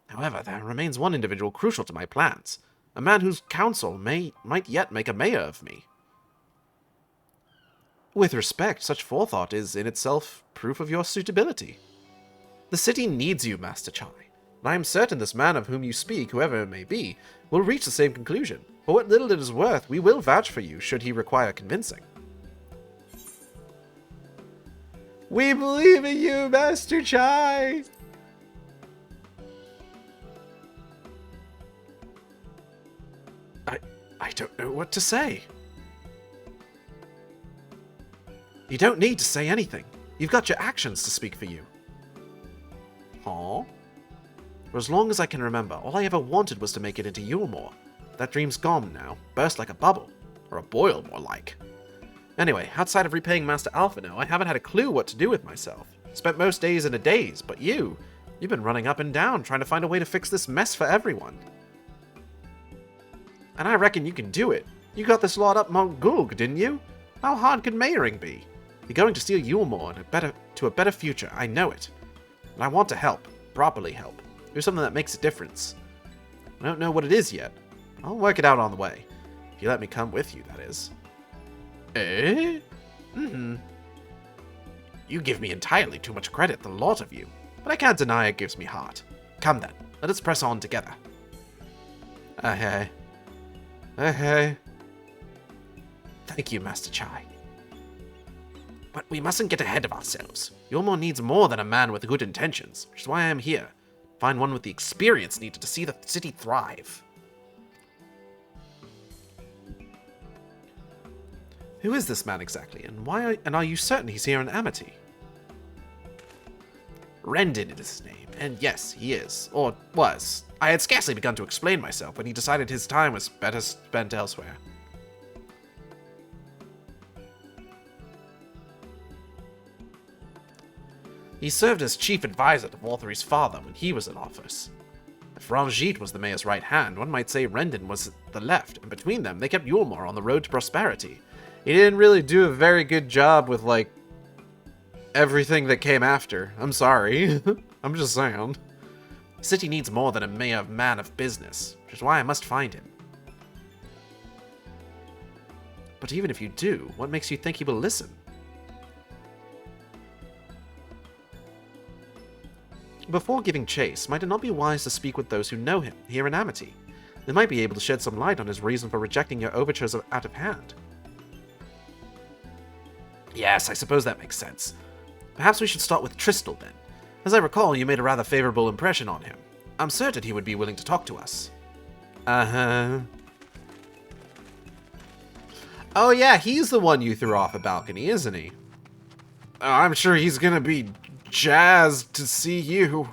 S3: However, there remains one individual crucial to my plans, a man whose counsel might yet make a mayor of me.
S2: With respect, such forethought is in itself proof of your suitability. The city needs you, Master Chai, and I am certain this man of whom you speak, whoever it may be, will reach the same conclusion. For what little it is worth, we will vouch for you should he require convincing. We believe in you, Master Chai! I don't know what to say. You don't need to say anything. You've got your actions to speak for you. Huh? For as long as I can remember, all I ever wanted was to make it into Yulmore. That dream's gone now, burst like a bubble. Or a boil, more like. Anyway, outside of repaying Master Alphino, I haven't had a clue what to do with myself. Spent most days in a daze, but you've been running up and down trying to find a way to fix this mess for everyone. And I reckon you can do it. You got this lot up Mount Gulg, didn't you? How hard could mayoring be? You're going to steal Yulmore to a better future, I know it. And I want to help, properly help. Do something that makes a difference. I don't know what it is yet. I'll work it out on the way. If you let me come with you, that is. Eh? Mm-hmm. You give me entirely too much credit, the lot of you. But I can't deny it gives me heart. Come then, let us press on together. Okay. Thank you, Master Chai. But we mustn't get ahead of ourselves. Yulmore needs more than a man with good intentions, which is why I am here. Find one with the experience needed to see the city thrive. Who is this man exactly, and are you certain he's here in Amity? Rendon is his name, and yes, he is, or was. I had scarcely begun to explain myself when he decided his time was better spent elsewhere. He served as chief advisor to Valthyri's father when he was in office. If Ranjit was the mayor's right hand, one might say Rendon was the left, and between them they kept Yulmore on the road to prosperity. He didn't really do a very good job with, like, everything that came after. I'm sorry. I'm just saying. The city needs more than a man of business, which is why I must find him. But even if you do, what makes you think he will listen? Before giving chase, might it not be wise to speak with those who know him, here in Amity? They might be able to shed some light on his reason for rejecting your overtures out of hand. Yes, I suppose that makes sense. Perhaps we should start with Tristal, then. As I recall, you made a rather favorable impression on him. I'm certain he would be willing to talk to us. Uh-huh. Oh yeah, he's the one you threw off a balcony, isn't he? I'm sure he's gonna be jazzed to see you.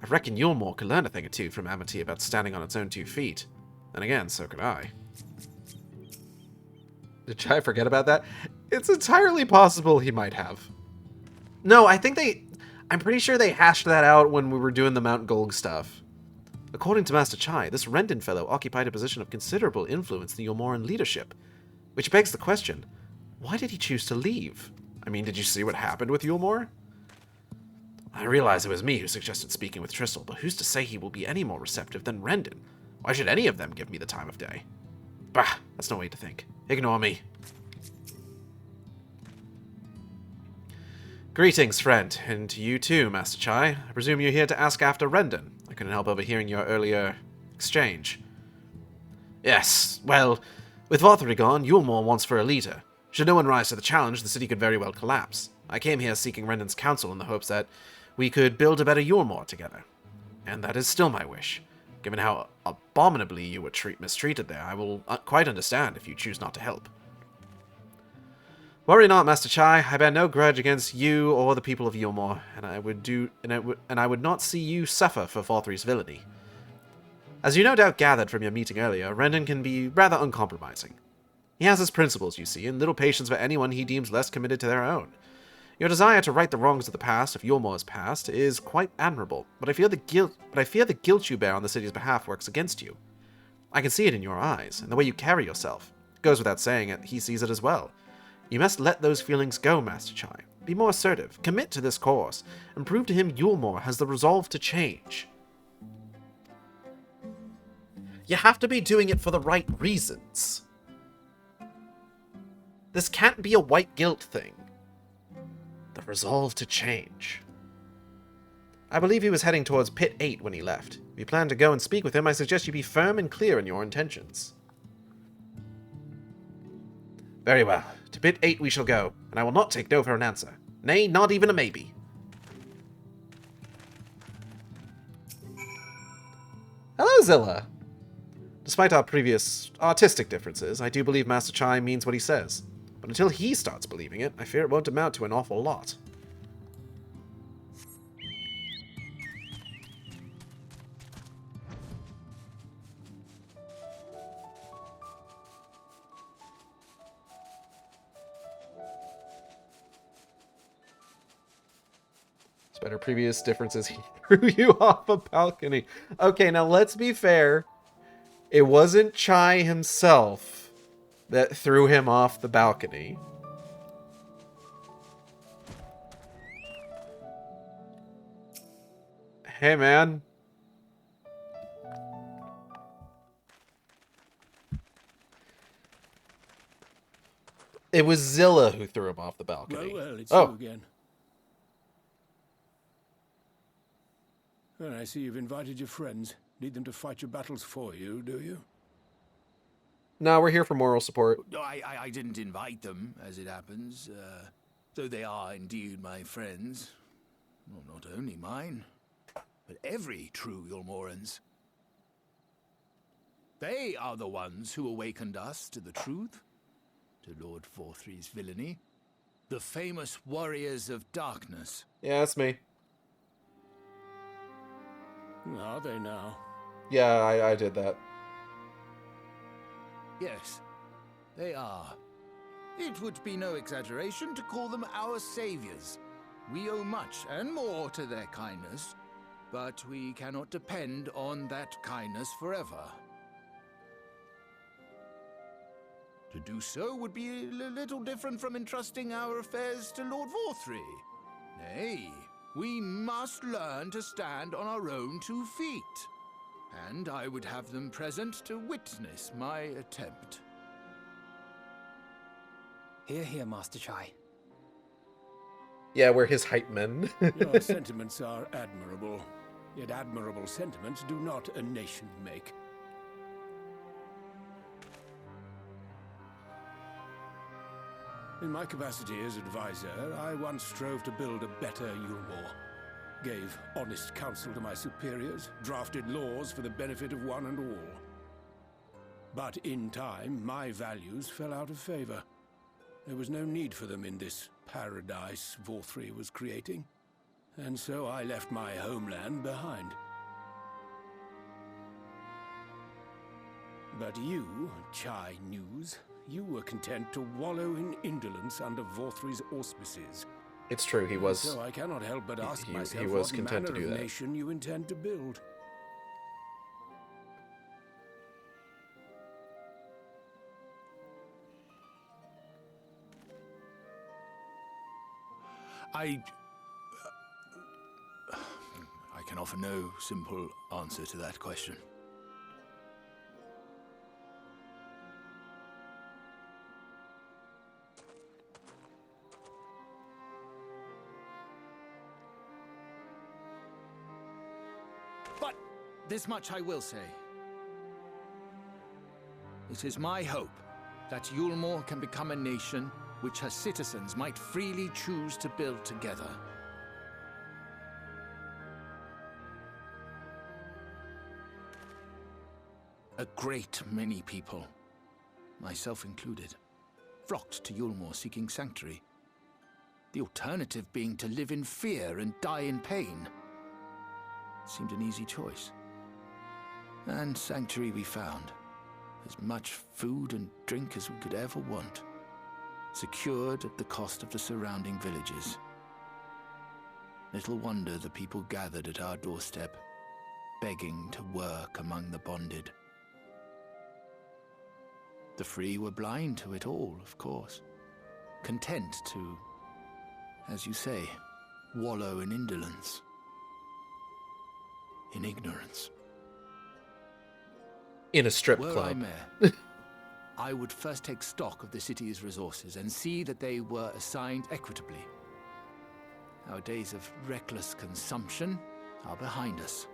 S2: I reckon Yulmore could learn a thing or two from Amity about standing on its own 2 feet. Then again, so could I. Did I forget about that? It's entirely possible he might have. No, I'm pretty sure they hashed that out when we were doing the Mount Gulg stuff. According to Master Chai, this Rendon fellow occupied a position of considerable influence in the Yulmoran leadership. Which begs the question, why did he choose to leave? I mean, did you see what happened with Yulmore? I realize it was me who suggested speaking with Tristal, but who's to say he will be any more receptive than Rendon? Why should any of them give me the time of day? Bah, that's no way to think. Ignore me. Greetings, friend, and to you too, Master Chai. I presume you're here to ask after Rendon. I couldn't help overhearing your earlier exchange. Yes, well, with Valthyri gone, Yulmore wants for a leader. Should no one rise to the challenge, the city could very well collapse. I came here seeking Rendon's counsel in the hopes that we could build a better Yulmore together. And that is still my wish. Given how abominably you were mistreated there, I will quite understand if you choose not to help. Worry not, Master Chai. I bear no grudge against you or the people of Yulmore, and I would not see you suffer for Valthyri's villainy. As you no doubt gathered from your meeting earlier, Rendon can be rather uncompromising. He has his principles, you see, and little patience for anyone he deems less committed to their own. Your desire to right the wrongs of the past, of Yulmore's past, is quite admirable, but I fear the guilt you bear on the city's behalf works against you. I can see it in your eyes, and the way you carry yourself. It goes without saying it, he sees it as well. You must let those feelings go, Master Chai. Be more assertive, commit to this course, and prove to him Yulmore has the resolve to change. You have to be doing it for the right reasons.
S1: This can't be a white guilt thing. The resolve to change. I believe he was heading towards Pit 8 when he left. If you plan to go and speak with him, I suggest you be firm and clear in your intentions. Very well. To Pit 8 we shall go, and I will not take no for an answer. Nay, not even a maybe. Hello, Zilla. Despite our previous artistic differences, I do believe Master Chai means what he says. But until he starts believing it, I fear it won't amount to an awful lot. Despite our previous differences, he threw you off a balcony. Okay, now let's be fair. It wasn't Chai himself that threw him off the balcony. Hey, man. It was Zilla who threw him off the balcony.
S6: Well, it's you again. Well, I see you've invited your friends. Need them to fight your battles for you, do you?
S1: No, we're here for moral support.
S15: I didn't invite them, as it happens. Though they are indeed my friends. Well, not only mine, but every true Yulmoran's. They are the ones who awakened us to the truth, to Lord Forthry's villainy. The famous warriors of darkness.
S1: Yeah, that's me.
S6: Are they now?
S1: Yeah, I did that.
S15: Yes, they are. It would be no exaggeration to call them our saviors. We owe much and more to their kindness, but we cannot depend on that kindness forever. To do so would be a little different from entrusting our affairs to Lord Forthry. Nay, we must learn to stand on our own 2 feet. And I would have them present to witness my attempt.
S9: Hear, hear, Master Chai.
S1: Yeah, we're his hype men.
S6: Your sentiments are admirable. Yet admirable sentiments do not a nation make. In my capacity as advisor, I once strove to build a better Yulmore. Gave honest counsel to my superiors, drafted laws for the benefit of one and all. But in time, my values fell out of favor. There was no need for them in this paradise Forthry was creating. And so I left my homeland behind. But you, Chai News, you were content to wallow in indolence under Forthry's auspices.
S1: It's true, he was.
S6: So I cannot help but ask myself
S1: he was
S6: what
S1: content
S6: manner
S1: to do
S6: of
S1: that.
S6: nation you intend to build.
S15: I can offer no simple answer to that question. But this much I will say. It is my hope that Yulmore can become a nation which her citizens might freely choose to build together. A great many people, myself included, flocked to Yulmore seeking sanctuary. The alternative being to live in fear and die in pain. Seemed an easy choice. And sanctuary we found. As much food and drink as we could ever want. Secured at the cost of the surrounding villages. Little wonder the people gathered at our doorstep, begging to work among the bonded. The free were blind to it all, of course. Content to, as you say, wallow in indolence. In ignorance.
S1: In a strip
S15: Were
S1: club.
S15: I mayor, I would first take stock of the city's resources and see that they were assigned equitably. Our days of reckless consumption are behind us.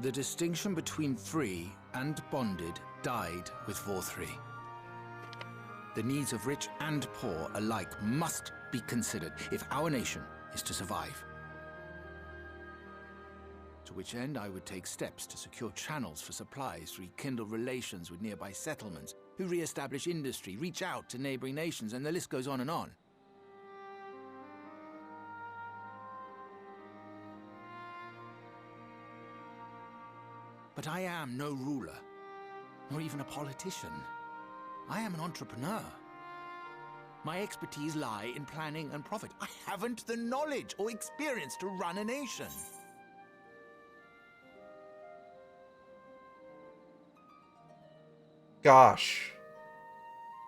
S15: The distinction between free and bonded died with VOR3. The needs of rich and poor alike must be considered if our nation is to survive. To which end I would take steps to secure channels for supplies, rekindle relations with nearby settlements, who re-establish industry, reach out to neighboring nations, and the list goes on and on. But I am no ruler, nor even a politician. I am an entrepreneur. My expertise lie in planning and profit. I haven't the knowledge or experience to run a nation.
S2: Gosh.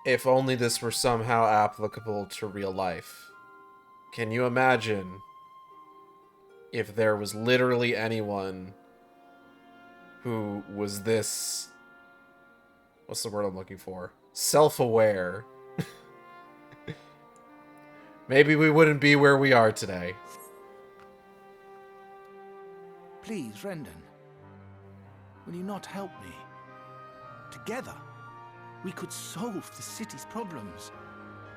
S2: If only this were somehow applicable to real life. Can you imagine if there was literally anyone who was this... What's the word I'm looking for? Self-aware. Maybe we wouldn't be where we are today.
S15: Please, Rendon. Will you not help me? Together, we could solve the city's problems.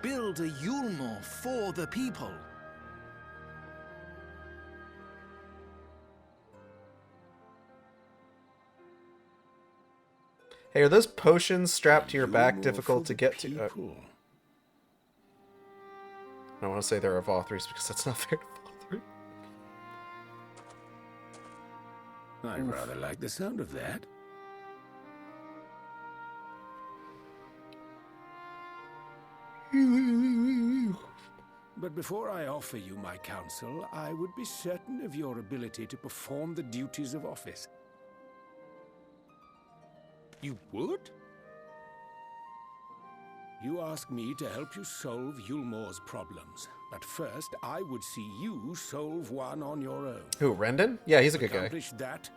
S15: Build a Yulmore for the people.
S2: Hey, are those potions strapped to your back difficult to get to? I don't want to say they're VOR3s because that's not fair to VOR3.
S6: I rather like the sound of that. But before I offer you my counsel, I would be certain of your ability to perform the duties of office. You would? You ask me to help you solve Yulmore's problems. But first, I would see you solve one on your own.
S2: Who, Rendon? Yeah, he's a good guy.
S6: Accomplish that,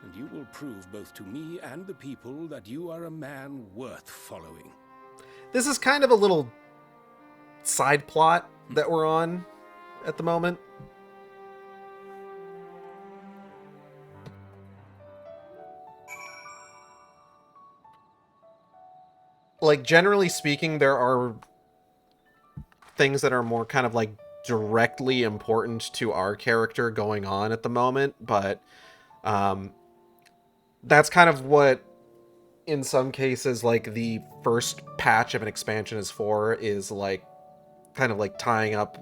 S6: and you will prove both to me and the people that you are a man worth following.
S2: This is kind of a little side plot that we're on at the moment. Like, generally speaking, there are things that are more kind of like directly important to our character going on at the moment, but that's kind of what in some cases like the first patch of an expansion is for, is like kind of like tying up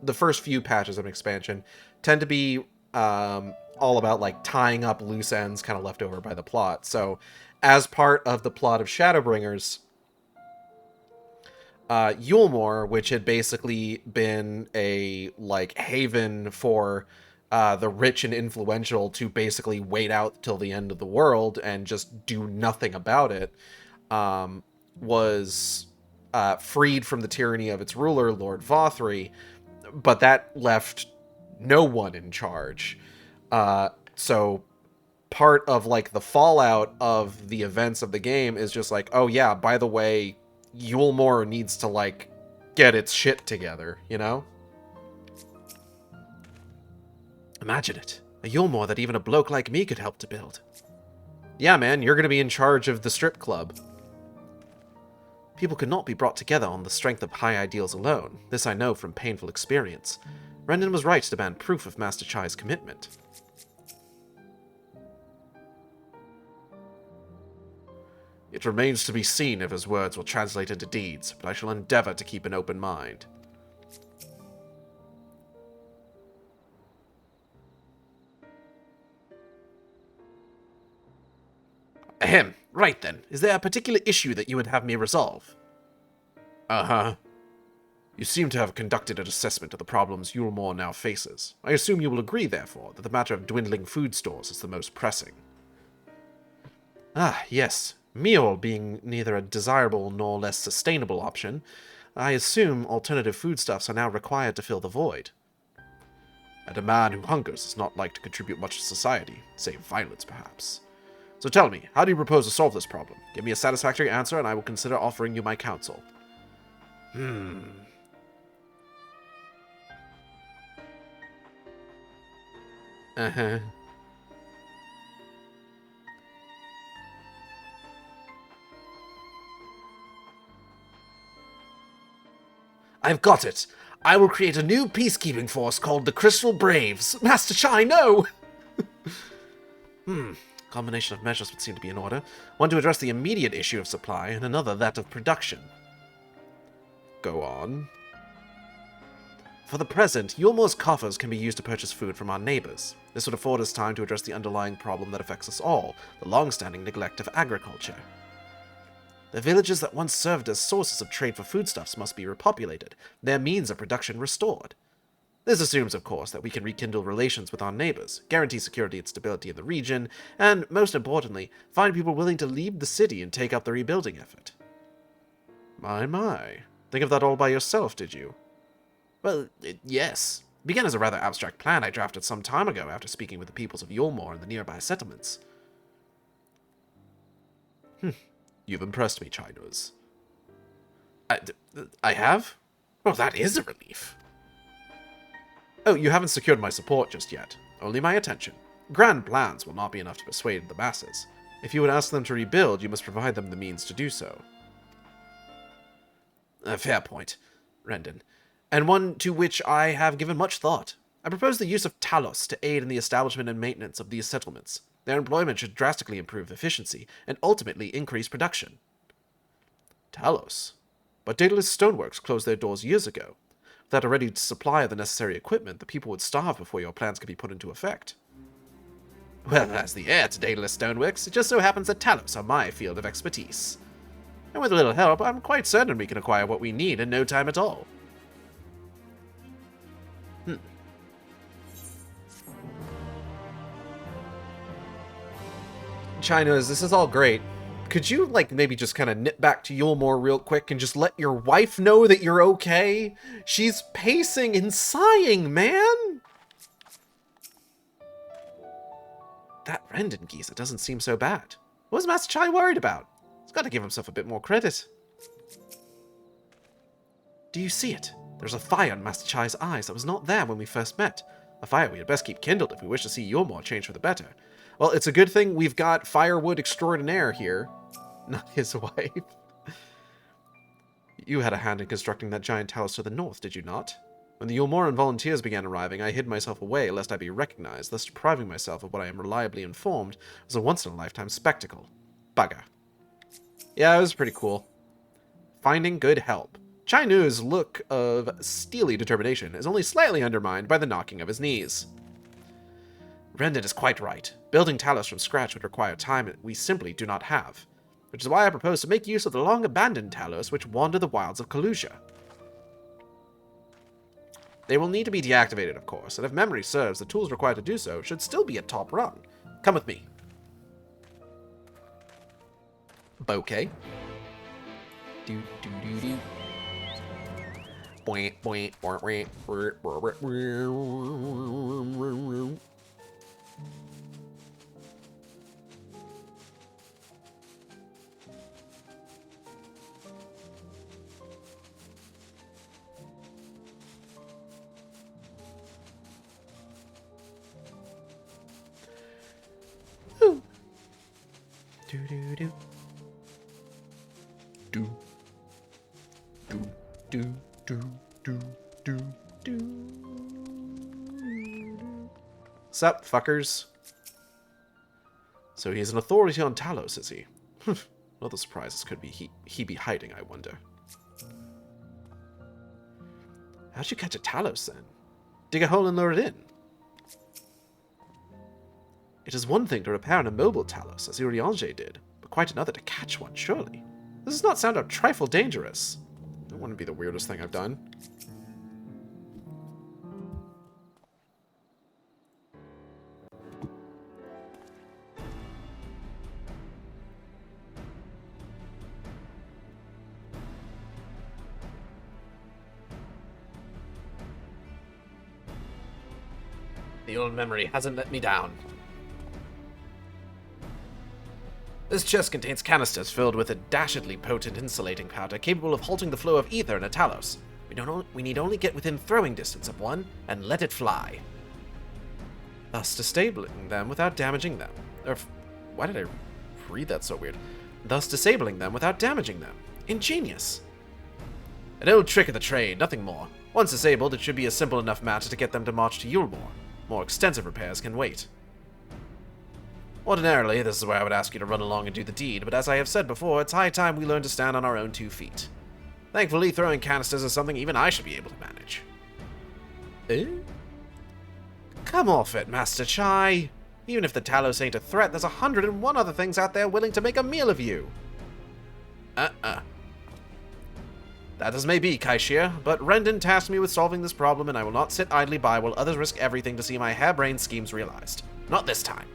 S2: the first few patches of an expansion tend to be all about like tying up loose ends kind of left over by the plot. So as part of the plot of Shadowbringers, Yulmore, which had basically been a like haven for the rich and influential to basically wait out till the end of the world and just do nothing about it, was freed from the tyranny of its ruler, Lord VOR3, but that left no one in charge. So part of like the fallout of the events of the game is just like, oh yeah, by the way, Yulmore needs to like get its shit together, you know? Imagine it. A Yulmore that even a bloke like me could help to build. Yeah, man, you're gonna be in charge of the strip club. People could not be brought together on the strength of high ideals alone. This I know from painful experience. Rendon was right to demand proof of Master Chai's commitment. It remains to be seen if his words will translate into deeds, but I shall endeavor to keep an open mind. Ahem. Right then. Is there a particular issue that you would have me resolve? Uh-huh. You seem to have conducted an assessment of the problems Yulmore now faces. I assume you will agree, therefore, that the matter of dwindling food stores is the most pressing. Ah, yes. Meal being neither a desirable nor less sustainable option, I assume alternative foodstuffs are now required to fill the void. And a man who hungers is not like to contribute much to society, save violence perhaps. So tell me, how do you propose to solve this problem? Give me a satisfactory answer, and I will consider offering you my counsel.
S1: Uh-huh.
S2: I've got it! I will create a new peacekeeping force called the Crystal Braves. Master Chai, no! Combination of measures would seem to be in order. One to address the immediate issue of supply, and another that of production.
S1: Go on.
S2: For the present, Yulmore's coffers can be used to purchase food from our neighbors. This would afford us time to address the underlying problem that affects us all, the long-standing neglect of agriculture. The villages that once served as sources of trade for foodstuffs must be repopulated, their means of production restored. This assumes, of course, that we can rekindle relations with our neighbors, guarantee security and stability in the region, and, most importantly, find people willing to leave the city and take up the rebuilding effort.
S1: My. Think of that all by yourself, did you?
S2: Well, yes. It began as a rather abstract plan I drafted some time ago after speaking with the peoples of Yulmore and the nearby settlements.
S1: You've impressed me, Chinose.
S2: I have? Well, that is a relief.
S1: Oh, you haven't secured my support just yet. Only my attention. Grand plans will not be enough to persuade the masses. If you would ask them to rebuild, you must provide them the means to do so.
S2: A fair point, Rendon, and one to which I have given much thought. I propose the use of Talos to aid in the establishment and maintenance of these settlements. Their employment should drastically improve efficiency, and ultimately increase production.
S1: Talos? But Daedalus Stoneworks closed their doors years ago. Without a ready supply of the necessary equipment, the people would starve before your plans could be put into effect.
S2: Well, as the heir to Daedalus Stoneworks, it just so happens that Talos are my field of expertise. And with a little help, I'm quite certain we can acquire what we need in no time at all.
S1: China's, this is all great. Could you, like, maybe just kind of nip back to Yulmore real quick and just let your wife know that you're okay? She's pacing and sighing, man!
S2: That Rendon geezer doesn't seem so bad. What was Master Chai worried about? He's got to give himself a bit more credit. Do you see it? There's a fire in Master Chai's eyes that was not there when we first met. A fire we had best keep kindled if we wish to see Yulmore change for the better.
S1: Well, it's a good thing we've got firewood extraordinaire here. Not his wife. You had a hand in constructing that giant house to the north, did you not? When the Yulmoran volunteers began arriving, I hid myself away lest I be recognized, thus depriving myself of what I am reliably informed was a once-in-a-lifetime spectacle. Bugger. Yeah, it was pretty cool. Finding good help. Chai Nu's look of steely determination is only slightly undermined by the knocking of his knees.
S2: Rendon is quite right. Building Talos from scratch would require time we simply do not have, which is why I propose to make use of the long-abandoned Talos which wander the wilds of Kalusha. They will need to be deactivated, of course, and if memory serves, the tools required to do so should still be at top rung. Come with me.
S1: Bouquet. Do do do do. Boing boing boing boing.
S2: Do do do.
S1: Do do do do do do do.
S2: Sup, fuckers? So he's an authority on Talos, is he? What the surprises could be he be hiding, I wonder. How'd you catch a Talos, then? Dig a hole and lure it in? It is one thing to repair an immobile Talos, as Urianger did, but quite another to catch one, surely. This does not sound a trifle dangerous. That wouldn't be the weirdest thing I've done.
S3: The old memory hasn't let me down.
S2: This chest contains canisters filled with a dashedly potent insulating powder capable of halting the flow of ether in a Talos. We need only get within throwing distance of one and let it fly, thus disabling them without damaging them. Why did I read that so weird? Thus disabling them without damaging them. Ingenious. An old trick of the trade, nothing more. Once disabled, it should be a simple enough matter to get them to march to Yulmore. More extensive repairs can wait. Ordinarily, this is where I would ask you to run along and do the deed, but as I have said before, it's high time we learn to stand on our own 2 feet. Thankfully, throwing canisters is something even I should be able to manage. Eh? Come off it, Master Chai. Even if the Talos ain't a threat, there's 101 other things out there willing to make a meal of you. That as may be, Kaishir, but Rendon tasked me with solving this problem, and I will not sit idly by while others risk everything to see my harebrained schemes realized. Not this time.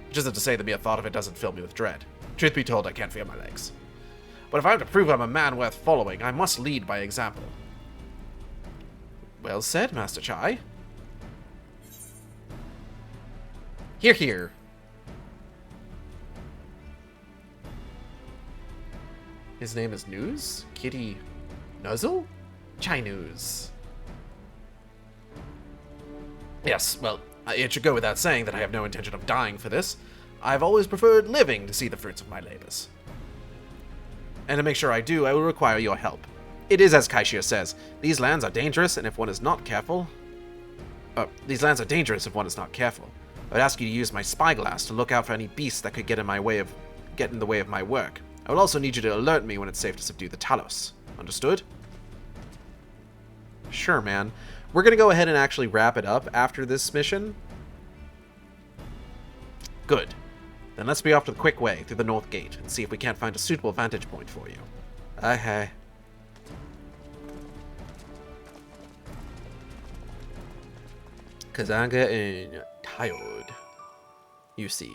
S2: Which isn't to say the mere thought of it doesn't fill me with dread. Truth be told, I can't feel my legs. But if I'm to prove I'm a man worth following, I must lead by example. Well said, Master Chai. Hear, hear. His name is News? Kitty Nuzzle? Chai News. Yes, well, it should go without saying that I have no intention of dying for this. I've always preferred living to see the fruits of my labors. And to make sure I do, I will require your help. It is as Kaishir says, these lands are dangerous, and if one is not careful... these lands are dangerous if one is not careful. I would ask you to use my spyglass to look out for any beasts that could get in the way of my work. I will also need you to alert me when it's safe to subdue the Talos. Understood? Sure, man. We're going to go ahead and actually wrap it up after this mission. Good. Then let's be off to the quick way through the north gate and see if we can't find a suitable vantage point for you. Okay. Because I'm getting tired. You see.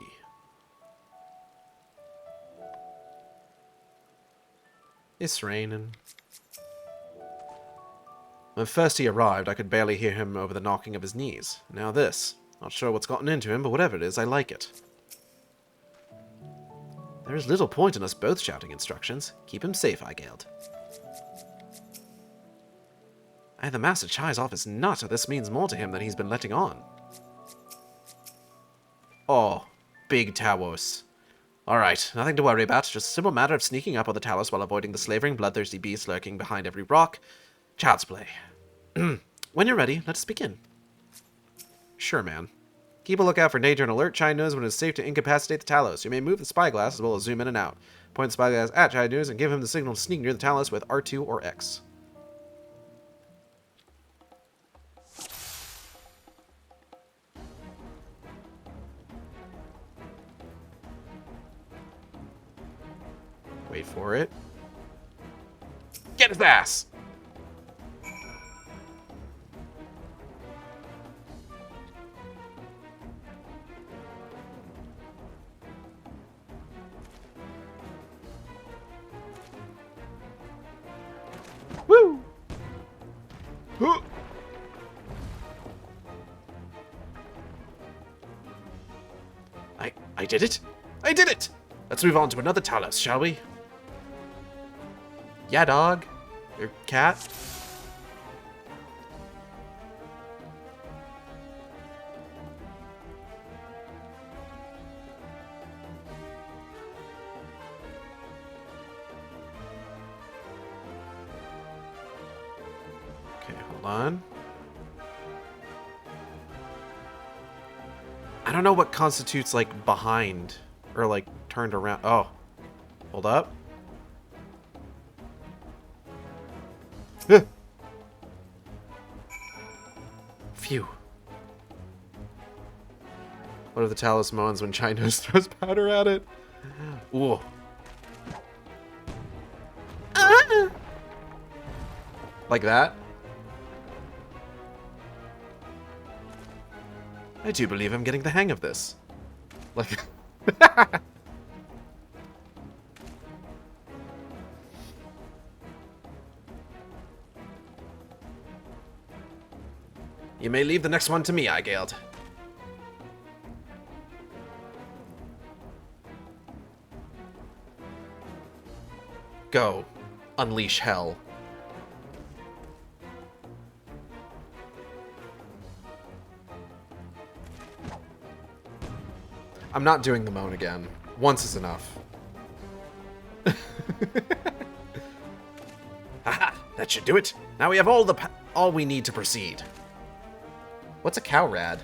S2: It's raining. When first he arrived, I could barely hear him over the knocking of his knees. Now this. Not sure what's gotten into him, but whatever it is, I like it. There is little point in us both shouting instructions. Keep him safe, I gailed. Either Master Chai's off his nut, or this means more to him than he's been letting on. Oh, big Talos. Alright, nothing to worry about, just a simple matter of sneaking up on the Talos while avoiding the slavering, bloodthirsty beasts lurking behind every rock. Child's play. When you're ready, let us begin. Sure, man. Keep a lookout for danger and alert Chai News when it is safe to incapacitate the Talos. You may move the spyglass as well as zoom in and out. Point the spyglass at Chai News and give him the signal to sneak near the Talos with R2 or X. Wait for it. Get his ass! Woo! I did it! I did it! Let's move on to another Talos, shall we? Yeah, dog. Or cat. Okay, hold on. I don't know what constitutes, like, behind. Or, like, turned around. Oh. Hold up. Phew. What are the talismans when Chai News throws powder at it? Ooh. Like that? I do believe I'm getting the hang of this. Like... You may leave the next one to me, I gailed.
S1: go. Unleash hell. I'm not doing the moan again. Once is enough. Haha, that should do it. Now we have all we need to proceed. What's a cow rad?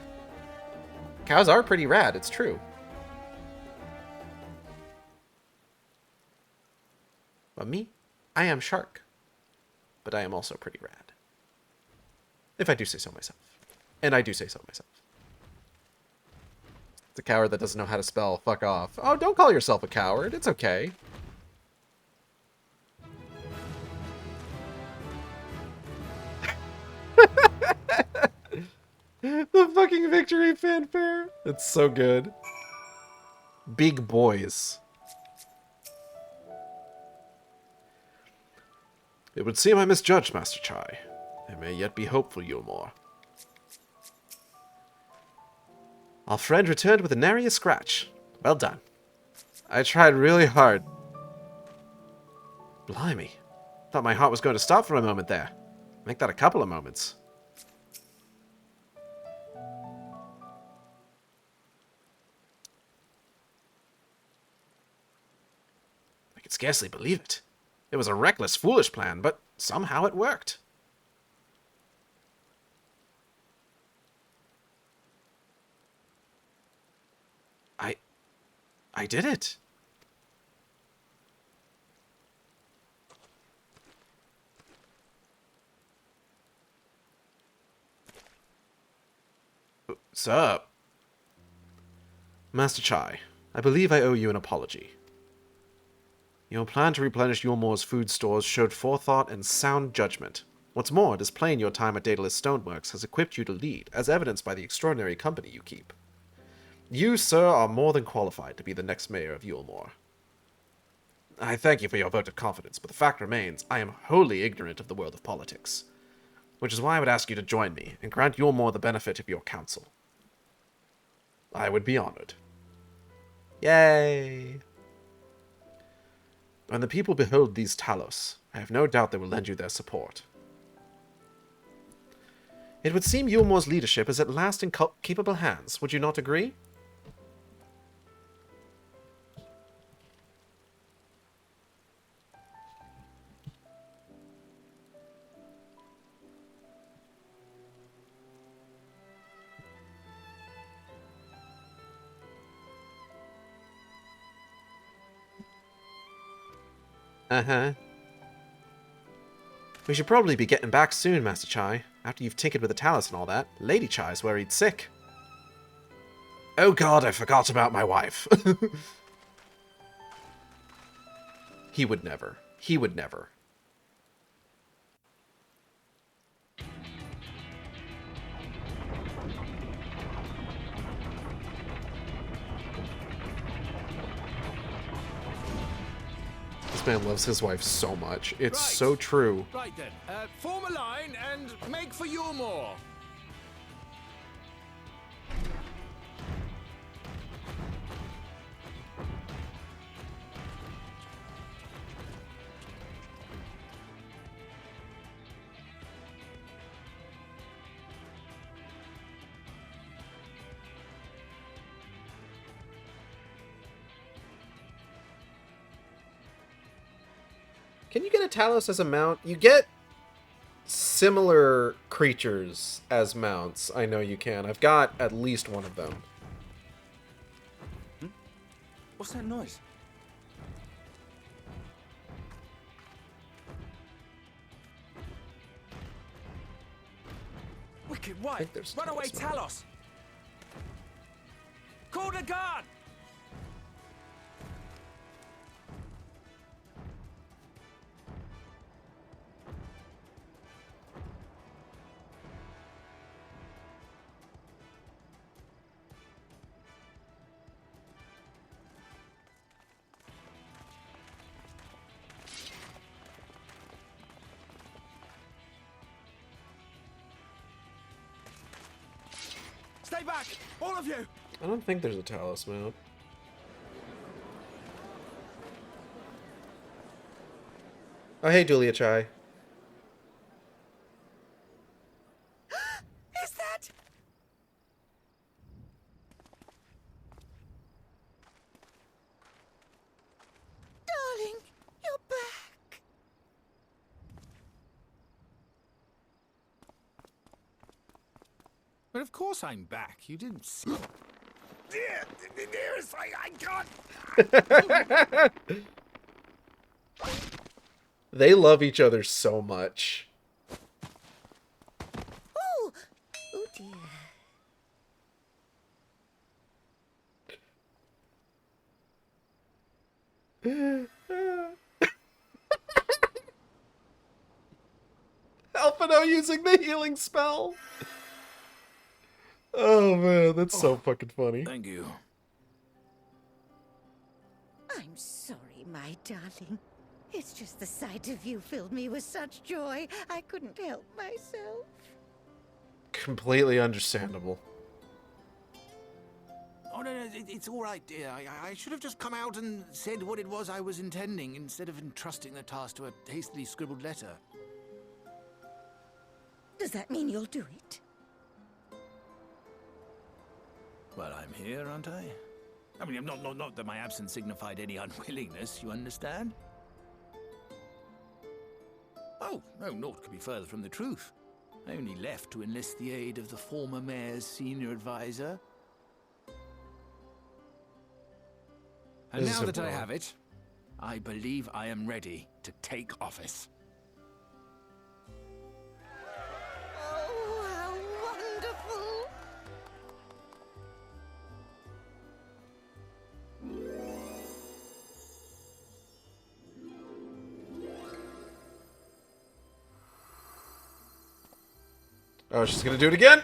S1: Cows are pretty rad, it's true. But me, I am Shark. But I am also pretty rad. If I do say so myself. And I do say so myself. It's a coward that doesn't know how to spell. Fuck off. Oh, don't call yourself a coward. It's okay. The fucking victory fanfare. It's so good. Big boys. It would seem I misjudged, Master Chai. There may yet be hope for Yulmore. Our friend returned with a nary a scratch. Well done. I tried really hard. Blimey. Thought my heart was going to stop for a moment there. Make that a couple of moments. I could scarcely believe it. It was a reckless, foolish plan, but somehow it worked. I did it. Sir. Master Chai, I believe I owe you an apology. Your plan to replenish Yulmore's food stores showed forethought and sound judgment. What's more, it is plain your time at Daedalus Stoneworks has equipped you to lead, as evidenced by the extraordinary company you keep. You, sir, are more than qualified to be the next mayor of Yulmore. I thank you for your vote of confidence, but the fact remains, I am wholly ignorant of the world of politics. Which is why I would ask you to join me, and grant Yulmore the benefit of your counsel. I would be honored. Yay! When the people behold these Talos, I have no doubt they will lend you their support. It would seem Yulmore's leadership is at last in capable hands, would you not agree? Uh-huh. We should probably be getting back soon, Master Chai. After you've tinkered with the Talus and all that, Lady Chai's worried sick. Oh god, I forgot about my wife. He would never. He would never. This man loves his wife so much. It's so true.
S15: Right then, form a line and make for Yulmore.
S1: Can you get a Talos as a mount? You get similar creatures as mounts. I know you can. I've got at least one of them.
S9: What's that noise? Wicked White! Runaway Talos! Call the guard! Stay back! All of you!
S1: I don't think there's a Talos mount.
S2: Oh, hey, Julia Chai.
S14: Is that... Darling, you're back.
S15: But of course I'm back. You didn't see... Dearest, I can't...
S2: They love each other so much.
S14: Oh, oh dear.
S2: Alphino using the healing spell. Oh man, that's so fucking funny.
S15: Thank you.
S14: I'm sorry, my darling. It's just the sight of you filled me with such joy, I couldn't help myself.
S2: Completely understandable.
S15: Oh, no, it's all right, dear. I should have just come out and said what it was I was intending, instead of entrusting the task to a hastily scribbled letter.
S14: Does that mean you'll do it?
S15: Well, I'm here, aren't I? I mean, not that my absence signified any unwillingness, you understand? Oh, no, naught could be further from the truth. I only left to enlist the aid of the former mayor's senior advisor. And now that I have it, I believe I am ready to take office.
S14: Oh, how wonderful!
S2: Oh, she's gonna do it again?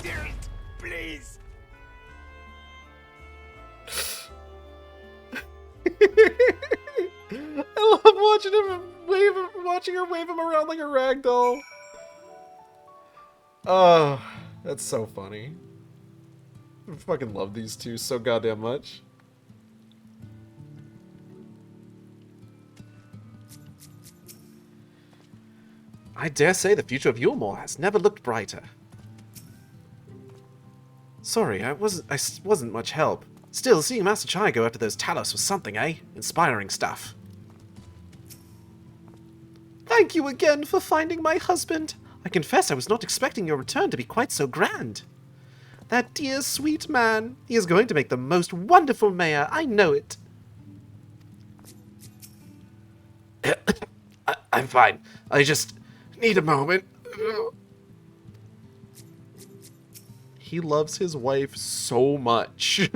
S15: Dearest, please!
S2: I love watching her wave him around like a rag doll. Oh, that's so funny. I fucking love these two so goddamn much.
S3: I dare say the future of Yulmore has never looked brighter. Sorry, I wasn't much help. Still, seeing Master Chai go after those Talos was something, eh? Inspiring stuff. Thank you again for finding my husband. I confess I was not expecting your return to be quite so grand. That dear, sweet man. He is going to make the most wonderful mayor, I know it. I'm fine. I just need a moment.
S2: He loves his wife so much.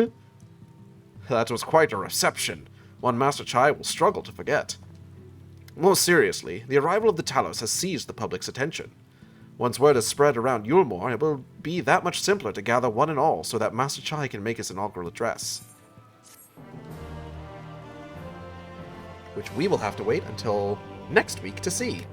S3: That was quite a reception. One Master Chai will struggle to forget. More seriously, the arrival of the Talos has seized the public's attention. Once word has spread around Yulmore, it will be that much simpler to gather one and all so that Master Chai can make his inaugural address. Which we will have to wait until next week to see.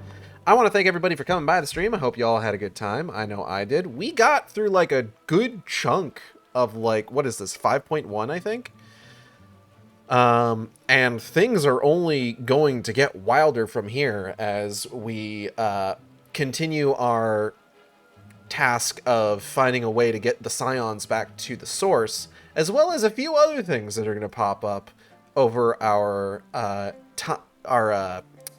S3: I want to thank everybody for coming by the stream. I hope you all had a good time. I know I did. We got through like a good chunk of like, what is this, 5.1, I think? And things are only going to get wilder from here as we continue our task of finding a way to get the Scions back to the source, as well as a few other things that are going to pop up over our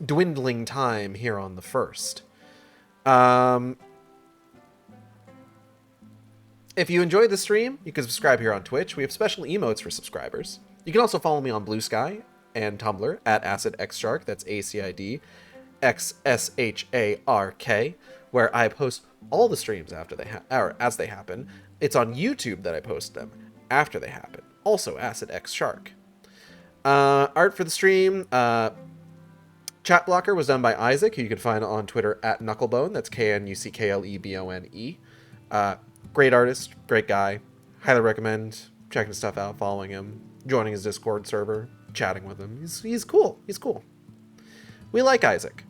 S3: dwindling time here on the first. If you enjoyed the stream, you can subscribe here on Twitch. We have special emotes for subscribers. You can also follow me on Blue Sky and Tumblr at AcidXShark. That's AcidXShark, where I post all the streams after they as they happen. It's on YouTube that I post them after they happen. Also AcidXShark. Art for the stream. Chat blocker was done by Isaac, who you can find on Twitter at Knucklebone. That's KNUCKLEBONE. Great artist, great guy. Highly recommend checking his stuff out, following him, joining his Discord server, chatting with him. He's cool. He's cool. We like Isaac.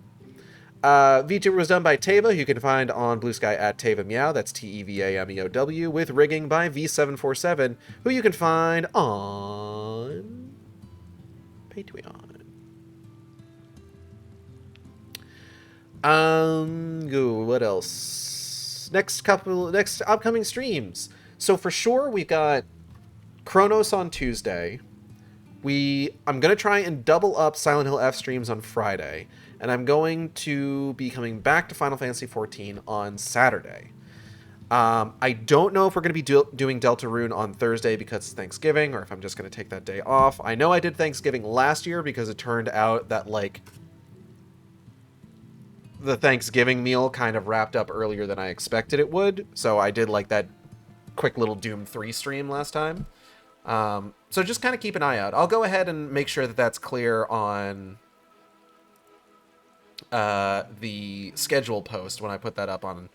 S2: VTuber was done by Teva, who you can find on Blue Sky at Teva Meow. That's Tevameow, with rigging by V747, who you can find on Patreon. What else? Next upcoming streams. So for sure, we've got Chronos on Tuesday. I'm going to try and double up Silent Hill F streams on Friday. And I'm going to be coming back to Final Fantasy XIV on Saturday. I don't know if we're going to be doing Deltarune on Thursday because it's Thanksgiving, or if I'm just going to take that day off. I know I did Thanksgiving last year because it turned out that, like, the Thanksgiving meal kind of wrapped up earlier than I expected it would. So I did, like, that quick little Doom 3 stream last time. So just kind of keep an eye out. I'll go ahead and make sure that that's clear on the schedule post when I put that up on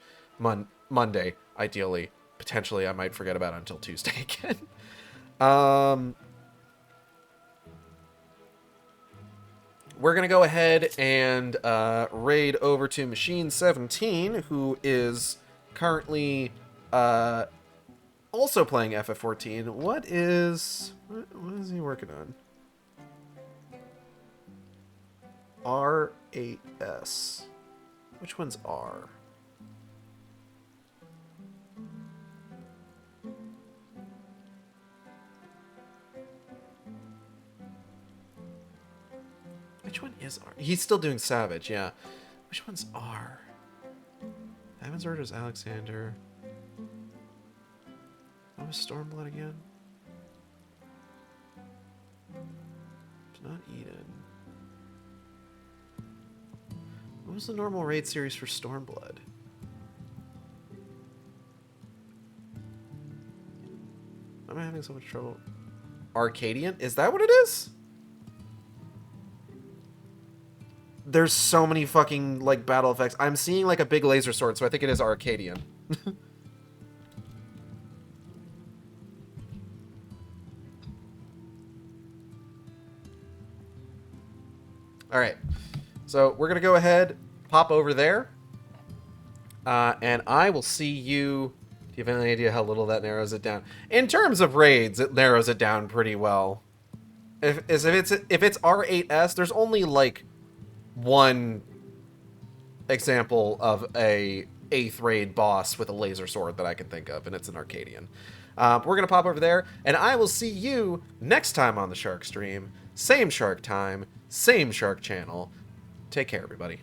S2: Monday, ideally. Potentially, I might forget about it until Tuesday again. We're going to go ahead and raid over to Machine 17, who is currently also playing FF14. What is he working on? R8S. Which one's R? Which one is R? He's still doing Savage, yeah. Which one's R? Heaven's Word is Alexander. What was Stormblood again? It's not Eden. What was the normal raid series for Stormblood? Am I having so much trouble? Arcadian? Is that what it is? There's so many fucking, like, battle effects. I'm seeing, like, a big laser sword, so I think it is Arcadian. Alright. So, we're gonna go ahead, pop over there. And I will see you... Do you have any idea how little that narrows it down? In terms of raids, it narrows it down pretty well. If it's R8S, there's only, like, one example of a 8th raid boss with a laser sword that I can think of, and it's an Arcadian. We're going to pop over there, and I will see you next time on the Shark Stream. Same Shark time, same Shark channel. Take care, everybody.